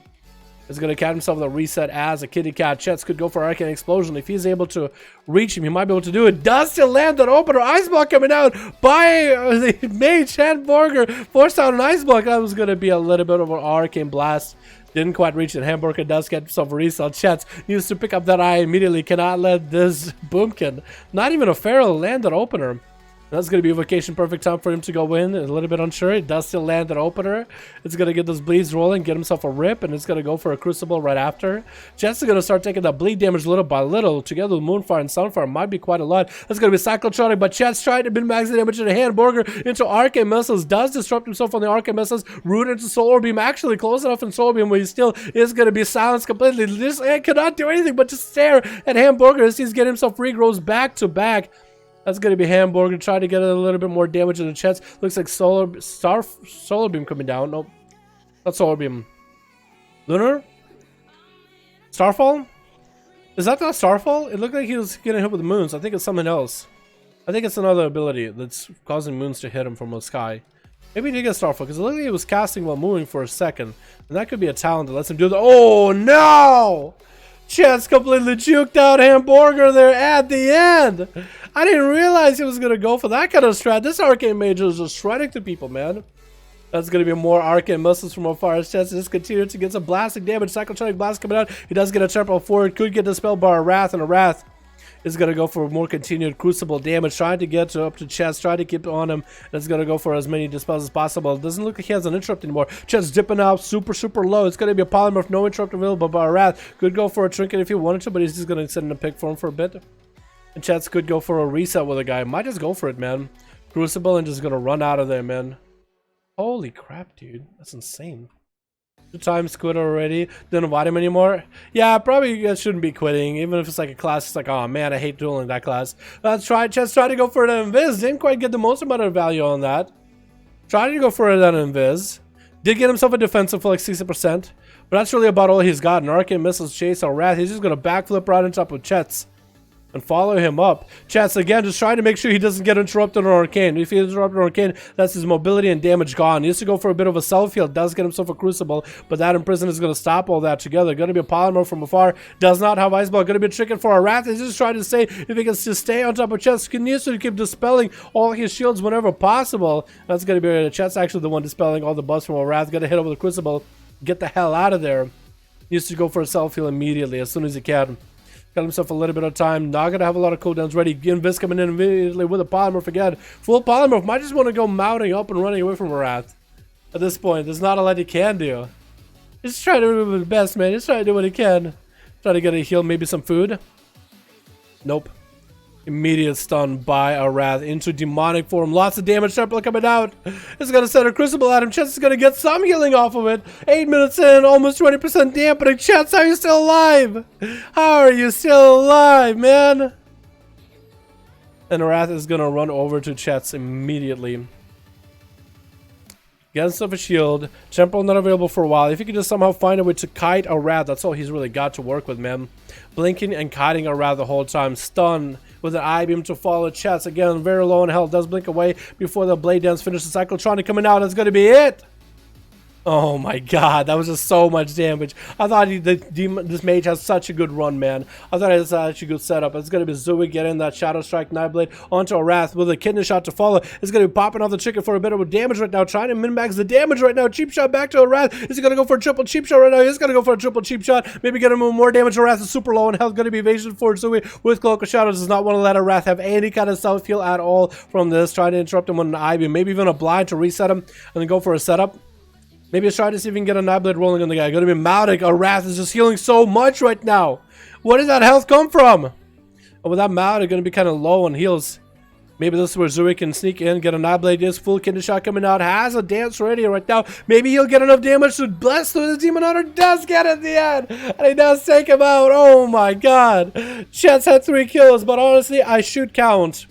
Is going to catch himself with a reset as a kitty cat. Chets could go for Arcane Explosion. If he's able to reach him, he might be able to do it. Does still land that opener. Ice Block coming out by the Mage Hamburger. Forced out an Ice Block. That was going to be a little bit of an Arcane Blast. Didn't quite reach it. Hamburger does get himself a reset. Chets needs to pick up that eye immediately. Cannot let this Boomkin, not even a Feral, land that opener. That's going to be a vacation perfect time for him to go in. A little bit unsure. It does still land an opener. It's going to get those bleeds rolling, get himself a rip, and it's going to go for a Crucible right after. Jets is going to start taking that bleed damage little by little. Together with Moonfire and Sunfire might be quite a lot. That's going to be Cyclotronic, but Jets trying to min-max the damage into Hamburger into Arcane Missiles. Does disrupt himself on the Arcane Missiles. Root into Solar Beam. Actually close enough in Solar Beam where he still is going to be silenced completely. Just cannot do anything but just stare at Hamburger as he's getting himself regrows back to back. That's going to be Hamburger. Try to get a little bit more damage in the chest. Looks like Solar Beam coming down. Nope. Not Solar Beam. Lunar? Starfall? Is that not Starfall? It looked like he was getting hit with moons. I think it's something else. I think it's another ability that's causing moons to hit him from the sky. Maybe he did get Starfall because it looked like he was casting while moving for a second. And that could be a talent that lets him do that. Oh no! Chance completely juked out Hamburger there at the end. I didn't realize he was going to go for that kind of strat. This Arcane Mage is just shredding to people, man. That's going to be more Arcane Missiles from Ofar's chest. Just continue to get some blasting damage. Cyclotronic Blast coming out. He does get a temporal forward. Could get dispelled by a Wrath, and a Wrath is going to go for more continued Crucible damage. Trying to get up to chest. Trying to keep it on him. And it's going to go for as many dispels as possible. It doesn't look like he has an interrupt anymore. Chest dipping out super low. It's going to be a polymorph. No interrupt available by a Wrath. Could go for a trinket if he wanted to, but he's just going to sit in a pick for him for a bit. And Chats could go for a reset with a guy. Might just go for it, man. Crucible and just gonna run out of there, man. Holy crap, dude. That's insane. 2 times quit already. Didn't invite him anymore. Yeah, probably you guys shouldn't be quitting. Even if it's like a class, it's like, oh man, I hate dueling that class. Let's try. Chats tried to go for an invis. Didn't quite get the most amount of value on that. Tried to go for an invis. Did get himself a defensive for like 60%. But that's really about all he's got. An Arcane Missiles chase, a Wrath. He's just gonna backflip right on top of Chets. and follow him up. Chance again, just trying to make sure he doesn't get interrupted on Arcane. If he interrupted on Arcane, that's his mobility and damage gone. He used to go for a bit of a self-heal, does get himself a Crucible, but that Imprison is going to stop all that together. Going to be a Polymer from afar, does not have Ice Ball. Going to be a Chicken for a Wrath. He's just trying to say if he can just stay on top of Chance. He needs to keep dispelling all his shields whenever possible. That's going to be Chance actually the one dispelling all the buffs from a Wrath. Going to hit over the Crucible, get the hell out of there. Needs to go for a self-heal immediately as soon as he can. Got himself a little bit of time. Not going to have a lot of cooldowns ready. Invis coming in immediately with a Polymorph again. Full Polymorph. Might just want to go mounting up and running away from a Wrath. At this point, there's not a lot he can do. He's trying to do his best, man. He's trying to do what he can. Trying to get a heal, maybe some food. Nope. Immediate stun by a Wrath into demonic form. Lots of damage. Temple coming out. It's going to send a Crucible at him. Chance is going to get some healing off of it. 8 minutes in, almost 20% dampening. Chance, how are you still alive? How are you still alive, man? And Wrath is going to run over to Chance immediately. Get himself a shield. Temporal not available for a while. If you could just somehow find a way to kite a Wrath, that's all he's really got to work with, man. Blinking and kiting a Wrath the whole time. Stun with an I-beam to follow Chance. Again, very low in health. Does blink away before the Blade Dance finishes. Cyclotronic coming out. That's going to be it. Oh my god, that was just so much damage. I thought this mage has such a good run, man. I thought it was such a good setup. It's going to be Zooey getting that Shadow Strike Nightblade onto a Wrath with a Kidney Shot to follow. It's going to be popping off the Chicken for a bit of damage right now. Trying to min-max the damage right now. Cheap Shot back to a Wrath. Is he going to go for a triple cheap shot right now? He's going to go for a triple cheap shot. Maybe get him more damage. A Wrath is super low in health. Going to be evasion for Zooey with Cloak of Shadow. Does not want to let a Wrath have any kind of self-heal at all from this. Trying to interrupt him with an I-beam. Maybe even a blind to reset him and then go for a setup. Maybe let's try to see if we can get a Nightblade rolling on the guy. Going to be Mautic. A Wrath is just healing so much right now. Where did that health come from? And with that Mautic going to be kind of low on heals. Maybe this is where Zooey can sneak in, get a Nightblade. Is full Kidney Shot coming out. Has a dance ready right now. Maybe he'll get enough damage to bless through the Demon Hunter. Does get it at the end. And he does take him out. Oh my god. Chance had 3 kills, but honestly, I should count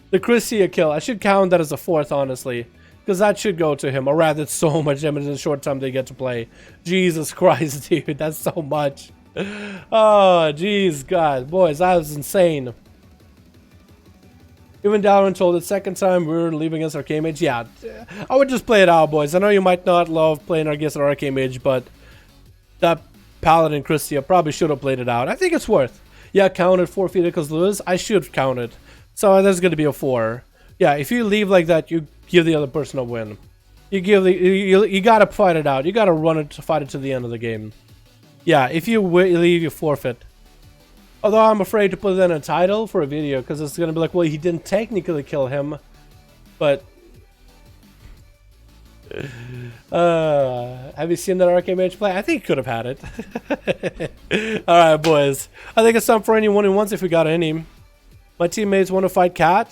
the Christia kill. I should count that as a 4th, honestly. Because that should go to him. Or rather, it's so much damage in the short time they get to play. Jesus Christ, dude. That's so much. Oh, jeez, God. Boys, that was insane. Even Dalaran told it second time we were leaving against Arcane Mage. Yeah, I would just play it out, boys. I know you might not love playing against an Arcane Mage, but that Paladin Christia probably should have played it out. I think it's worth. Yeah, counted 4 feet because lose. I should count it. So there's going to be a 4. Yeah, if you leave like that, you give the other person a win. You gotta fight it out. You gotta run it to fight it to the end of the game. Yeah, if you leave, you forfeit. Although I'm afraid to put it in a title for a video because it's gonna be like, well, he didn't technically kill him, but have you seen that Arcane Mage play? I think he could have had it. All right, boys. I think it's time for any 1v1s if we got any. My teammates want to fight Cat.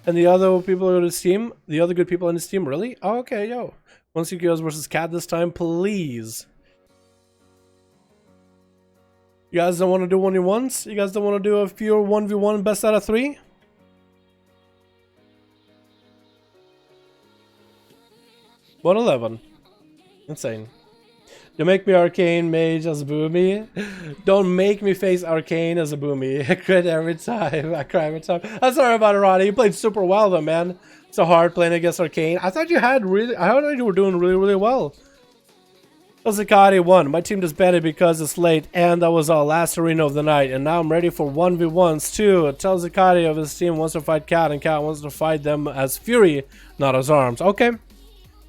And the other people on his team, the other good people on his team, really? Oh, okay, yo. Once you girls versus Cat this time, please. You guys don't want to do 1v1s? You guys don't want to do a pure 1v1 best out of 3? $111. Insane. You make me Arcane Mage as a Boomy. Don't make me face Arcane as a Boomy. I quit every time. I cry every time. I'm sorry about it, Ronnie. You played super well though, man. So hard playing against Arcane. I thought you were doing really, really well. Ozakari won. My team disbanded because it's late, and that was our last arena of the night. And now I'm ready for 1v1s too. Tell Zakari of his team wants to fight Cat, and Cat wants to fight them as Fury, not as Arms. Okay.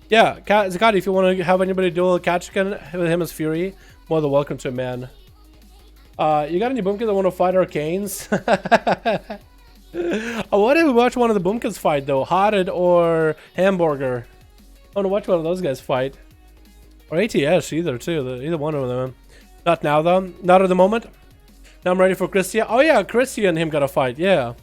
Yeah, Zakati, if you want to have anybody duel Katchikan with him as Fury, more than welcome to, man. You got any boomkins that want to fight Arcanes? I want to watch one of the boomkins fight, though. Hotted or Hamburger. I want to watch one of those guys fight. Or ATS, either, too. Either one of them. Not now, though. Not at the moment. Now I'm ready for Christia. Oh, yeah, Christia and him got a fight. Yeah.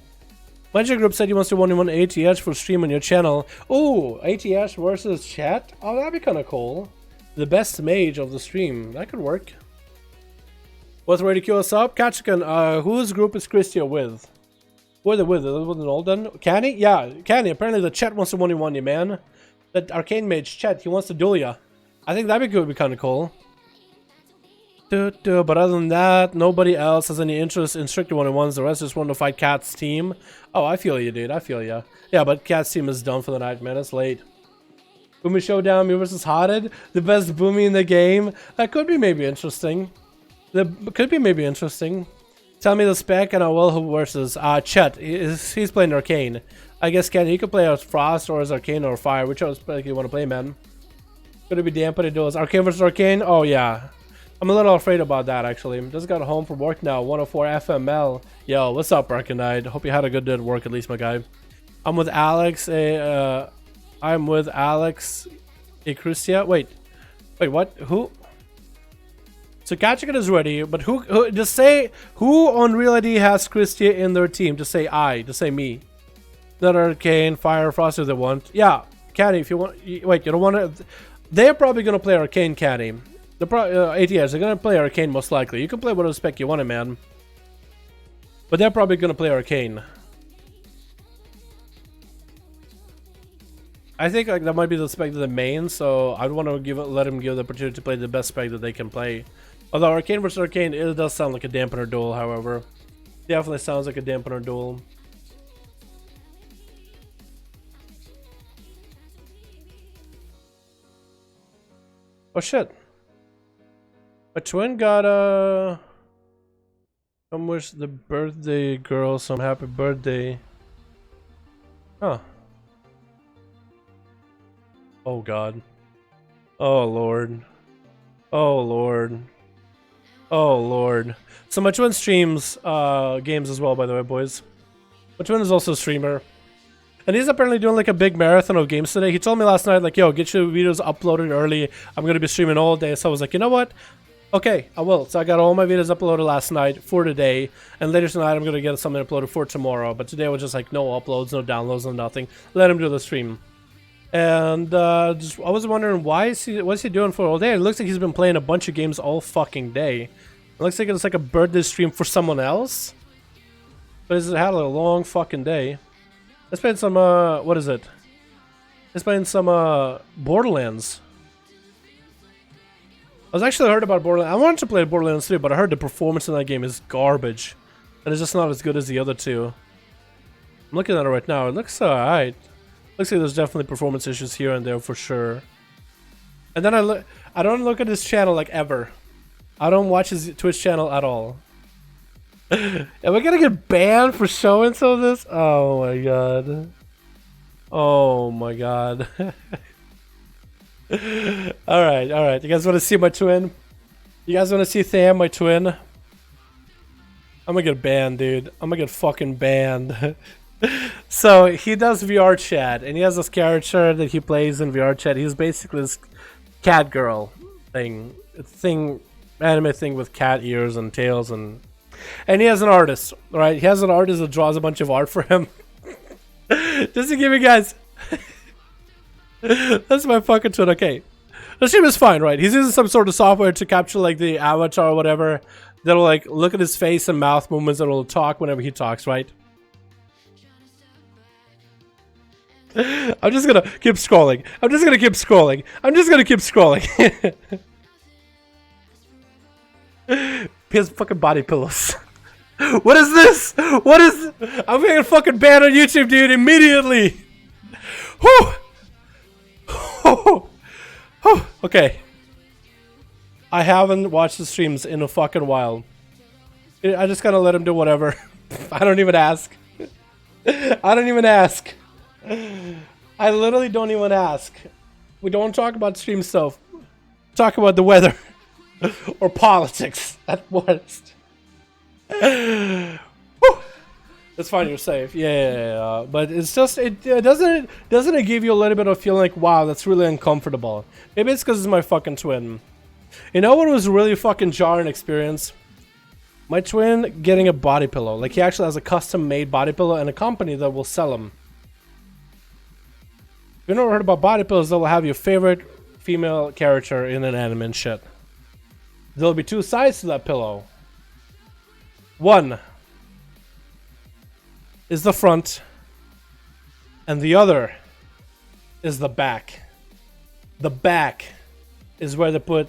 Magic Group said he wants to 1v1 ATS for stream on your channel. Oh, ATS versus chat? Oh, that'd be kind of cool. The best mage of the stream. That could work. What's ready to queue us up? Katchikan, whose group is Christia with? Who are they with? Is it with an Olden? Canny? Yeah, Canny. Apparently the chat wants to 1v1 you, man. That Arcane Mage chat, he wants to duel ya. I think that'd be kind of cool. But other than that, nobody else has any interest in strictly 1v1s. The rest just want to fight Cat's team. Oh, I feel you, dude. I feel you. Yeah, but Cat's team is done for the night, man. It's late. Boomy Showdown, me versus Hotted. The best Boomy in the game. That could be maybe interesting. Could be maybe interesting. Tell me the spec and I will who versus Chet. He's playing Arcane. I guess he could play as Frost or as Arcane or Fire. Which one you want to play, man? Could it be dampened duels? Arcane versus Arcane? Oh yeah. I'm a little afraid about that actually. Just got home from work now. 104 FML. Yo, what's up, Arcanide? Hope you had a good day at work at least, my guy. I'm with Alex. I'm with Alex Ecrucia. Wait, what? Who? So Gatchigan is ready, but who? Just say who on Real ID has Christia in their team. Just say I. Just say me. Not Arcane, Fire, Frost if they want. Yeah, Caddy. If you want. Wait, you don't want to. They're probably gonna play Arcane, Caddy. The ATS, they're gonna play Arcane most likely. You can play whatever spec you want, man. But they're probably gonna play Arcane. I think like that might be the spec of the main, so I'd want to let them give the opportunity to play the best spec that they can play. Although Arcane versus Arcane, it does sound like a dampener duel, however. Definitely sounds like a dampener duel. Oh shit. A twin got a... Come wish the birthday girl some happy birthday. Huh. Oh god. Oh lord. Oh lord. Oh lord. So my twin streams games as well, by the way, boys. My twin is also a streamer. And he's apparently doing like a big marathon of games today. He told me last night, like, yo, get your videos uploaded early. I'm gonna be streaming all day. So I was like, you know what? Okay, I will. So I got all my videos uploaded last night for today. And later tonight, I'm gonna get something uploaded for tomorrow. But today was just like no uploads, no downloads, no nothing. Let him do the stream. And just I was wondering what's he doing for all day? It looks like he's been playing a bunch of games all fucking day. It looks like it's like a birthday stream for someone else. But he's had a long fucking day. Let's play some what is it? Let's play some Borderlands. I was actually heard about Borderlands. I wanted to play Borderlands 3, but I heard the performance in that game is garbage. And it's just not as good as the other two. I'm looking at it right now. It looks alright. Looks like there's definitely performance issues here and there for sure. And then I don't look at his channel like ever. I don't watch his Twitch channel at all. Am I gonna get banned for showing some of this? Oh my god. Oh my god. Alright. You guys want to see my twin? You guys want to see Tham, my twin? I'm gonna get banned, dude. I'm gonna get fucking banned. So he does VR chat, and he has this character that he plays in VR chat. He's basically this cat girl thing, anime thing with cat ears and tails, and he has an artist, right? He has an artist that draws a bunch of art for him. Just to give you guys, that's my fucking twin. Okay, the stream is fine, right? He's using some sort of software to capture like the avatar or whatever. That'll like look at his face and mouth movements, and it'll talk whenever he talks, right? I'm just gonna keep scrolling. He has fucking body pillows. What is this? I'm getting fucking banned on YouTube, dude, immediately. Whew. Okay. I haven't watched the streams in a fucking while. I just gotta let him do whatever. I don't even ask. I literally don't even ask. We don't talk about stream stuff. Talk about the weather. Or politics at worst. That's fine, you're safe. Yeah. But it's just doesn't it give you a little bit of feeling like, wow, that's really uncomfortable. Maybe it's because it's my fucking twin. You know what was really fucking jarring experience? My twin getting a body pillow. Like he actually has a custom made body pillow and a company that will sell them. If you've never heard about body pillows, that will have your favorite female character in an anime and shit. There'll be two sides to that pillow. One is the front, and the other is the back. The back is where they put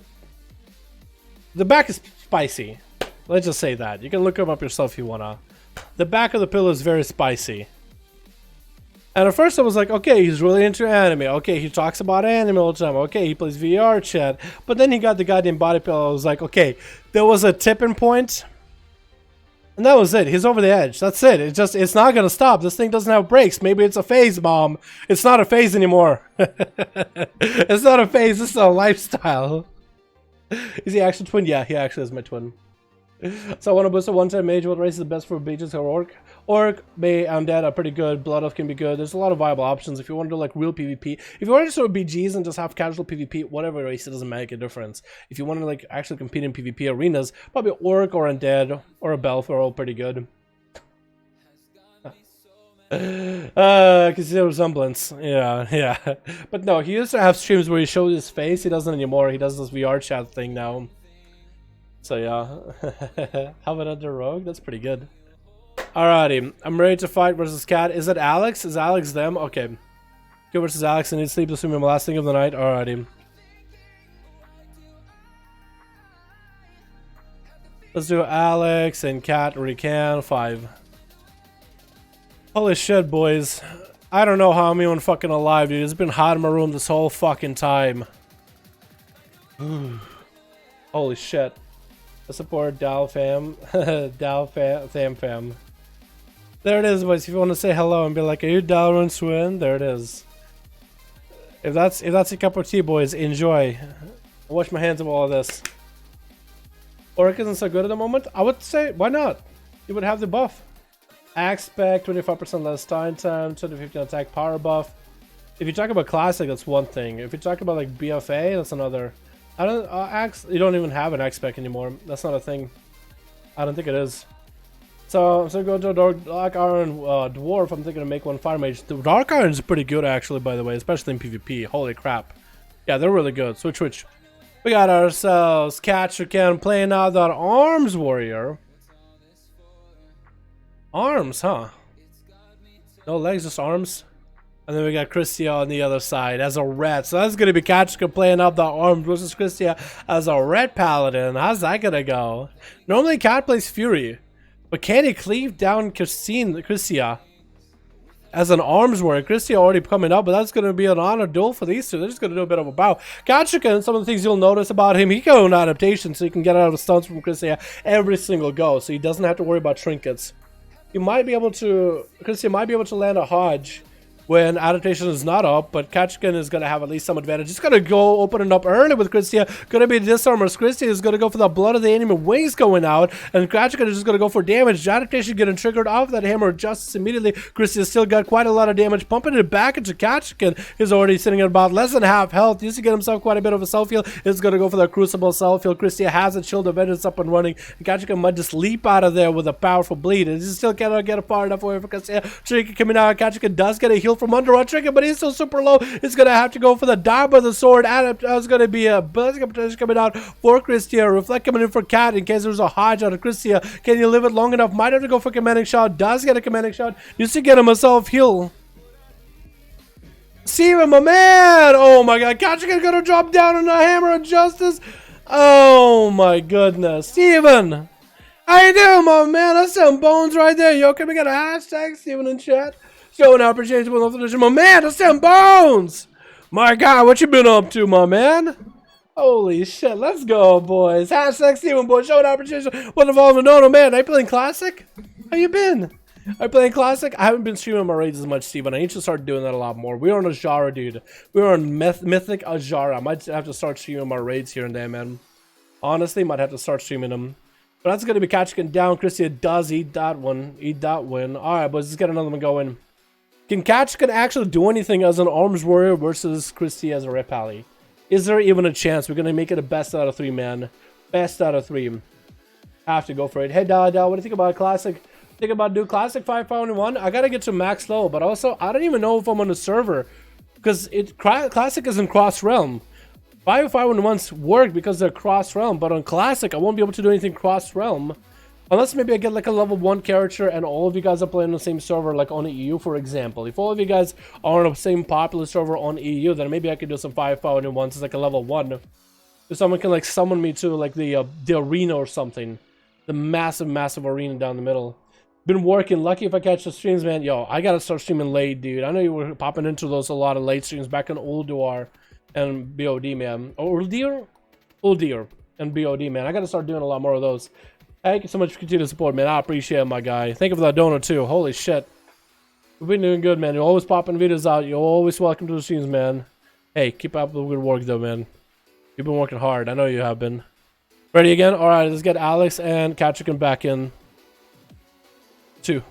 The back is spicy. Let's just say that. You can look them up yourself if you wanna. The back of the pillow is very spicy. And at first I was like, okay, he's really into anime. Okay, he talks about anime all the time. Okay, he plays VR chat. But then he got the goddamn body pillow. I was like, okay, there was a tipping point. And that was it. He's over the edge. That's it. It's not gonna stop. This thing doesn't have brakes. Maybe it's a phase, Mom. It's not a phase anymore. It's not a phase. This is a lifestyle. Is he actually twin? Yeah, he actually is my twin. So I want to boost a one-time mage. What race is the best for mages or orc? Orc, May, Undead are pretty good. Blood Elf can be good. There's a lot of viable options if you want to do like real PvP. If you want to sort of BGs and just have casual PvP, whatever race, it doesn't make a difference. If you want to like actually compete in PvP arenas, probably Orc or Undead or a Belf are all pretty good. Cause the resemblance. Yeah. But no, he used to have streams where he showed his face. He doesn't anymore. He does this VR chat thing now. So yeah. How about under Rogue? That's pretty good. Alrighty, I'm ready to fight versus Cat. Is it Alex? Is Alex them? Okay. Go versus Alex. I need sleep. Assuming my last thing of the night. Alrighty. Let's do Alex and Cat where he can. 5. Holy shit, boys. I don't know how I'm even fucking alive, dude. It's been hot in my room this whole fucking time. Holy shit. I support Dal fam. Dal fam. There it is, boys. If you want to say hello and be like, are you Dalaran twin? There it is. If that's a cup of tea, boys, enjoy. I'll wash my hands of all of this. Orc isn't so good at the moment. I would say, why not? You would have the buff. Axe spec, 25% less time, 250 attack power buff. If you talk about classic, that's one thing. If you talk about like BFA, that's another. I don't axe. You don't even have an axe spec anymore. That's not a thing. I don't think it is. So I'm going to a Dark Iron Dwarf. I'm thinking to make one Fire Mage. The Dark Iron is pretty good actually, by the way, especially in PvP. Holy crap! Yeah, they're really good. Switch. We got ourselves Catchercan playing out that Arms Warrior. Arms, huh? No legs, just arms. And then we got Christia on the other side as a red. So that's going to be Kachka playing up the arms versus Christia as a red paladin. How's that going to go? Normally Cat plays Fury. But can he cleave down Christia as an arms warrior? Christia already coming up, but that's going to be an honor duel for these two. They're just going to do a bit of a bow. Kachka, and some of the things you'll notice about him, he can own adaptation, so he can get out of stunts from Christia every single go. So he doesn't have to worry about trinkets. You might be able to, Christia might be able to land a Hodge when adaptation is not up, but Kachkin is going to have at least some advantage. He's going to go open it up early with Christia. Going to be disarmors. Christia is going to go for the blood of the enemy wings going out, and Kachkin is just going to go for damage. Adaptation getting triggered off that hammer just immediately. Christia still got quite a lot of damage. Pumping it back into Kachkin. He's already sitting at about less than half health. Used to get himself quite a bit of a self-heal. He's going to go for the Crucible self-heal. Christia has a Shield of Vengeance up and running, and Kachkin might just leap out of there with a powerful bleed, and he still cannot get far enough away from Christia. Trinket coming out. Kachkin does get a heal from under on Trinket, but he's still super low. He's gonna have to go for the dab of the sword. There's gonna be a blessing coming out for Christia. Reflect coming in for Cat in case there's a Hodge out of Christia. Can you live it long enough? Might have to go for commanding shot. Does get a commanding shot. Used to get him a self heal. Steven, my man! Oh my god, Kachika gonna drop down on the hammer of justice. Oh my goodness, Steven! How you doing, my man? That's some bones right there. Yo, can we get a hashtag, Steven, in chat? Showing our appreciation for the my man, that's them bones! My god, what you been up to, my man? Holy shit, let's go, boys. Hashtag Steven, boys, showing our appreciation. What involved? No, man, are you playing Classic? How you been? Are you playing Classic? I haven't been streaming my raids as much, Steven. I need to start doing that a lot more. We're on Azara, dude. We're on Mythic Azara. I might have to start streaming my raids here and there, man. Honestly, might have to start streaming them. But that's going to be Kachkin down. Christia does eat that one. Eat that win. Alright, boys, let's get another one going. Can Kachkin actually do anything as an arms warrior versus Christie as a red pally? Is there even a chance? We're going to make it a best out of 3, man. Best out of 3. Have to go for it. Hey, Dal, what do you think about Classic? Think about doing Classic 5V5 1v1? I got to get to max level, but also, I don't even know if I'm on the server. Because Classic isn't cross-realm. 5v5 1v1s work because they're cross-realm, but on Classic, I won't be able to do anything cross-realm. Unless maybe I get like a level 1 character and all of you guys are playing on the same server, like on EU, for example. If all of you guys are on the same popular server on EU, then maybe I could do some 5v5 1v1s as like a level 1. If someone can like summon me to like the arena or something. The massive arena down the middle. Been working. Lucky if I catch the streams, man. Yo, I gotta start streaming late, dude. I know you were popping into those a lot of late streams back in Old Duar and BOD, man. Old Deer and BOD, man. I gotta start doing a lot more of those. Thank you so much for continued support, man. I appreciate it, my guy. Thank you for that donor too. Holy shit. We've been doing good, man. You're always popping videos out. You're always welcome to the streams, man. Hey, keep up the good work though, man. You've been working hard. I know you have been. Ready again? Alright, let's get Alex and Katrikan back in. 2.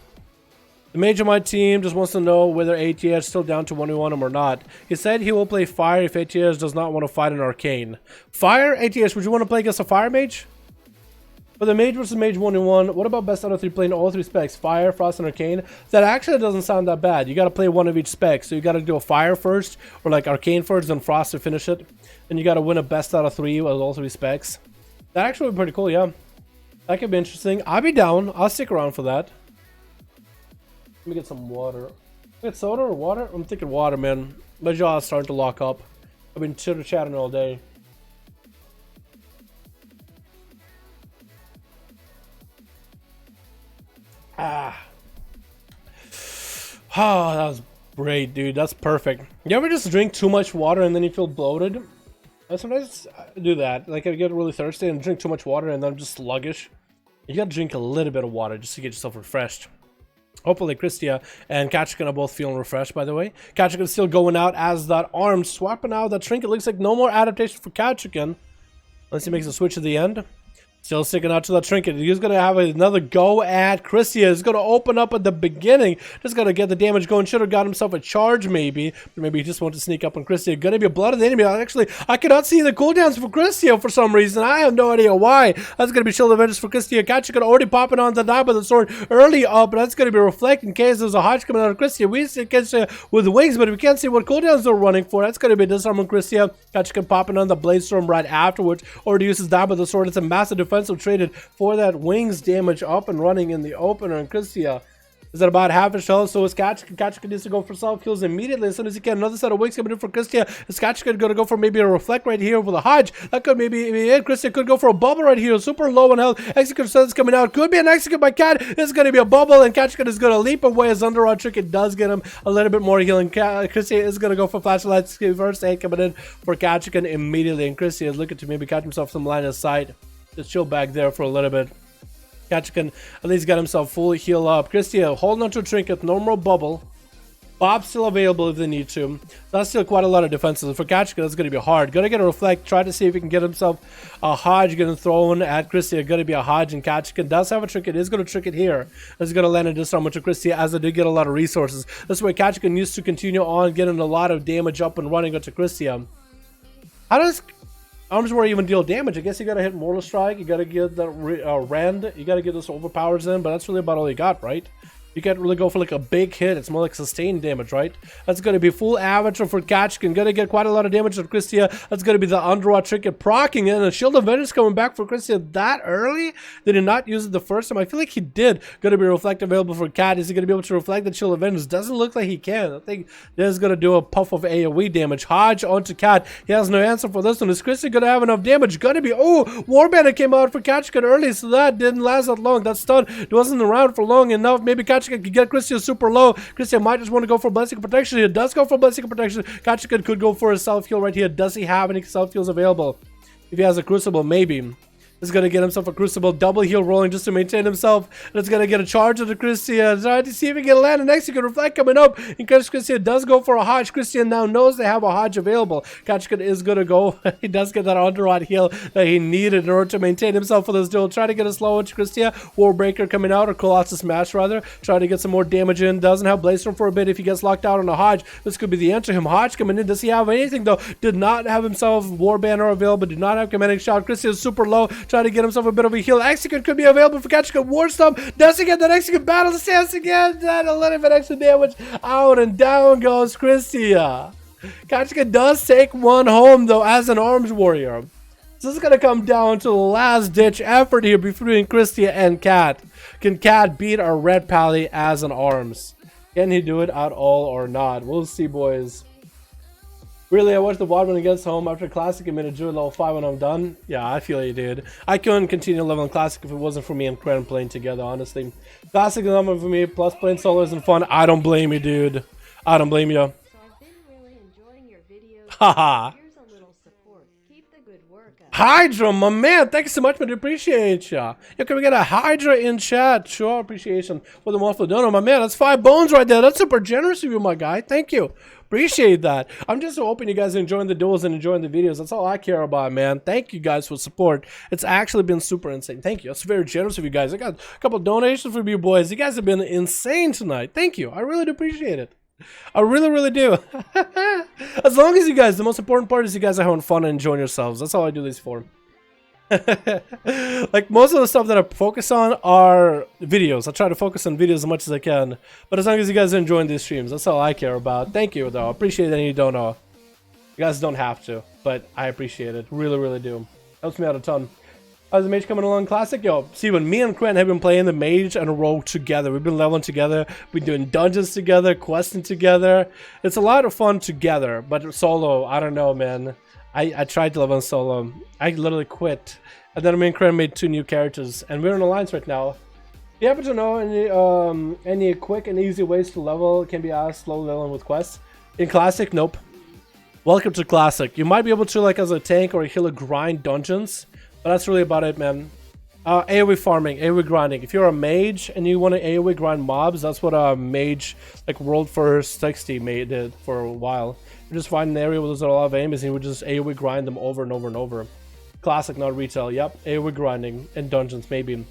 The mage on my team just wants to know whether ATH is still down to 1v1 him or not. He said he will play fire if ATH does not want to fight an arcane. Fire? ATH, would you want to play against a fire mage? For the mage versus mage 1v1, what about best out of 3 playing all 3 specs? Fire, frost, and arcane? That actually doesn't sound that bad. You gotta play one of each spec. So you gotta do a fire first, or like arcane first, then frost to finish it. And you gotta win a best out of 3 with all 3 specs. That actually would be pretty cool, yeah. That could be interesting. I'll be down. I'll stick around for that. Let me get some water. Get soda or water? I'm thinking water, man. My jaw is starting to lock up. I've been chitter-chatting all day. Ah. Oh, that was great, dude. That's perfect. You ever just drink too much water and then you feel bloated? I sometimes do that. Like, I get really thirsty and drink too much water and then I'm just sluggish. You gotta drink a little bit of water just to get yourself refreshed. Hopefully Christia and Katrikan are both feeling refreshed, by the way. Katrikan is still going out as that arm, swapping out that trinket. Looks like no more adaptation for Katrikan. Unless he makes a switch at the end. Still sticking out to that trinket. He's going to have another go at Christia. He's going to open up at the beginning. Just going to get the damage going. Should have got himself a charge, maybe. But maybe he just wanted to sneak up on Christia. Going to be a blood of the enemy. Actually, I cannot see the cooldowns for Christia for some reason. I have no idea why. That's going to be Shield of Vengeance for Christia. Katrikan already popping on the dive with the sword early up. But that's going to be reflecting in case there's a Hodge coming out of Christia. We see Christia with wings, but we can't see what cooldowns they're running for. That's going to be Disarm on Christia. Katrikan popping on the Blade Storm right afterwards. Already uses dive with the sword. It's a massive defensive traded for that wings damage up and running in the opener. And Christia is at about half his health, so is Katrikan. Katrikan needs to go for self kills immediately as soon as he can. Another set of wings coming in for Christia. Is Katrikan going to go for maybe a reflect right here with a Hodge? That could maybe be it. Christia could go for a bubble right here. Super low on health. Execute Sun's coming out. Could be an execute by Cat. It's going to be a bubble, and Katrikan is going to leap away as Underrod trick. It does get him a little bit more healing. Christia is going to go for flashlights. First aid coming in for Katrikan immediately, and Christia is looking to maybe catch himself some line of sight. Just chill back there for a little bit. Katrikan at least got himself fully heal up. Christia holding on to a trinket, no more bubble. Bob's still available if they need to. That's still quite a lot of defenses. For Katrikan, that's going to be hard. Going to get a reflect, try to see if he can get himself a Hodge getting thrown at Christia. Going to be a Hodge, and Katrikan does have a trinket. Is going to trick it here. It's going to land a disarm to Christia as they do get a lot of resources. That's why Katrikan needs to continue on getting a lot of damage up and running onto Christia. How does Arms War even deal damage? I guess you gotta hit Mortal Strike, you gotta get the Rend, you gotta get those overpowers in, but that's really about all you got, right? You can't really go for like a big hit. It's more like sustained damage, right? That's going to be full avatar for Katrikan. Going to get quite a lot of damage on Christia. That's going to be the Underwater trinket procking in. And Shield of Vengeance coming back for Christia that early. They did not use it the first time. I feel like he did. Going to be reflect available for Cat. Is he going to be able to reflect the Shield of Vengeance? Doesn't look like he can. I think this is going to do a puff of AoE damage. Hodge onto Cat. He has no answer for this one. Is Christia going to have enough damage? Going to be... Oh, Warbandit came out for Katrikan early, so that didn't last that long. That stun wasn't around for long enough. Maybe Katrikan could get Christia super low. Christia might just want to go for Blessing of Protection. He does go for Blessing of Protection. Katrikan could go for a self-heal right here. Does he have any self-heals available? If he has a Crucible, maybe. Is going to get himself a Crucible, double heal rolling just to maintain himself. And it's going to get a charge of the Christia. Trying to see if he can land an execute reflect coming up. In case Christia does go for a Hodge. Christia now knows they have a Hodge available. Katrikan is going to go. He does get that Underrod heal that he needed in order to maintain himself for this duel. Try to get a slow into Christia. Warbreaker coming out, or Colossus Smash rather. Trying to get some more damage in. Doesn't have Blaze Storm for a bit if he gets locked out on a Hodge. This could be the answer. Him Hodge coming in. Does he have anything though? Did not have himself War Banner available. Did not have Commanding Shout. Christia is super low. Trying to get himself a bit of a heal. Execute could be available for Katrikan. War Stomp does he get that Execute battle stance again? That a little bit extra damage out, and down goes Christia. Katrikan does take one home though as an arms warrior. So this is gonna come down to the last ditch effort here between Christia and Cat. Can Cat beat our Red Pally as an arms? Can he do it at all or not? We'll see, boys. Really, I watch the VOD when it gets home after Classic. I'm in a Duel level 5 when I'm done. Yeah, I feel you, dude. I couldn't continue leveling Classic if it wasn't for me and Cran playing together, honestly. Classic is not for me, plus playing solo isn't fun. I don't blame you, dude. I don't blame you.
So I've been really enjoying your videos.
Haha.
Here's a little support. Keep the good work up.
Hydra, my man. Thanks so much, man. Appreciate ya. Yo, can we get a Hydra in chat? Sure, appreciation for the monthly donor, my man. That's 5 bones right there. That's super generous of you, my guy. Thank you. Appreciate that. I'm just hoping you guys are enjoying the duels and enjoying the videos. That's all I care about, man. Thank you guys for support. It's actually been super insane. Thank you. That's very generous of you guys. I got a couple donations from you boys. You guys have been insane tonight. Thank you. I really do appreciate it. I really, really do. As long as you guys, the most important part is you guys are having fun and enjoying yourselves. That's all I do this for. Like most of the stuff that I focus on are videos. I try to focus on videos as much as I can. But as long as you guys are enjoying these streams, that's all I care about. Thank you, though. I appreciate that you don't know. You guys don't have to, but I appreciate it. Really, really do. Helps me out a ton. How's the mage coming along? Classic? Yo, see, when me and Cran have been playing the mage and a rogue together, we've been leveling together, we've been doing dungeons together, questing together. It's a lot of fun together, but solo, I don't know, man. I tried to level on solo. I literally quit. And then me and Cran made 2 new characters, and we're in alliance right now. If you happen to know any quick and easy ways to level, can be asked, slow leveling with quests. In Classic, nope. Welcome to Classic. You might be able to, like, as a tank or a healer, grind dungeons. But that's really about it, man. AoE farming, AoE grinding. If you're a mage and you want to AoE grind mobs, that's what a mage, like World First 60 did for a while. You just find an area where there's a lot of enemies and you would just AoE grind them over and over and over. Classic, not retail. Yep, AoE grinding and dungeons, maybe.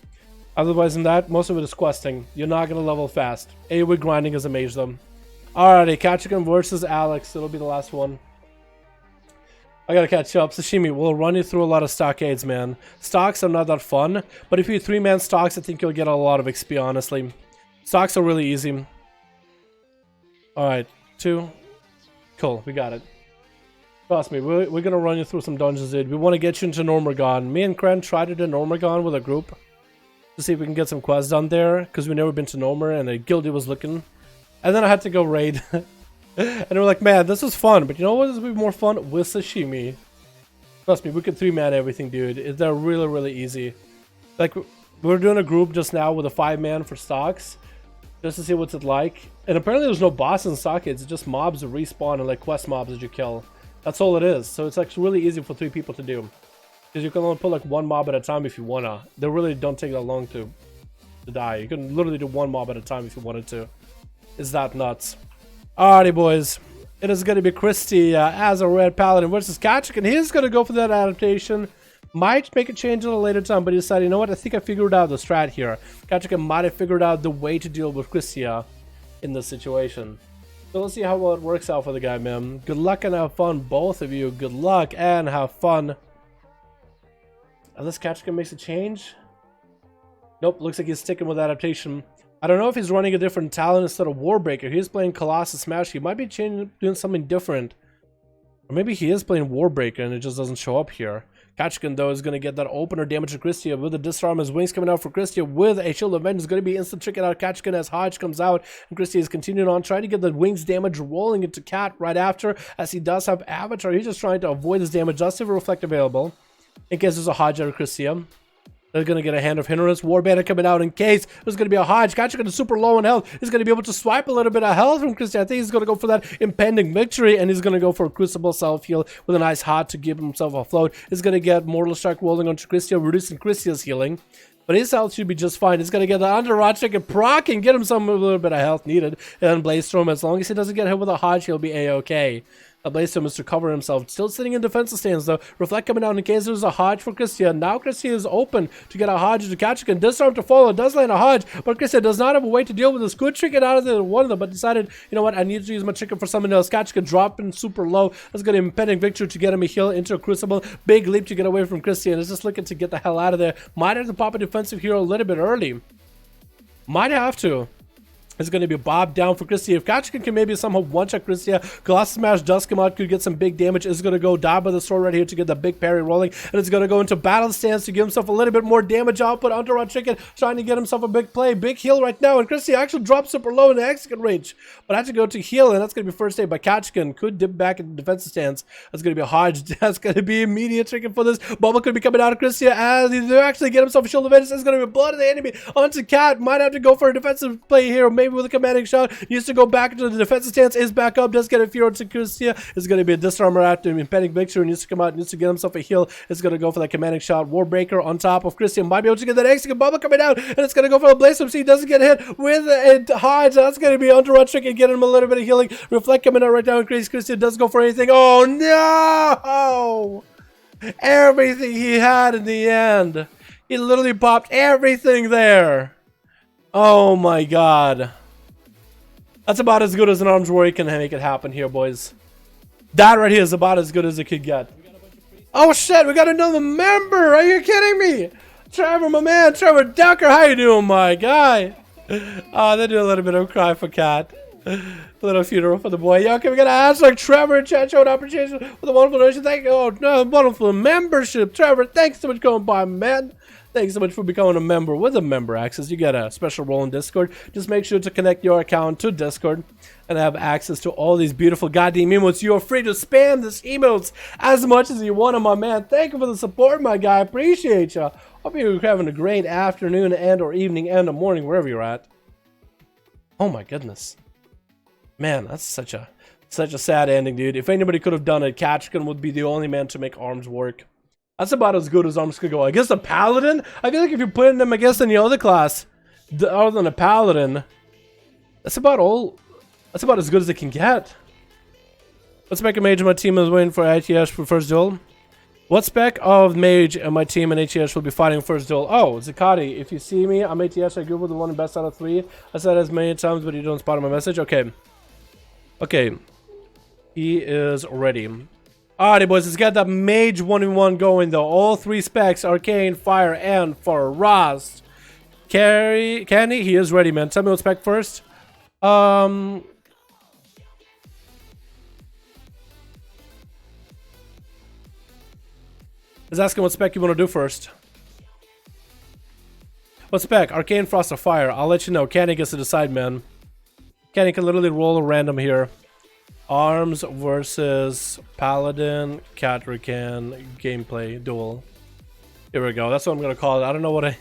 Otherwise than that, most of it is questing. You're not going to level fast. AoE grinding as a mage, though. Alrighty, Kachikan versus Alex. It'll be the last one. I gotta catch up. Sashimi, we'll run you through a lot of stockades, man. Stocks are not that fun, but if you 3-man stocks, I think you'll get a lot of XP, honestly. Stocks are really easy. Alright, 2. Cool, we got it. Trust me, we're gonna run you through some dungeons, dude. We want to get you into Normergon. Me and Cran tried to do Normergon with a group to see if we can get some quests done there, because we've never been to Normer, and the guilty was looking. And then I had to go raid. And we're like, man, this is fun, but you know what is more fun? With sashimi. Trust me, we could 3-man everything, dude. They're really, really easy. Like, we're doing a group just now with a 5-man for stocks, just to see what's it like. And apparently there's no bosses in stockades, it's just mobs that respawn and like quest mobs that you kill. That's all it is. So it's actually really easy for 3 people to do. Because you can only put like 1 mob at a time if you wanna. They really don't take that long to die. You can literally do 1 mob at a time if you wanted to. It's that nuts. Alrighty, boys. It is going to be Christy as a Red Paladin versus Kachik, and he's going to go for that adaptation. Might make a change at a later time, but he decided, you know what, I think I figured out the strat here. Kachik might have figured out the way to deal with Christia in this situation. So let's see how well it works out for the guy, man. Good luck and have fun, both of you. Good luck and have fun. Unless Kachik makes a change. Nope, looks like he's sticking with adaptation. I don't know if he's running a different talent instead of Warbreaker. He's playing Colossus Smash. He might be doing something different. Or maybe he is playing Warbreaker and it just doesn't show up here. Kachikan, though, is going to get that opener damage to Christia with the disarm. His wings coming out for Christia with a Shield of Vengeance. Is going to be instant tricking out Kachikan as Hodge comes out. And Christia is continuing on, trying to get the wings damage rolling into Cat right after, as he does have Avatar. He's just trying to avoid this damage just if Reflect available, in case there's a Hodge out of Christia. They're going to get a Hand of Hindrance. Warbandit coming out in case there's going to be a Hodge. Kachikan is super low in health. He's going to be able to swipe a little bit of health from Christia. I think he's going to go for that impending victory, and he's going to go for a Crucible self-heal with a nice hot to give himself a float. He's going to get Mortal Strike rolling onto Christia, reducing Christia's healing. But his health should be just fine. He's going to get the Underrot Check and proc and get him some a little bit of health needed. And Blaze Storm, as long as he doesn't get hit with a Hodge, he'll be A-okay. Blaze Storm is to cover himself. Still sitting in defensive stance, though. Reflect coming out in case there's a Hodge for Christia. Now Christia is open to get a Hodge to catch and disarm to follow. Does land a Hodge, but Christia does not have a way to deal with this. Good trick it out of the one of them, but decided, you know what, I need to use my chicken for someone else. Kachika dropping super low. That's going to impending victory to get him a heal into a Crucible. Big leap to get away from Christia, and is just looking to get the hell out of there. Might have to pop a defensive hero a little bit early. Might have to. It's going to be Bob down for Christia. If Kachkin can maybe somehow one-shot Christia, Glass Smash does come out, could get some big damage. It's going to go down by the sword right here to get the big parry rolling. And it's going to go into battle stance to give himself a little bit more damage output. Entourage Chicken trying to get himself a big play. Big heal right now. And Christia actually drops super low in the execute range. But I have to go to heal, and that's going to be first aid by Kachkin. Could dip back in the defensive stance. That's going to be Hodge. That's going to be immediate chicken for this. Bubba could be coming out of Christia as he actually get himself a shield advantage. It's going to be blood of the enemy onto Cat. Might have to go for a defensive play here, maybe with a commanding shot. Needs to go back into the defensive stance. Is back up. Does get a fear onto Christia. It's going to be a disarmor after impending victory. Needs to come out. Needs to get himself a heal. It's going to go for that commanding shot. Warbreaker on top of Christia. Might be able to get that execute. Bubba coming out, and it's going to go for a blaze from C. Doesn't get hit with it. Hodge. That's going to be Entourage Chicken. Get him a little bit of healing. Reflect coming out right now. And Crazy Christia doesn't go for anything. Oh no! Everything he had in the end. He literally popped everything there. Oh my god. That's about as good as an arms warrior can make it happen here, boys. That right here is about as good as it could get. Oh shit, we got another member! Are you kidding me? Trevor, my man, Trevor Ducker, how you doing, my guy? Oh, they do a little bit of cry for Cat. A little funeral for the boy. Yeah, okay, we got a hashtag Trevor in chat showing appreciation for the wonderful donation. Thank you. Oh, no, wonderful membership. Trevor, thanks so much for going by, man. Thanks so much for becoming a member. With a member access, you get a special role in Discord. Just make sure to connect your account to Discord and have access to all these beautiful goddamn emotes. You're free to spam this emotes as much as you want, my man. Thank you for the support, my guy. Appreciate you. Hope you're having a great afternoon and or evening and a morning, wherever you're at. Oh my goodness. Man, that's such a sad ending, dude. If anybody could have done it, Kachkin would be the only man to make arms work. That's about as good as arms could go. I guess a paladin? I feel like if you're putting them against any other class, other than a paladin, that's about as good as it can get. Let's make a mage of my team is waiting for ATS for first duel. What spec of mage and my team and ATS will be fighting first duel? Oh, Zakati, if you see me, I'm ATS. I Googled the one in best out of 3. I said it as many times, but you don't spot my message. Okay. Okay. He is ready. Alrighty, boys. Let's get that mage 1v1 going, though. All 3 specs, Arcane, Fire, and Frost. Candy, he is ready, man. Tell me what spec first. Let's ask him what spec you want to do first. What spec? Arcane, Frost, or Fire? I'll let you know. Candy gets to decide, man. Candy can literally roll a random here. Arms versus Paladin, Catrican, gameplay, duel. Here we go. That's what I'm going to call it. I don't know what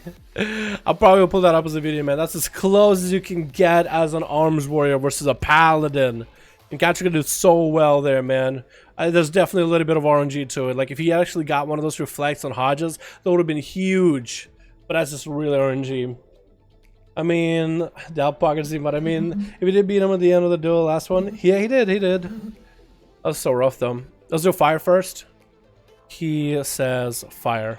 I'll probably pull that up as a video, man. That's as close as you can get as an arms warrior versus a Paladin. And Catrican did so well there, man. There's definitely a little bit of RNG to it. Like, if he actually got one of those reflects on Hodges, that would have been huge. But that's just really RNG. I mean, the out pocket team, but I mean, if he did beat him at the end of the duel, last one, yeah, he did. That was so rough, though. Let's do Fire first. He says Fire.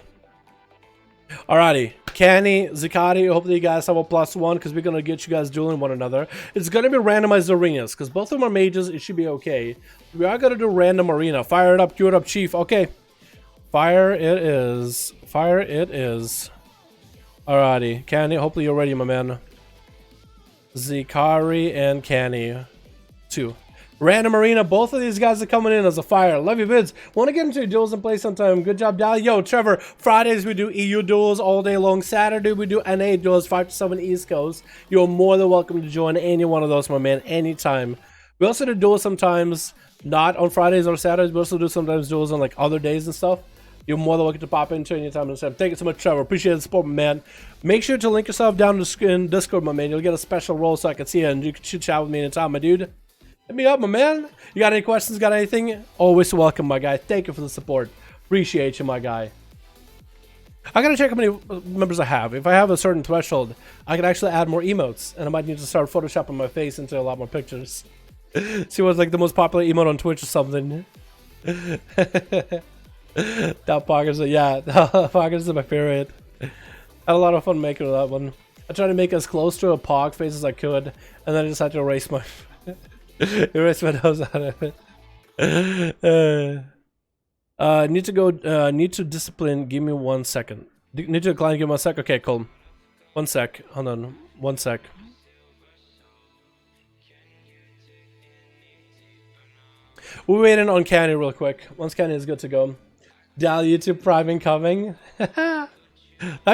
Alrighty, Canny, Zakati, hopefully you guys have a +1 because we're going to get you guys dueling one another. It's going to be randomized arenas because both of them are mages. It should be okay. We are going to do random arena. Fire it up, cue it up, Chief. Okay. Fire it is. Fire it is. Alrighty, Canny, hopefully you're ready, my man. Zikari and Canny. 2. Random arena, both of these guys are coming in as a fire. Love you, vids. Want to get into duels and play sometime? Good job, Dal. Yo, Trevor, Fridays we do EU duels all day long. Saturday we do NA duels, 5 to 7 East Coast. You're more than welcome to join any one of those, my man, anytime. We also do duels sometimes, not on Fridays or Saturdays. We also do sometimes duels on like other days and stuff. You're more than welcome to pop into anytime and time. Thank you so much, Trevor. Appreciate the support, my man. Make sure to link yourself down in Discord, my man. You'll get a special role so I can see you, and you can chit chat with me anytime, my dude. Hit me up, my man. You got any questions? Got anything? Always welcome, my guy. Thank you for the support. Appreciate you, my guy. I gotta check how many members I have. If I have a certain threshold, I can actually add more emotes, and I might need to start photoshopping my face into a lot more pictures. See what's like the most popular emote on Twitch or something. That pockets, yeah, pockets is my favorite. I had a lot of fun making that one. I tried to make as close to a pog face as I could, and then I just had to erase my nose out of it. Need to go. Need to discipline. Give me 1 second. Need to decline. Give me 1 sec. Okay, cool. 1 sec. Hold on. 1 sec. We're waiting on Canny real quick. Once Canny is good to go. Dal YouTube Prime incoming. That'd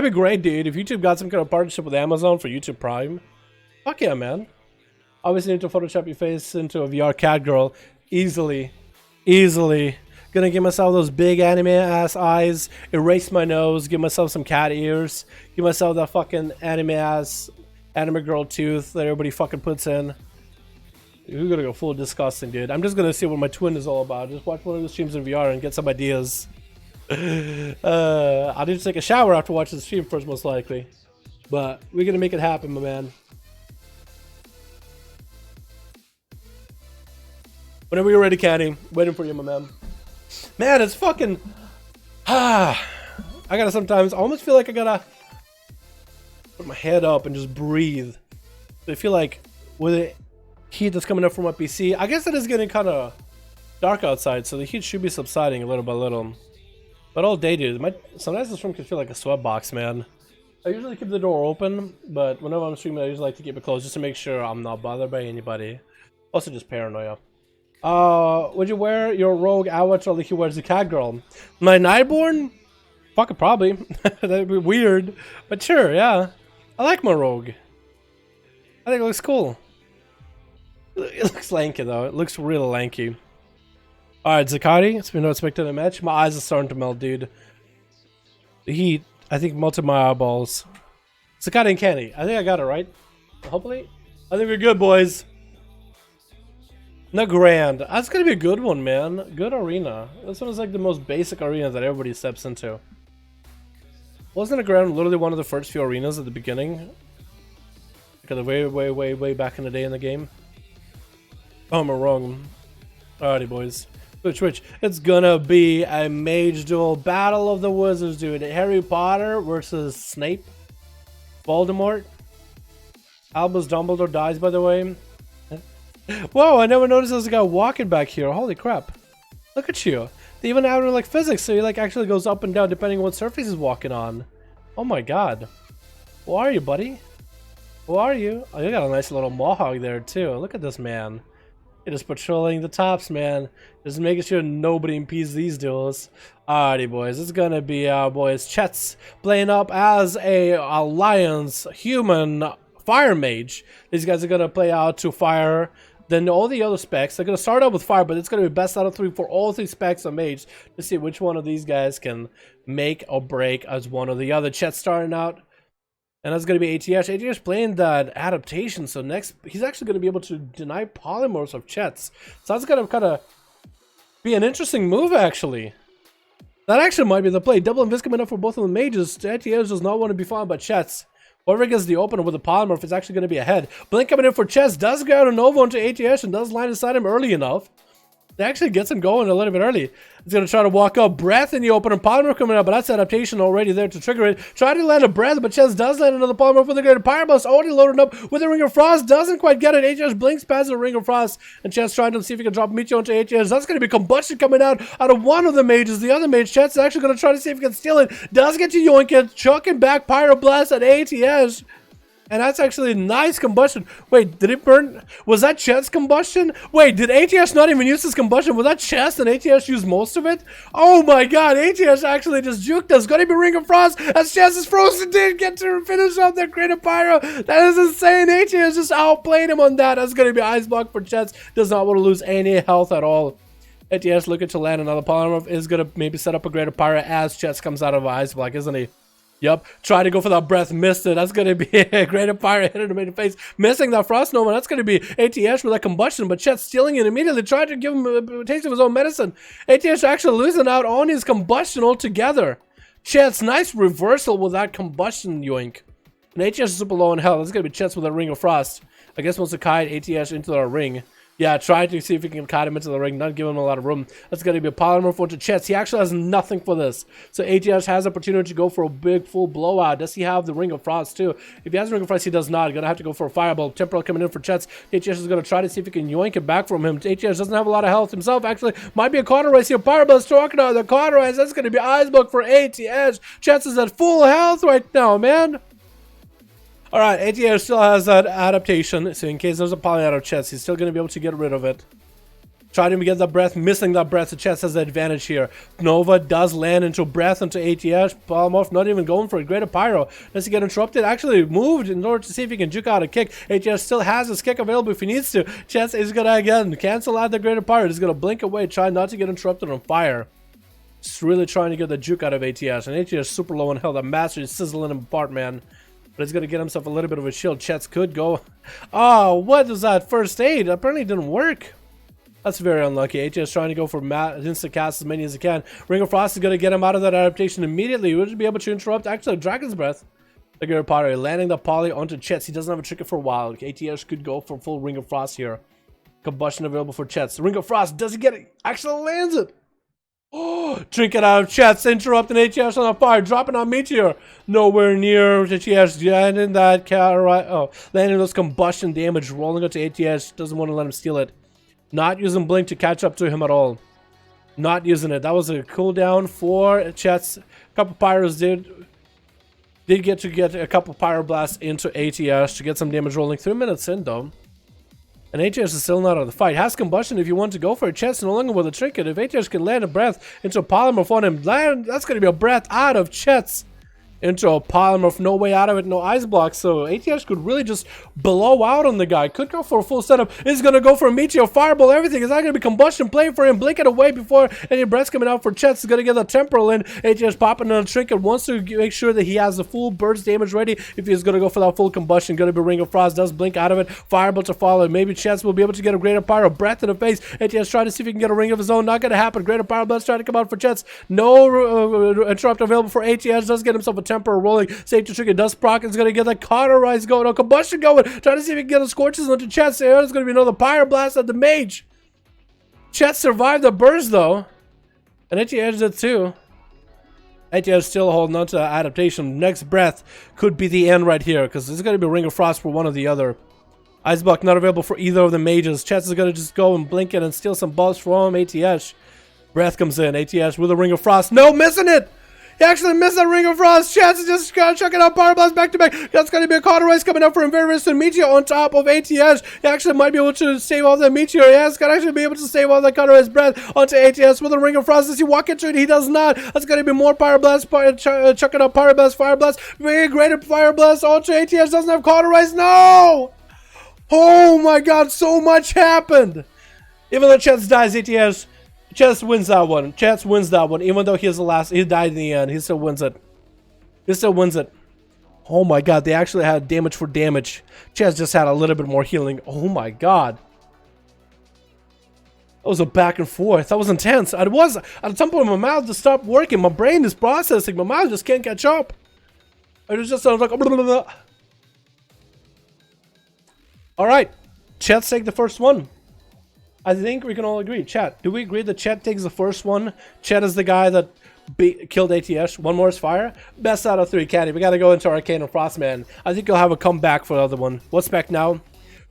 be great, dude. If YouTube got some kind of partnership with Amazon for YouTube Prime. Fuck yeah, man. Obviously need to Photoshop your face into a VR cat girl. Easily. Easily. Gonna give myself those big anime ass eyes. Erase my nose. Give myself some cat ears. Give myself that fucking anime ass anime girl tooth that everybody fucking puts in. We're gonna go full disgusting, dude. I'm just gonna see what my twin is all about. Just watch one of the streams in VR and get some ideas. I'll need to take a shower after watching the stream first, most likely. But we're gonna make it happen, my man. Whenever you're ready, Candy. Waiting for you, my man. Man, it's fucking... I gotta sometimes... I almost feel like I gotta... put my head up and just breathe. I feel like with the heat that's coming up from my PC, I guess it is getting kind of dark outside, so the heat should be subsiding little by little. But all day, dude, sometimes this room can feel like a sweatbox, man. I usually keep the door open, but whenever I'm streaming, I usually like to keep it closed just to make sure I'm not bothered by anybody. Also, just paranoia. Would you wear your rogue avatar like he wears the cat girl? My Nightborn? Fuck it, probably. That'd be weird. But sure, yeah. I like my rogue. I think it looks cool. It looks lanky, though. It looks really lanky. Alright, Zakati. It's been no expected a match. My eyes are starting to melt, dude. The heat, I think, melted my eyeballs. Zakati and Candy. I think I got it right. Hopefully. I think we're good, boys. Not grand. That's gonna be a good one, man. Good arena. This one is like the most basic arena that everybody steps into. Wasn't a grand literally one of the first few arenas at the beginning? Like way back in the day in the game. Oh, I'm wrong. Alrighty, boys. Which it's gonna be a mage duel, battle of the wizards, dude. Harry Potter versus Snape, Voldemort. Albus Dumbledore dies, by the way. Whoa, I never noticed there's a guy walking back here. Holy crap. Look at you. They even added like physics, so he like actually goes up and down depending on what surface he's walking on. Oh my god. Who are you, buddy? Who are you? Oh, you got a nice little mohawk there too. Look at this man. You're just patrolling the tops, man. Just making sure nobody impedes these duels. Alrighty, boys. It's gonna be boys. Chet's playing up as a alliance human fire mage. These guys are gonna play out to fire. Then all the other specs, they're going to start out with fire, but it's going to be best out of 3 for all 3 specs of mage to see which one of these guys can make or break as one or the other. Chet's starting out, and that's going to be ATH. ATH playing that adaptation, so next, he's actually going to be able to deny polymorphs of Chet's. So that's going to kind of be an interesting move, actually. That actually might be the play. Double invis coming up for both of the mages. ATH does not want to be found by Chet's. Whoever gets the opener with the polymorph is actually going to be ahead. Blink coming in for Chess does grab a Nova onto ATH and does line inside him early enough. It actually gets him going a little bit early. He's going to try to walk up. Breath in the opener. Polymorph coming up, but that's adaptation already there to trigger it. Try to land a breath, but Chess does land another polymorph with a greater Pyre Blast. Already loaded up with a Ring of Frost. Doesn't quite get it. ATH blinks past the Ring of Frost. And Chess trying to see if he can drop Micho onto ATH. That's going to be combustion coming out of one of the mages. The other mage, Chess, is actually going to try to see if he can steal it. Does get to yoink it. Chucking back Pyro Blast at ATH. And that's actually a nice combustion. Wait, did it burn? Was that Chess combustion? Wait, did ATH not even use this combustion? Was that Chess and ATH used most of it? Oh my god, ATH actually just juked us. Gonna be Ring of Frost as Chess is frozen. Didn't get to finish off that Creative Pyro. That is insane. ATH just outplayed him on that. That's gonna be Ice Block for Chess. Does not want to lose any health at all. ATH looking to land another polymorph. Is gonna maybe set up a Greater Pyro as Chess comes out of Ice Block, isn't he? Yup, try to go for that breath, missed it. That's going to be a Greater Pyro hit him in the face. Missing that Frost Nova. That's going to be ATH with that combustion, but Chet stealing it immediately. Tried to give him a taste of his own medicine. ATH actually losing out on his combustion altogether. Chet's nice reversal with that combustion yoink. And ATH is super low on health. That's going to be Chet's with a Ring of Frost. I guess wants to kite ATH into the ring. Yeah, trying to see if he can kite him into the ring, not giving him a lot of room. That's going to be a polymorph onto Chess. He actually has nothing for this. So ATH has opportunity to go for a big full blowout. Does he have the Ring of Frost too? If he has the Ring of Frost, he does not. Going to have to go for a Fireball. Temporal coming in for Chess. ATH is going to try to see if he can yoink it back from him. ATH doesn't have a lot of health himself. Actually, might be a cauterize here. Fireball is talking about the cauterize. That's going to be Icebook for ATH. Chess is at full health right now, man. Alright, ATH still has that adaptation, so in case there's a poly out of Chess, he's still going to be able to get rid of it. Trying to get that breath, missing that breath. The chest has the advantage here. Nova does land into breath into ATS. Palmov not even going for a greater pyro. Does he get interrupted? Actually moved in order to see if he can juke out a kick. ATS still has his kick available if he needs to. Chest is gonna again cancel out the greater pyro. He's gonna blink away, try not to get interrupted on fire. Just really trying to get the juke out of ATS. And ATS super low on health. The master is sizzling him apart, man. But he's gonna get himself a little bit of a shield. Chest could go. Oh, what was that first aid? Apparently it didn't work. That's very unlucky. HS trying to go for instant cast as many as he can. Ring of Frost is going to get him out of that adaptation immediately. Would be able to interrupt. Actually, Dragon's Breath. The Greater Pottery landing the poly onto Chet's. He doesn't have a trigger for a while. ATS could go for full Ring of Frost here. Combustion available for Chet's. Ring of Frost, does he get it? Actually lands it. Oh, trinket out of Chet's. Interrupting ATS on the fire. Dropping on Meteor. Nowhere near ATS. Landing that right. Oh, landing those combustion damage. Rolling up to ATS. Doesn't want to let him steal it. Not using Blink to catch up to him at all. Not using it. That was a cooldown for Chet's. A couple Pyros did get a couple Pyro Blasts into ATS to get some damage rolling. 3 minutes in though. And ATS is still not out of the fight. Has combustion if you want to go for it. Chet's no longer with a trinket. If ATS can land a breath into a polymorph on him, that's going to be a breath out of Chet's. Into a polymorph, no way out of it, no ice block. So ATS could really just blow out on the guy. Could go for a full setup. Is going to go for a Meteor, Fireball, everything. Is not going to be combustion play for him. Blink it away before any breaths coming out for Chet's. Is going to get the temporal in. ATS popping on a trinket. Wants to make sure that he has the full burst damage ready. If he's going to go for that full combustion, going to be Ring of Frost. Does blink out of it. Fireball to follow. Maybe Chet's will be able to get a greater pyro. Breath in the face. ATS trying to see if he can get a ring of his own. Not going to happen. Greater pyro blast trying to come out for Chet's. No interrupt available for ATS. Does get himself a temporal rolling. Safety trigger does proc. Is going to get that cauterize going. No combustion going. Trying to see if he can get a scorches onto Chet's. There's going to be another pyro blast at the mage. Chet survived the burst though. And ATS did too. ATS still holding on to adaptation. Next breath could be the end right here. Because there's going to be Ring of Frost for one or the other. Iceblock not available for either of the mages. Chet is going to just go and blink it and steal some buffs from ATS. Breath comes in. ATS with a Ring of Frost. No, missing it! He actually missed that Ring of Frost. Chance is just chucking out Power Blast back to back. That's going to be a cauterize coming up for him very soon. Meteor on top of ATS. He actually might be able to save off that Meteor. He has going to actually be able to save off that cauterize breath onto ATS with a Ring of Frost. Does he walk into it? He does not. That's going to be more Pyro Blast. Chucking out Pyro Blast, Fire Blast. Very greater Fire Blast onto ATS. Doesn't have cauterize. No! Oh my god, so much happened. Even though Chance dies, ATS. Chess wins that one. Chance wins that one. Even though he is the last, he died in the end. He still wins it. He still wins it. Oh my god, they actually had damage for damage. Chess just had a little bit more healing. Oh my god. That was a back and forth. That was intense. It was, at some point my mouth just stopped working. My brain is processing. My mouth just can't catch up. It was just like, blah, blah, blah. Alright. Chat's take the first one. I think we can all agree. Chat, do we agree that Chet takes the first one? Chet is the guy that killed ATS. One more is fire. Best out of 3, Caddy. We gotta go into Arcane and Frostman. I think you'll have a comeback for the other one. What's back now?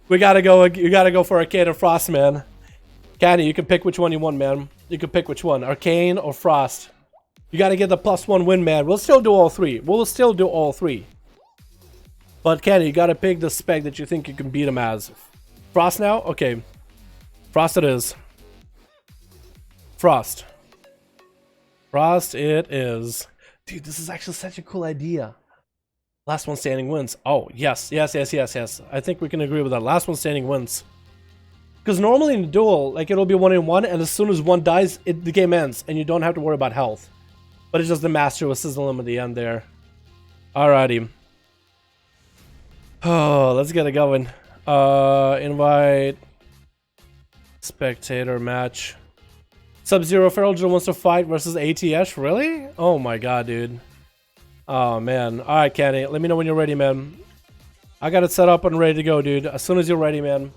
We gotta go. You gotta go for Arcane and Frostman. Caddy, you can pick which one you want, man. You can pick which one, Arcane or Frost. You gotta get the +1 win, man. We'll still do all 3. We'll still do all 3. But Caddy, you gotta pick the spec that you think you can beat him as. Frost now? Okay. Frost it is. Frost. Frost it is. Dude, this is actually such a cool idea. Last one standing wins. Oh, yes. I think we can agree with that. Last one standing wins. Because normally in a duel, like it'll be 1-in-1, and as soon as one dies, the game ends, and you don't have to worry about health. But it's just the master with sizzle him at the end there. Alrighty. Oh, let's get it going. Invite... Spectator match. Sub-Zero Feral Drill wants to fight versus ATS. Really? Oh my god, dude. Oh man. Alright, Kenny. Let me know when you're ready, man. I got it set up and ready to go, dude. As soon as you're ready, man.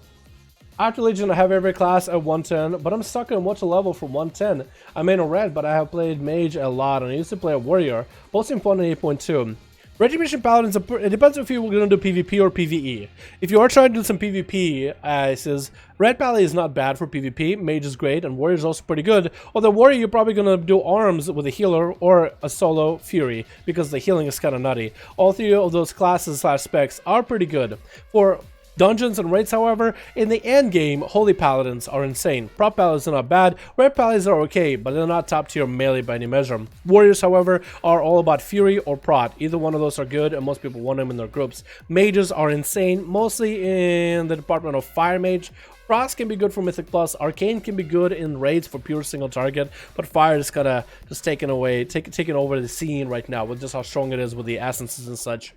After Legion, I have every class at 110, but I'm stuck on what's a level from 110. I'm in a red, but I have played Mage a lot, and I used to play a Warrior. Both seem fun in 8.2. Retribution Paladins, it depends if you're going to do PvP or PvE. If you are trying to do some PvP, it says Red Pally is not bad for PvP, Mage is great, and Warrior is also pretty good. Although Warrior, you're probably going to do arms with a healer or a solo Fury, because the healing is kind of nutty. All 3 of those classes / specs are pretty good. For Dungeons and raids, however, in the end game, holy paladins are insane. Prop paladins are not bad, red paladins are okay, but they're not top tier melee by any measure. Warriors, however, are all about fury or prot. Either one of those are good, and most people want them in their groups. Mages are insane, mostly in the department of fire mage. Frost can be good for Mythic Plus, Arcane can be good in raids for pure single target, but Fire is kinda just taking over the scene right now with just how strong it is with the essences and such.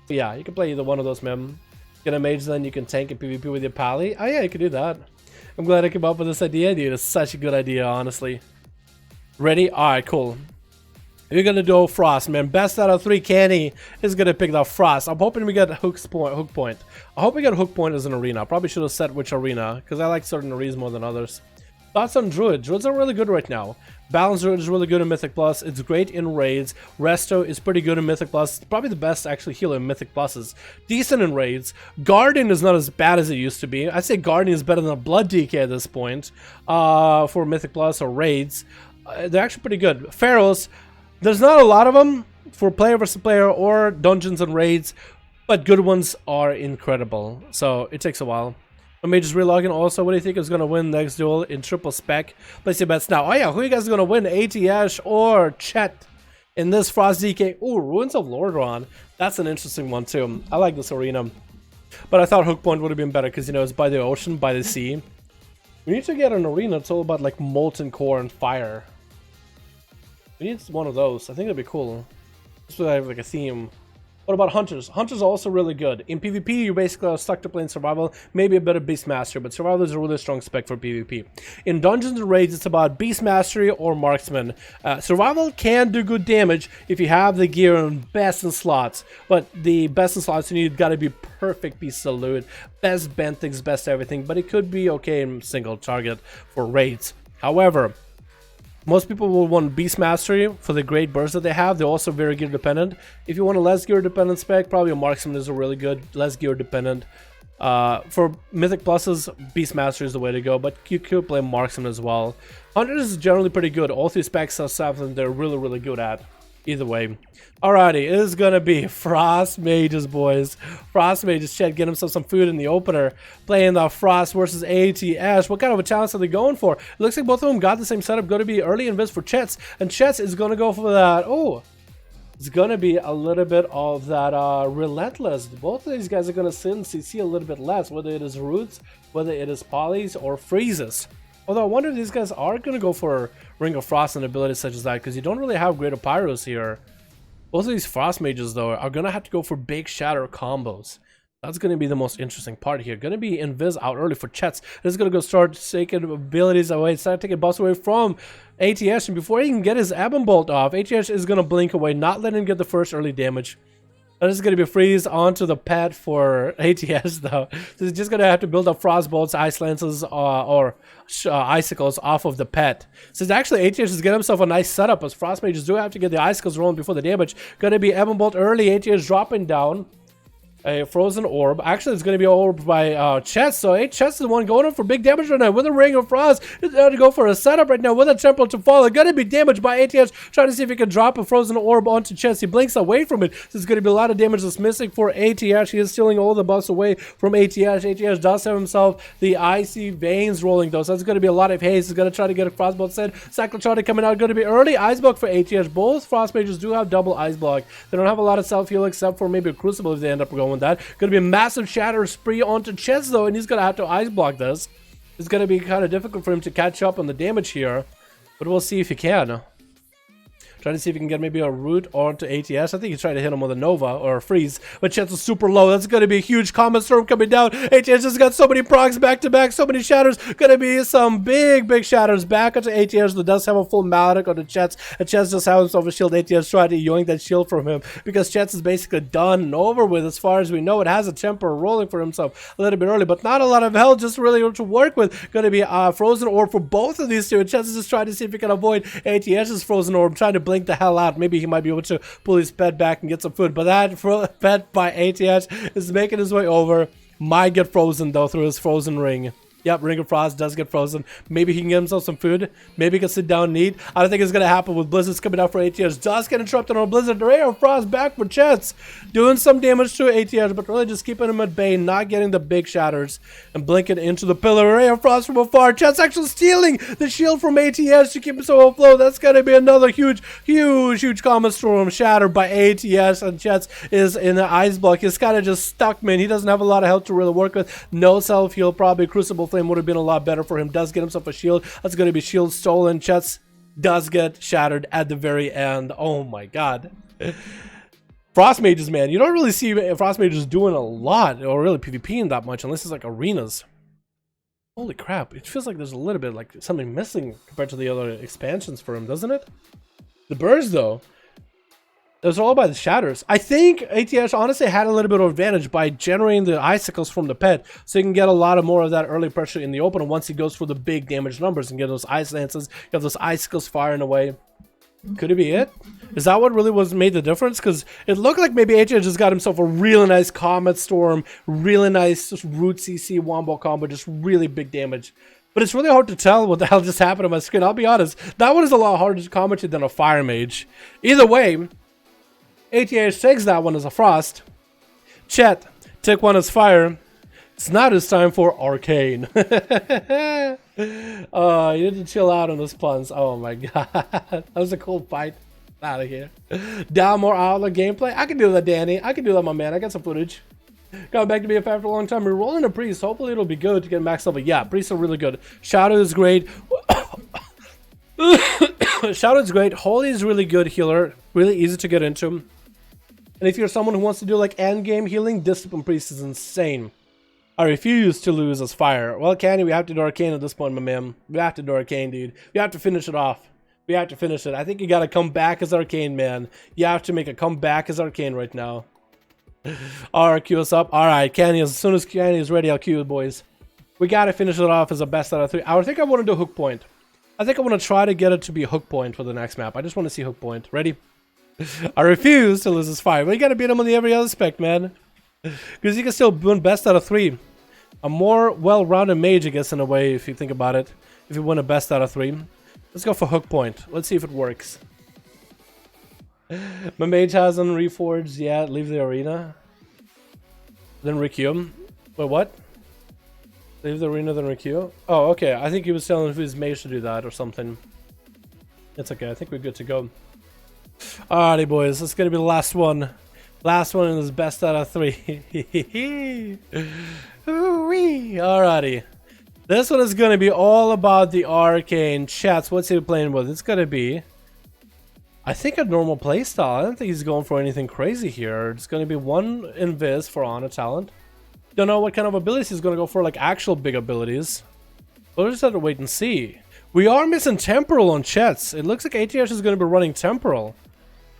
But yeah, you can play either one of those, man. Get a mage, then you can tank in PvP with your pally. Oh yeah, you can do that. I'm glad I came up with this idea, dude. It's such a good idea, honestly. Ready? Alright, cool. We're gonna do Frost, man. Best out of 3, Kenny is gonna pick the Frost. I'm hoping we get hook point. I hope we get hook point as an arena. Probably should have set which arena, because I like certain arenas more than others. Thoughts on Druid? Druids are really good right now. Balanced Druid is really good in Mythic Plus. It's great in raids. Resto is pretty good in Mythic Plus. It's probably the best actually healer in Mythic Pluses. Decent in raids. Guardian is not as bad as it used to be. I'd say Guardian is better than a Blood DK at this point for Mythic Plus or raids. They're actually pretty good. Pharaohs, there's not a lot of them for player versus player or dungeons and raids, but good ones are incredible. So it takes a while. Mages relogging also. What do you think is going to win next duel in triple spec? Place your bets now. Oh yeah, who are you guys going to win? ATS or Chet in this Frost DK? Ooh, Ruins of Lordran. That's an interesting one too. I like this arena. But I thought Hook Point would have been better because, you know, it's by the ocean, by the sea. We need to get an arena. It's all about like molten core and fire. We need one of those. I think that'd be cool. Just so I have like a theme. What about Hunters? Hunters are also really good. In PvP, you basically are stuck to playing Survival, maybe a bit of Beastmaster, but Survival is a really strong spec for PvP. In Dungeons and Raids, it's about Beast Mastery or Marksman. Survival can do good damage if you have the gear and best in slots, but the best in slots you need gotta be perfect piece of loot, best benthics, best everything, but it could be okay in single target for raids. However, most people will want Beast Mastery for the great bursts that they have. They're also very gear dependent. If you want a less gear dependent spec, probably a Marksman is a really good, less gear dependent. For Mythic Pluses, Beast Mastery is the way to go, but you could play Marksman as well. Hunters is generally pretty good. All 3 specs are something they're really good at. Either way. Alrighty, it is gonna be Frost Mages, boys. Frost Mages, Chet, get himself some food in the opener. Playing the Frost versus ATS. What kind of a challenge are they going for? It looks like both of them got the same setup. Going to be early invis for Chet's. And Chet's is gonna go for that. Oh, it's gonna be a little bit of that Relentless. Both of these guys are gonna sit in CC a little bit less, whether it is Roots, whether it is Polys, or Freezes. Although I wonder if these guys are going to go for Ring of Frost and abilities such as that, because you don't really have Greater Pyros here. Both of these Frost Mages, though, are going to have to go for big Shatter combos. That's going to be the most interesting part here. Going to be Invis out early for Chets. This is going to go start taking abilities away, start taking buffs away from ATS, and before he can get his Ebon Bolt off, ATS is going to blink away, not letting him get the first early damage. This is going to be freeze onto the pet for ATS though. So he's just going to have to build up frost bolts, ice lances, or icicles off of the pet. So it's actually ATS is getting himself a nice setup, as frost mages do have to get the icicles rolling before the damage. Going to be Ebon Bolt early, ATS dropping down. A frozen orb. Actually, it's going to be orb by Chest. So Chest is the one going in for big damage right now with a Ring of Frost. He's going to go for a setup right now with a Temple to Fall. It's going to be damaged by ATS. Trying to see if he can drop a frozen orb onto Chest. He blinks away from it. This is going to be a lot of damage that's missing for ATS. He is stealing all the buffs away from ATS. ATS does have himself the Icy Veins rolling though. So that's going to be a lot of haste. He's going to try to get a Frostbolt set. Cyclotronic coming out. Going to be early Ice Block for ATS. Both Frost Mages do have double Ice Block. They don't have a lot of self-heal except for maybe a Crucible if they end up going with that. Gonna be a massive shatter spree onto Chest though, and he's gonna have to ice block this. It's gonna be kind of difficult for him to catch up on the damage here, but we'll see if he can. Trying to see if he can get maybe a root onto ATS. I think he's trying to hit him with a Nova or a Freeze, but Chance is super low. That's going to be a huge Comet Storm coming down. ATS has got so many procs back to back, so many shatters. Going to be some big shatters back onto ATS that does have a full Maledic on the Chance. And Chance just has himself a shield. ATS trying to yoink that shield from him because Chance is basically done and over with as far as we know. It has a temper rolling for himself a little bit early, but not a lot of health, just really to work with. Going to be a Frozen Orb for both of these two. And Chance is just trying to see if he can avoid ATS's Frozen Orb, trying to blink the hell out. Maybe he might be able to pull his pet back and get some food, but that pet by ATS is making his way over. Might get frozen though through his frozen ring. Yep, Ring of Frost does get frozen. Maybe he can get himself some food. Maybe he can sit down and eat. I don't think it's going to happen with Blizzard's coming out for ATS. Does get interrupted on Blizzard. Ray of Frost back for Chets. Doing some damage to ATS, but really just keeping him at bay, not getting the big shatters, and blinking into the pillar. Ray of Frost from afar. Chets actually stealing the shield from ATS to keep himself afloat. That's going to be another huge Comet Storm shattered by ATS, and Chets is in the ice block. He's kind of just stuck, man. He doesn't have a lot of health to really work with. No self-heal. Probably Crucible Flame would have been a lot better for him. Does get himself a shield. That's going to be shield stolen. Chets does get shattered at the very end. Oh my god. Frost Mages, man. You don't really see Frost Mages doing a lot or really PvPing that much unless it's like arenas. Holy crap. It feels like there's a little bit like something missing compared to the other expansions for him, doesn't it? The birds, though. Those are all by the shatters. I think ATS honestly had a little bit of advantage by generating the icicles from the pet, so you can get a lot of more of that early pressure in the open. And once he goes for the big damage numbers and get those ice lances, you have those icicles firing away. Could it be it? Is that what really made the difference? Because it looked like maybe ATS just got himself a really nice Comet Storm, really nice Root CC Wombo combo, just really big damage. But it's really hard to tell what the hell just happened on my screen. I'll be honest, that one is a lot harder to commentate than a Fire Mage. Either way, ATH takes that one as a Frost. Chet, take one as Fire. It's not his time for Arcane. You need to chill out on those puns. Oh my god. That was a cool fight. Out of here. Down more Outlaw gameplay. I can do that, Danny. I can do that, my man. I got some footage. Got back to BFA for a long time. We're rolling a Priest. Hopefully it'll be good to get max level. Yeah, Priests are really good. Shadow is great. Shadow is great. Holy is really good healer. Really easy to get into. And if you're someone who wants to do like end game healing, Discipline Priest is insane. I refuse to lose as Fire. Well, Candy, we have to do Arcane at this point, my man. We have to do Arcane, dude. We have to finish it off. We have to finish it. I think you gotta come back as Arcane, man. You have to make a comeback as Arcane right now. Alright, queue us up. Alright, Candy, as soon as Candy is ready, I'll queue you, boys. We gotta finish it off as a best out of 3. I think I want to do Hook Point. I think I want to try to get it to be Hook Point for the next map. I just want to see Hook Point. Ready? I refuse to lose this 5. Well, you gotta beat him on the every other spec, man. Because you can still win best out of 3. A more well-rounded mage, I guess, in a way, if you think about it. If you win a best out of 3. Let's go for Hook Point. Let's see if it works. My mage hasn't reforged yet. Leave the arena. Then requeue. Wait, what? Leave the arena, then requeue? Oh, okay. I think he was telling his mage to do that or something. It's okay. I think we're good to go. Alrighty, boys. This is going to be the last one. Last one in this best out of 3. Ooh-wee. Alrighty. This one is going to be all about the Arcane. Chats, what's he playing with? It's going to be, I think, a normal playstyle. I don't think he's going for anything crazy here. It's going to be one Invis for Honor Talent. Don't know what kind of abilities he's going to go for, like actual big abilities. We'll just have to wait and see. We are missing Temporal on Chets. It looks like ATS is going to be running Temporal.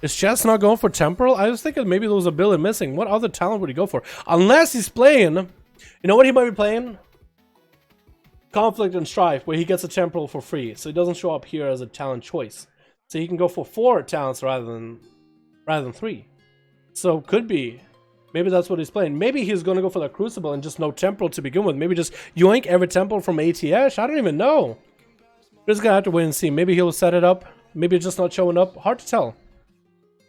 Is Chets not going for Temporal? I was thinking maybe there was a ability missing. What other talent would he go for? Unless he's playing, you know what he might be playing? Conflict and Strife, where he gets a Temporal for free. So he doesn't show up here as a talent choice. So he can go for 4 talents rather than 3. So could be. Maybe that's what he's playing. Maybe he's going to go for the Crucible and just no Temporal to begin with. Maybe just yoink every Temporal from ATS. I don't even know. We're just going to have to wait and see. Maybe he'll set it up. Maybe it's just not showing up. Hard to tell.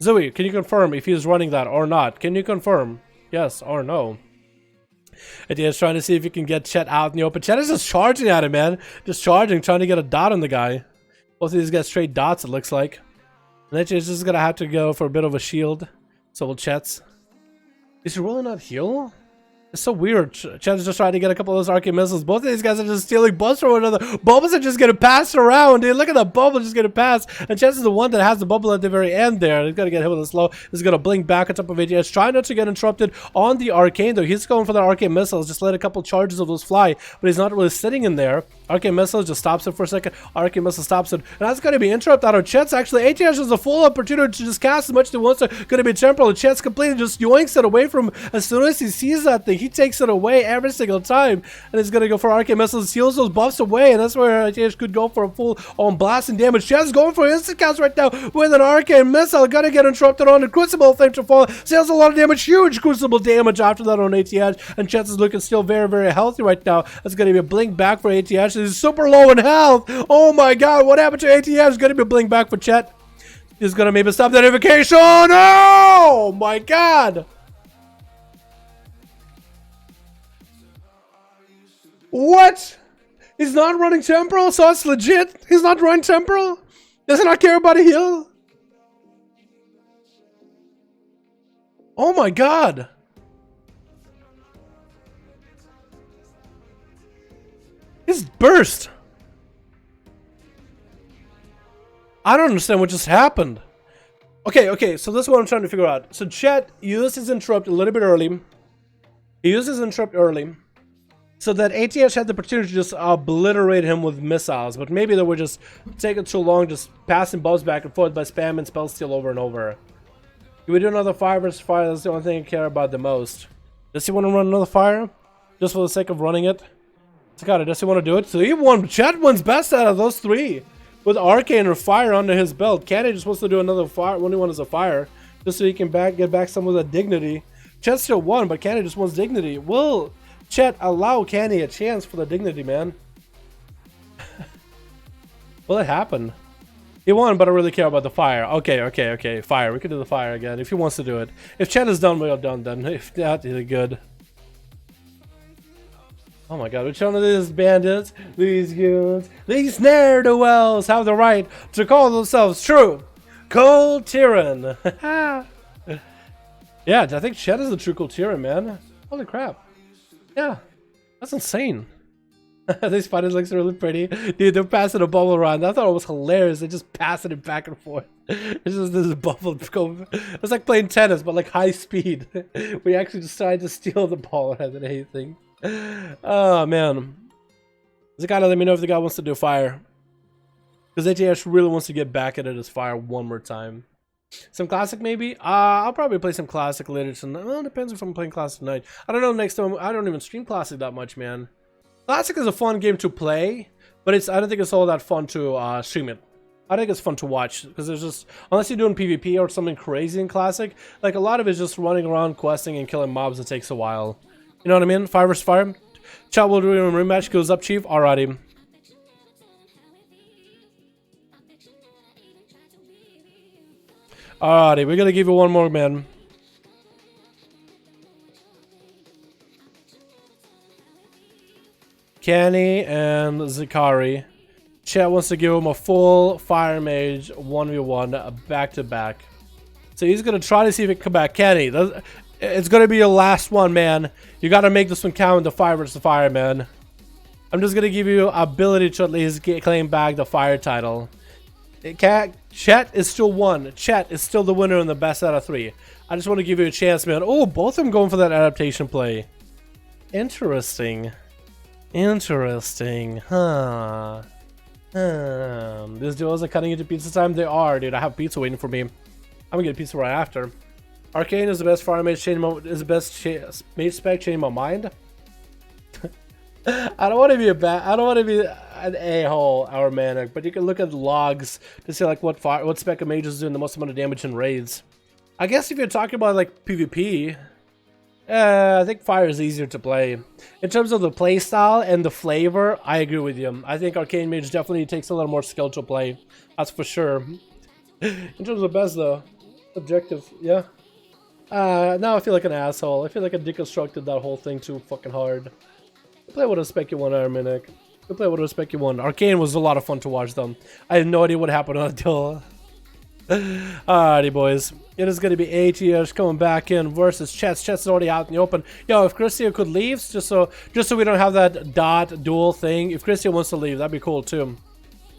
Zoe, can you confirm if he's running that or not? Can you confirm? Yes or no? ATS trying to see if you can get Chet out in the open. Chet is just charging at him, man. Just charging, trying to get a dot on the guy. Both of these guys straight dots, it looks like. And ATS is just going to have to go for a bit of a shield. So will Chet's. Is he really not heal? It's so weird. Chet is just trying to get a couple of those arcane missiles. Both of these guys are just stealing bullets from one another. Bubbles are just getting passed around, dude. Look at that bubble just getting passed. And Chet is the one that has the bubble at the very end there. He's got to get hit with a slow. He's going to blink back on top of ATS. Trying not to get interrupted on the arcane, though. He's going for the arcane missiles. Just let a couple charges of those fly. But he's not really sitting in there. Arcane missile just stops it for a second. Arcane missile stops it. And that's going to be interrupt out of Chet's. Actually, ATS has a full opportunity to just cast as much as he wants to. Going to be temporal. Chet's completely just yoinks it away from him as soon as he sees that thing. he takes it away every single time. And it's going to go for Arcane Missile, steals those buffs away, and that's where ATH could go for a full on blasting damage. Chess is going for instant counts right now with an Arcane Missile. Gonna get interrupted on the Crucible Flame to fall. Steals a lot of damage, huge Crucible damage after that on ATH. And Chess is looking still very, very healthy right now. That's going to be a blink back for ATH. He's super low in health. Oh my god, what happened to ATH? It's going to be a blink back for Chet. He's going to maybe stop that invocation. Oh my god. What? He's not running Temporal, so that's legit? He's not running Temporal? Does he not care about a heal? Oh my god. He's burst. I don't understand what just happened. Okay, so this is what I'm trying to figure out. So Chet used his interrupt a little bit early. He used his interrupt early, so that ATH had the opportunity to just obliterate him with missiles, but maybe they were just taking too long, just passing buffs back and forth by spamming spell steal over and over. Do we do another fire versus fire? That's the only thing I care about the most. Does he want to run another fire? Just for the sake of running it? God, does he want to do it? So he won. Chet wins best out of those three. With Arcane or fire under his belt. Candy just wants to do another fire. Only one is a fire. Just so he can get back some of that dignity. Chet still won, but Candy just wants dignity. Will Chet allow Candy a chance for the dignity, man? Will it happen? He won, but I really care about the fire. Okay. Fire. We can do the fire again if he wants to do it. If Chet is done, we are done then. If not, he's good. Oh my god, which one of these bandits, these goons, these ne'er-do-wells have the right to call themselves true Cold Tyrann? Yeah, I think Chet is the true Cold Tyrann, man. Holy crap. Yeah, that's insane. These fighters looks really pretty. Dude, they're passing a bubble around. I thought it was hilarious. They're just passing it back and forth. It's just this bubble going. It's like playing tennis, but like high speed. We actually just tried to steal the ball rather than anything. Oh man, the guy, let me know if the guy wants to do fire, because ATH really wants to get back at it as fire one more time. Some classic maybe. I'll probably play some classic later tonight. Well, it depends if I'm playing classic tonight. I don't know. Next time, I don't even stream classic that much, man. Classic is a fun game to play, but I don't think it's all that fun to stream it. I think it's fun to watch, because there's just, unless you're doing PvP or something crazy in classic, like a lot of it's just running around questing and killing mobs. It takes a while. You know what I mean? Fire versus fire. Chat will do a rematch. Goes up, Chief. Alrighty. Alrighty, we're gonna give you one more, man. Kenny and Zikari. Chat wants to give him a full fire mage 1v1 back to back. So he's gonna try to see if he can come back. Kenny, it's gonna be your last one, man. You gotta make this one count, the fire versus fire, man. I'm just gonna give you ability to at least claim back the fire title. Chet is still one. Chet is still the winner in the best out of three. I just want to give you a chance, man. Oh, both of them going for that adaptation play. Interesting. Interesting. Huh. These duels are cutting into pizza time. They are, dude. I have pizza waiting for me. I'm gonna get pizza right after. Arcane is the best fire mage changing my, is the best mage spec changing my mind. I don't want to be an a-hole, our manic, but you can look at logs to see like what spec of mage is doing the most amount of damage in raids. I guess if you're talking about like PvP, I think fire is easier to play. In terms of the play style and the flavor, I agree with you. I think Arcane Mage definitely takes a little more skill to play. That's for sure. In terms of best though, objective, yeah. Now I feel like an asshole. I feel like I deconstructed that whole thing too fucking hard. Play with respect you want, Arminic. Play with respect you want. Arcane was a lot of fun to watch though. I had no idea what happened until. Alrighty, boys. It is going to be ATH coming back in versus Chess. Chess is already out in the open. Yo, if Christia could leave, just so we don't have that dot duel thing. If Christia wants to leave, that'd be cool too.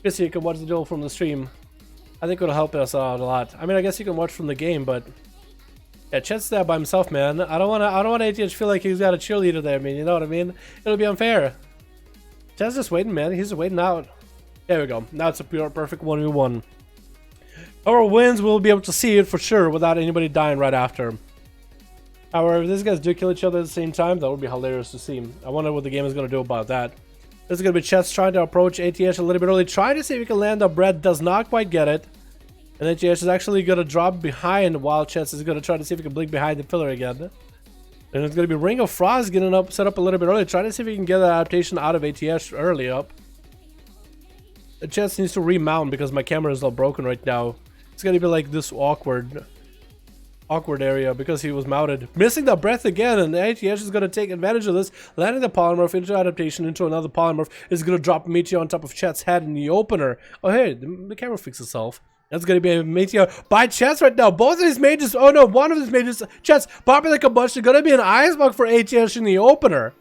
Christia can watch the duel from the stream. I think it'll help us out a lot. I mean, I guess you can watch from the game, but yeah, Chet's there by himself, man. I don't want ATH to feel like he's got a cheerleader there. I mean, you know what I mean? It'll be unfair. Chet's just waiting, man. He's just waiting out. There we go. Now it's a pure perfect 1v1. Whoever wins, we'll be able to see it for sure without anybody dying right after. However, if these guys do kill each other at the same time, that would be hilarious to see. I wonder what the game is going to do about that. This is going to be Chess trying to approach ATH a little bit early, trying to see if he can land up bread, does not quite get it. And ATH is actually going to drop behind while Chess is going to try to see if he can blink behind the pillar again. And it's going to be Ring of Frost getting up, set up a little bit early, trying to see if he can get that adaptation out of ATH early up. The Chess needs to remount because my camera is all broken right now. It's going to be like this awkward area because he was mounted. Missing the breath again, and the ATH is going to take advantage of this, landing the polymorph into adaptation into another polymorph. Is going to drop Meteor on top of Chet's head in the opener. Oh hey, the camera fixed itself. That's going to be a Meteor by Chet's right now. Both of these mages, oh no, one of these mages, Chet's popping the combustion, going to be an ice bug for ATH in the opener.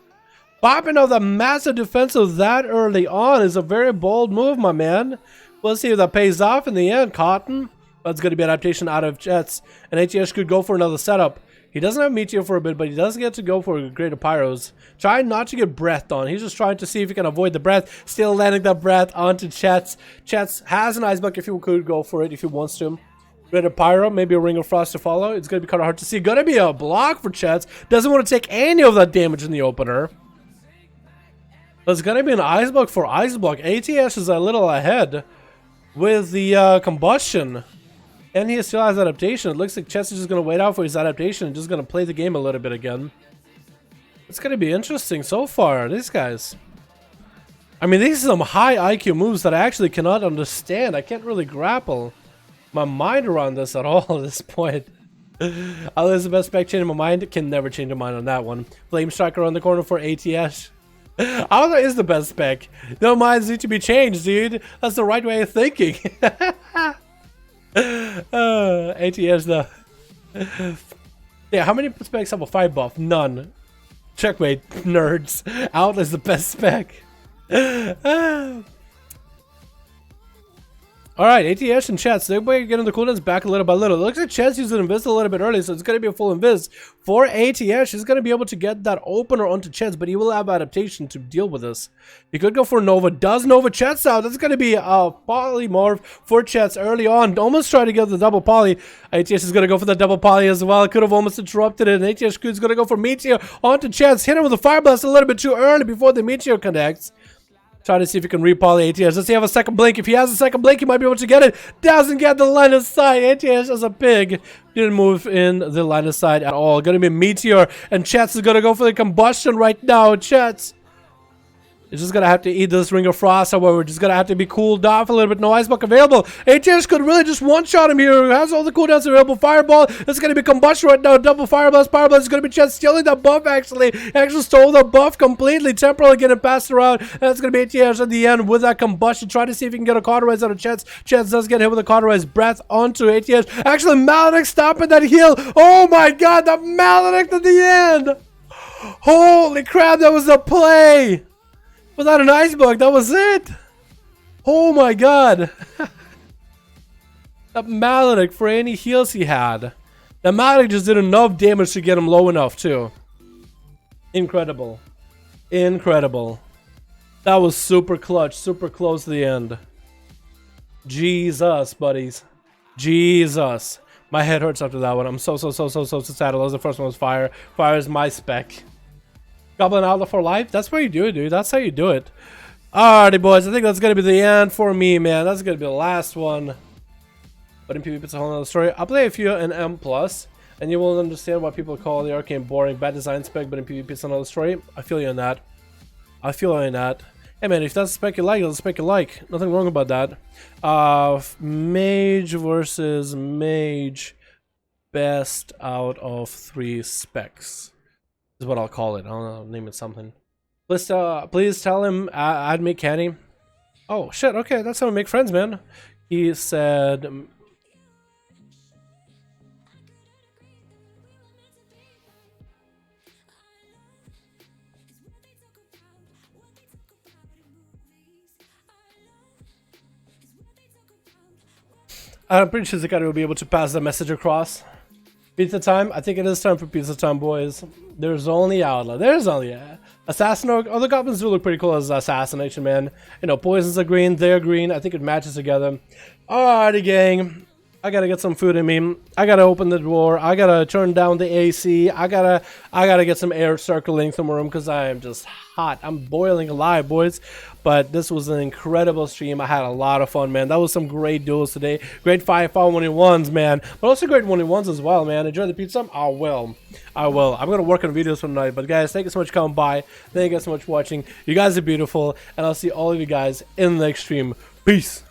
Popping out the massive defensive that early on is a very bold move, my man. We'll see if that pays off in the end, Cotton. That's going to be adaptation out of Jets, and ATH could go for another setup. He doesn't have Meteor for a bit, but he does get to go for Greater Pyros. Trying not to get breathed on. He's just trying to see if he can avoid the breath. Still landing that breath onto Chets. Chets has an Ice Buck if he could go for it, if he wants to. Greater Pyro, maybe a Ring of Frost to follow. It's going to be kind of hard to see. Going to be a block for Chets. Doesn't want to take any of that damage in the opener. There's going to be an Ice Buck for Ice Buck. ATH is a little ahead with the combustion. And he still has adaptation. It looks like Chess is just going to wait out for his adaptation and just going to play the game a little bit again. It's going to be interesting so far, these guys. I mean, these are some high IQ moves that I actually cannot understand. I can't really grapple my mind around this at all at this point. Elizabeth spec changing my mind. Can never change my mind on that one. Flame Striker on the corner for ATH. How is the best spec? No minds need to be changed, dude. That's the right way of thinking. ATS though. Yeah, how many specs have a 5 buff? None. Checkmate, nerds. Out is the best spec. Alright, ATH and Chets. They're getting the cooldowns back a little by little. It looks like Chets used an invis a little bit early, so it's going to be a full invis. For ATH, he's going to be able to get that opener onto Chets, but he will have adaptation to deal with this. He could go for Nova. Does Nova Chets out? That's going to be a polymorph for Chets early on. Almost trying to get the double poly. ATH is going to go for the double poly as well. Could have almost interrupted it. And ATH is going to go for Meteor onto Chets. Hit him with a Fire Blast a little bit too early before the Meteor connects. Trying to see if he can repoly ATH. Let's see if he has a second blink. If he has a second blink, he might be able to get it. Doesn't get the line of sight. ATH as a pig didn't move in the line of sight at all. Gonna be Meteor, and Chets is gonna go for the combustion right now. Chets is just gonna have to eat this Ring of Frost. However, just gonna have to be cooled off a little bit. No Ice Buck available. ATH could really just one-shot him here. Has all the cooldowns available. Fireball. It's gonna be combustion right now. Double Fire Blast. Fire Blast is gonna be Chets stealing that buff. Actually stole the buff completely. Temporarily getting passed around. And that's gonna be ATH at the end with that combustion. Trying to see if he can get a cauterize out of Chets. Chets does get hit with a cauterize breath onto ATH. Actually, Maledict stopping that heal. Oh my god, that Maledict at the end. Holy crap, that was a play. Without an Ice Bug, that was it. Oh my god. That Maledict for any heals he had. That Maledict just did enough damage to get him low enough too. Incredible. Incredible. That was super clutch, super close to the end. Jesus, buddies. Jesus. My head hurts after that one. I'm so sad. That was the first one was fire. Fire is my spec. Goblin Outlaw for life? That's what you do it, dude. That's how you do it. Alrighty, boys. I think that's going to be the end for me, man. That's going to be the last one. But in PvP, it's a whole other story. I'll play a few in M+, and you will understand why people call the arcane boring. Bad design spec, but in PvP, it's another story. I feel you on that. I feel you on that. Hey, man, if that's the spec you like, that's the spec you like. Nothing wrong about that. Mage versus Mage. Best out of 3 specs. Is what I'll call it. I don't know, I'll name it something. Please tell him add me Kenny. Oh shit, okay, that's how we make friends, man. He said I'm pretty sure Zakari will be able to pass the message across. Pizza time? I think it is time for pizza time, boys. There's only Outlaw. There's only Assassin. Oh, the goblins do look pretty cool as Assassination, man. You know, poisons are green, they're green. I think it matches together. Alrighty, gang. I gotta get some food in me. I gotta open the door. I gotta turn down the AC. I gotta get some air circulating through my room because I am just hot. I'm boiling alive, boys. But this was an incredible stream. I had a lot of fun, man. That was some great duels today. Great 5v5 1v1s, man. But also great 1v1s as well, man. Enjoy the pizza? I will. I'm gonna work on videos for tonight. But guys, thank you so much for coming by. Thank you guys so much for watching. You guys are beautiful, and I'll see all of you guys in the next stream. Peace.